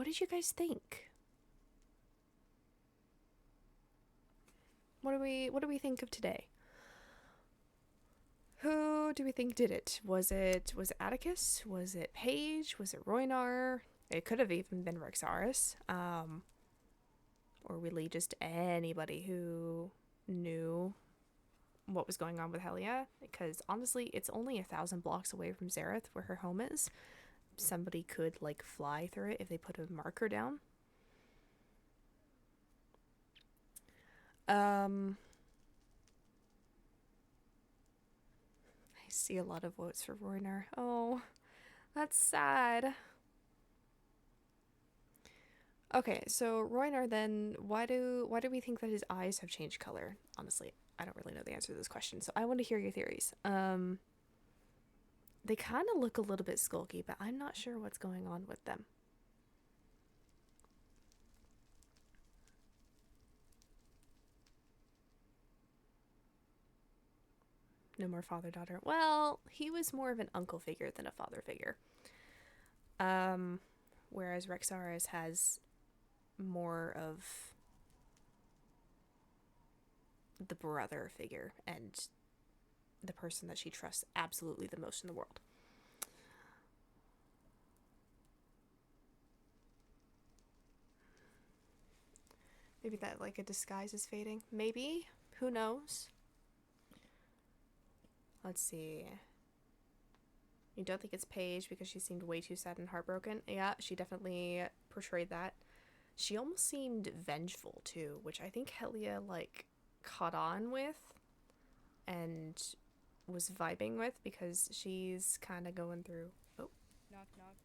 did you guys think? What do we think of today? Who do we think did it? Was it Atticus? Was it Paige? Was it Roynar? It could have even been Rexaris. Or really just anybody who knew what was going on with Helia, because honestly, it's only 1,000 blocks away from Zareth, where her home is. Somebody could, like, fly through it if they put a marker down. I see a lot of votes for Roynar. Oh, that's sad. Okay, so Roynar, then, why do we think that his eyes have changed color? Honestly, I don't really know the answer to this question, so I want to hear your theories. They kind of look a little bit skulky, but I'm not sure what's going on with them. No more father-daughter. Well, he was more of an uncle figure than a father figure. Whereas Rexaris has more of the brother figure and the person that she trusts absolutely the most in the world. Maybe that, like, a disguise is fading. Maybe. Who knows? Let's see. You don't think it's Paige because she seemed way too sad and heartbroken? Yeah, she definitely portrayed that. She almost seemed vengeful, too, which I think Helia, like, caught on with and was vibing with, because she's kind of going through... Oh. Knock, knock.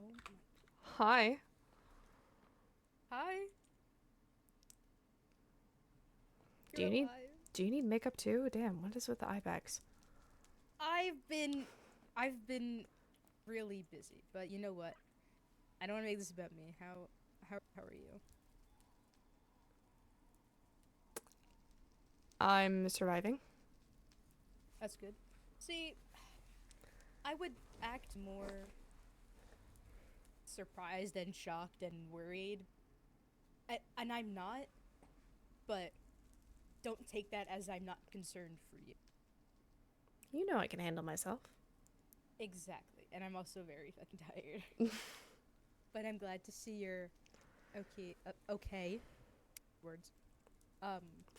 Oh my... Hi. Hi. Do you need makeup too? Damn, what is with the eye bags? I've been really busy. But you know what? I don't want to make this about me. How are you? I'm surviving. That's good. See, I would act more surprised and shocked and worried. And I'm not, but don't take that as I'm not concerned for you. You know I can handle myself. Exactly. And I'm also very fucking tired. But I'm glad to see you're okay. Okay. Words.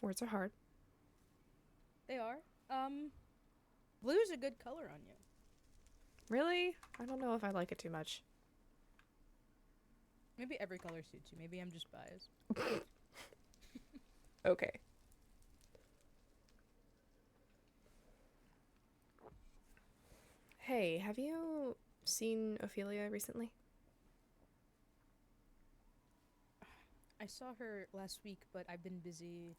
Words are hard. They are. Blue's a good color on you. Really? I don't know if I like it too much. Maybe every color suits you. Maybe I'm just biased. Okay. Hey, have you seen Ophelia recently? I saw her last week, but I've been busy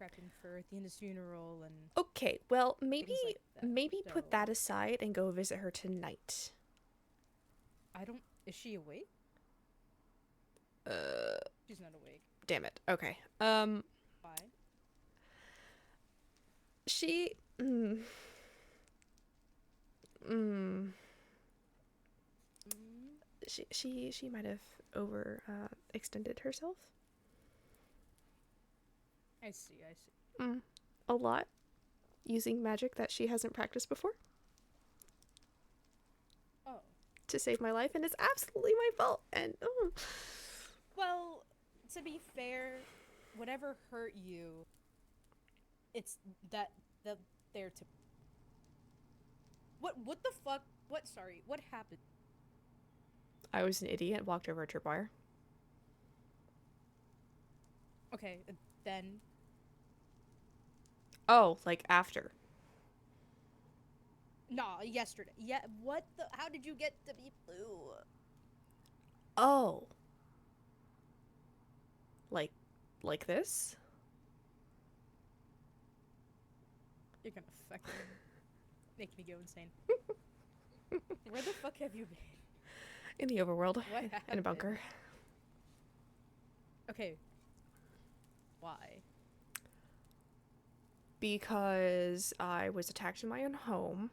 prepping for Athena's funeral and Okay, well, maybe things like that, put so- that aside and go visit her tonight. I don't. Is she awake? She's not awake. Damn it. Okay. Why? She she might have extended herself. I see. A lot, using magic that she hasn't practiced before. Oh. To save my life, and it's absolutely my fault. And Well, to be fair, whatever hurt you, it's that they're to. What the fuck? What happened? I was an idiot, walked over a tripwire. Okay, then. Oh, like after. Nah, yesterday. Yeah, what the? How did you get to be blue? Oh. Like this? You're gonna fucking make me go insane. Where the fuck have you been? In the overworld. What In a happened? bunker. Okay. Why? Because I was attacked in my own home,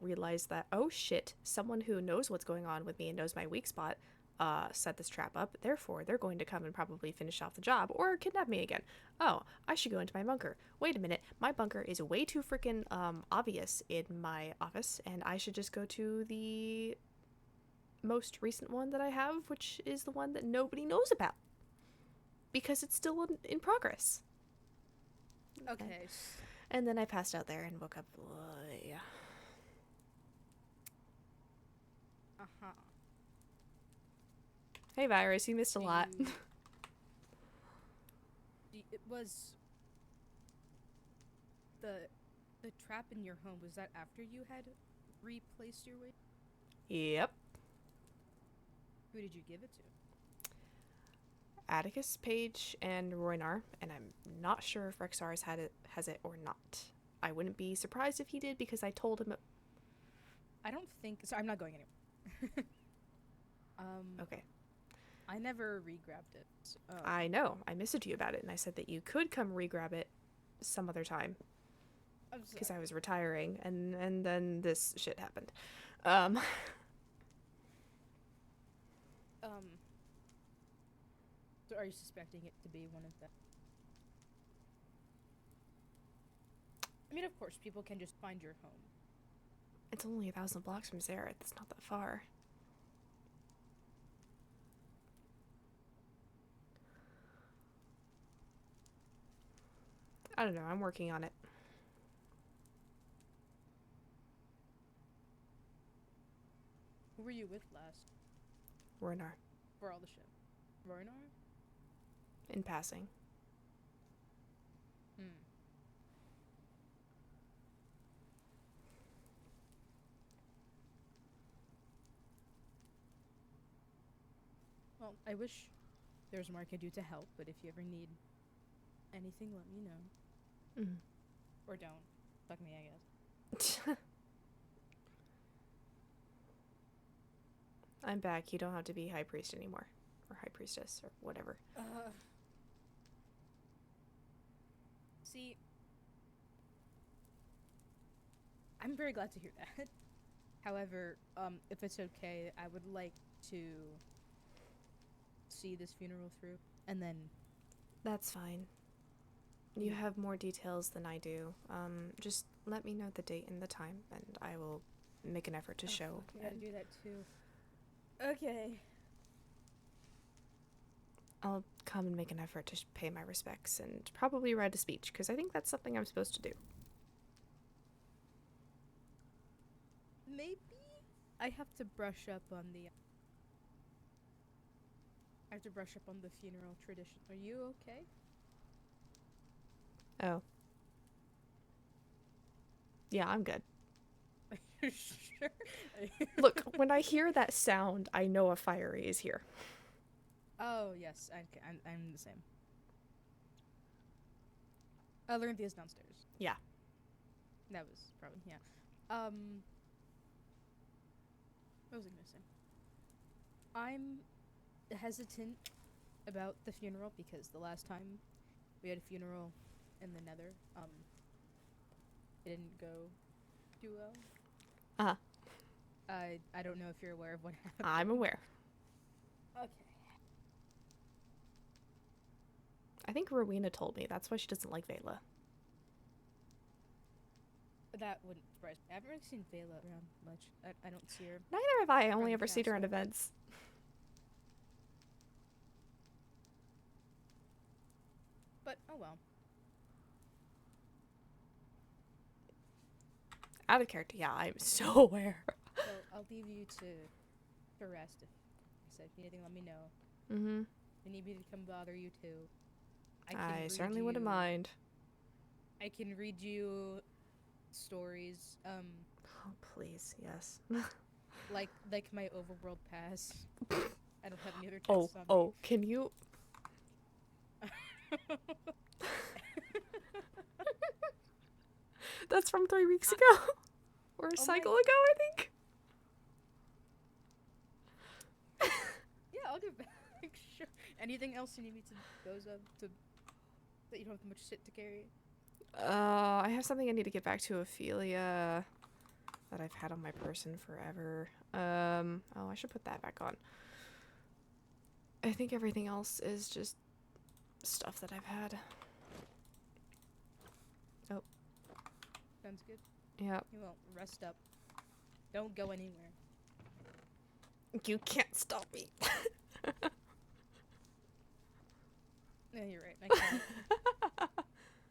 realized that, oh shit, someone who knows what's going on with me and knows my weak spot set this trap up, therefore they're going to come and probably finish off the job or kidnap me again. Oh, I should go into my bunker. Wait a minute, my bunker is way too freaking obvious in my office, and I should just go to the most recent one that I have, which is the one that nobody knows about. Because it's still in progress. Okay. And then I passed out there and woke up. Yeah. Uh-huh. Hey, Virus, you missed a lot. It was the trap in your home. Was that after you had replaced your weight? Yep. Who did you give it to? Atticus, Paige, and Roynar, and I'm not sure if Rexars has it or not. I wouldn't be surprised if he did because I told him. I don't think so. I'm not going anywhere. Okay. I never re-grabbed it. I know. I messaged you about it, and I said that you could come re-grab it some other time. Because I was retiring, and then this shit happened. So are you suspecting it to be one of them? I mean, of course, people can just find your home. It's only 1,000 blocks from Zareth. It's not that far. I don't know. I'm working on it. Who were you with last? Roynar. For all the shit. Roynar? In passing. Well, I wish there was more I could do to help, but if you ever need anything, let me know. Or don't. Fuck me, I guess. I'm back. You don't have to be high priest anymore. Or high priestess, or whatever. See, I'm very glad to hear that. However, if it's okay, I would like to see this funeral through, and then... That's fine. You have more details than I do. Just let me know the date and the time, and I will make an effort to show. I gotta do that too. Okay. I'll come and make an effort to pay my respects and probably write a speech, because I think that's something I'm supposed to do. Maybe I have to brush up on the... I have to brush up on the funeral tradition. Are you okay? Oh. Yeah, I'm good. Are you sure? Look, when I hear that sound, I know a fiery is here. Oh, yes. I'm the same. Olympia's downstairs. Yeah. That was probably, yeah. What was I gonna say? I'm hesitant about the funeral because the last time we had a funeral in the Nether, it didn't go too well. Uh-huh. I don't know if you're aware of what happened. I'm aware. Okay. I think Rowena told me. That's why she doesn't like Vela. That wouldn't surprise me. I haven't really seen Vela around much. I don't see her. Neither have I. I only around ever the see her at castle. events. But, oh well. Out of character, yeah, I'm so aware. So I'll leave you to rest. If you need anything, let me know. Mm-hmm. If you need me to come bother you too. I certainly wouldn't mind. I can read you stories. Oh, please, yes. like my overworld pass. I don't have any other Oh, tests on me. oh, can you? That's from 3 weeks ago. Or a cycle ago, I think. Yeah, I'll get back. Sure. Anything else you need me to dispose of that you don't have much shit to carry? I have something I need to get back to Ophelia that I've had on my person forever. Oh, I should put that back on. I think everything else is just stuff that I've had. Oh. Sounds good. Yeah. You won't rest up. Don't go anywhere. You can't stop me. Yeah, you're right. I can't.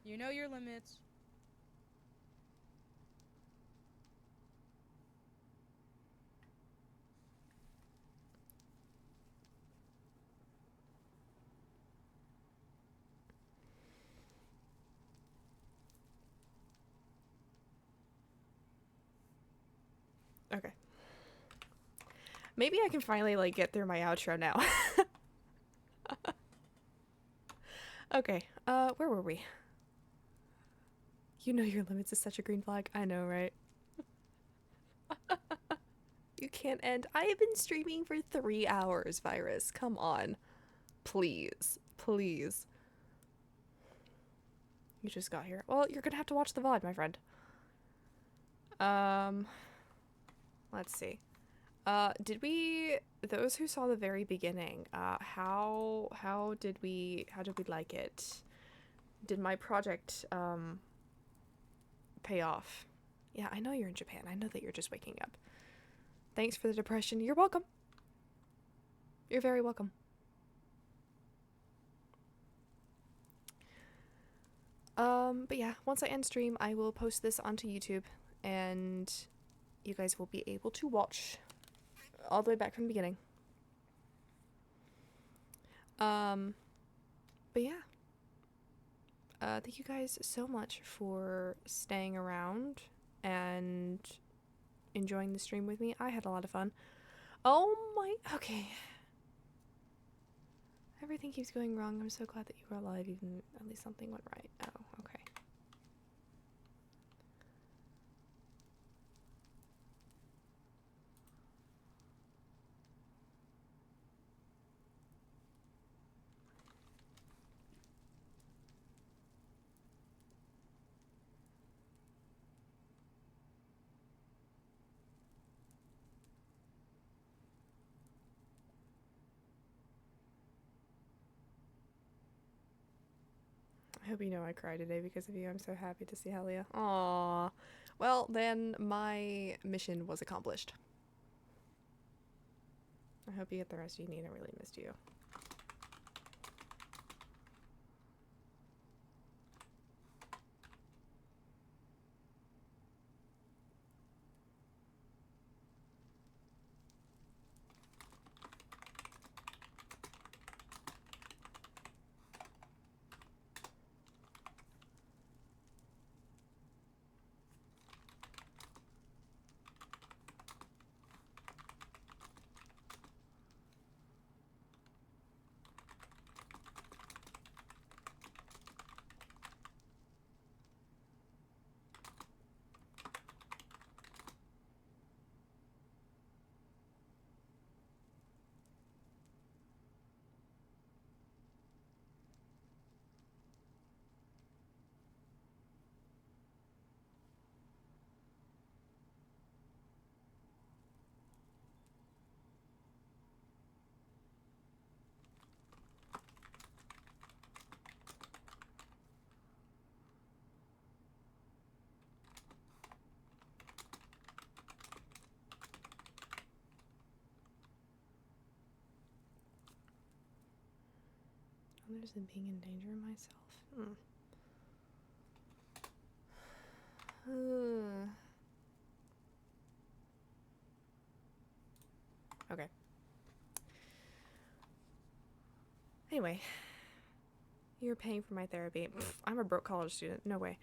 You know your limits. Okay. Maybe I can finally, like, get through my outro now. Okay, where were we? You know your limits is such a green flag. I know, right? You can't end. I have been streaming for 3 hours, Virus. Come on. Please. Please. You just got here. Well, you're gonna have to watch the VOD, my friend. Let's see. Did we, those who saw the very beginning, how did we like it? Did my project, pay off? Yeah, I know you're in Japan. I know that you're just waking up. Thanks for the depression. You're welcome. You're very welcome. But yeah, once I end stream, I will post this onto YouTube, and you guys will be able to watch all the way back from the beginning. But yeah. Thank you guys so much for staying around and enjoying the stream with me. I had a lot of fun. Oh my, okay. Everything keeps going wrong. I'm so glad that you were alive, even at least something went right. Oh, okay. I hope you know I cried today because of you. I'm so happy to see Helia. Aww. Well, then my mission was accomplished. I hope you get the rest you need. I really missed you. Others than being in danger myself. Okay. Anyway, you're paying for my therapy. I'm a broke college student. No way.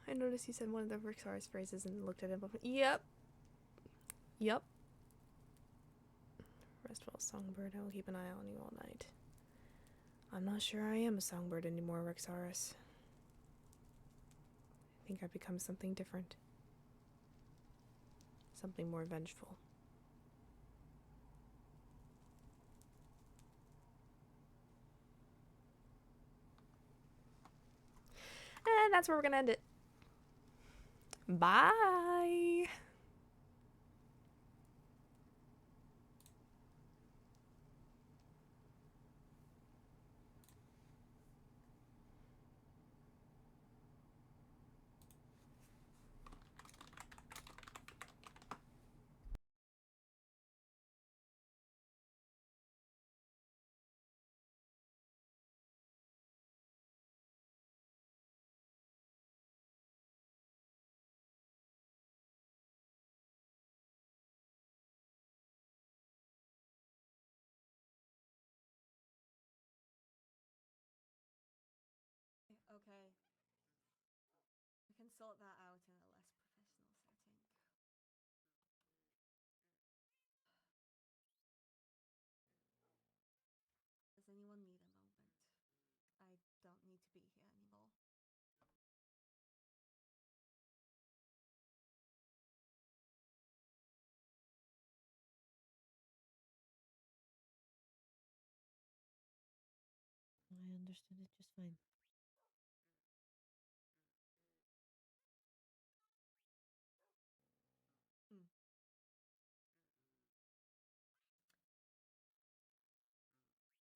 I noticed you said one of the Rixar's phrases and looked at him. Yep. Yep. Rest well, songbird. I will keep an eye on you all night. I'm not sure I am a songbird anymore, Rexaris. I think I've become something different. Something more vengeful. And that's where we're gonna end it. Bye! Okay. We can sort that out in a less professional setting. Does anyone need a moment? I don't need to be here anymore. I understood it just fine.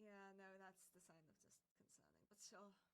Yeah, no, that's the sign of just concerning, but sure.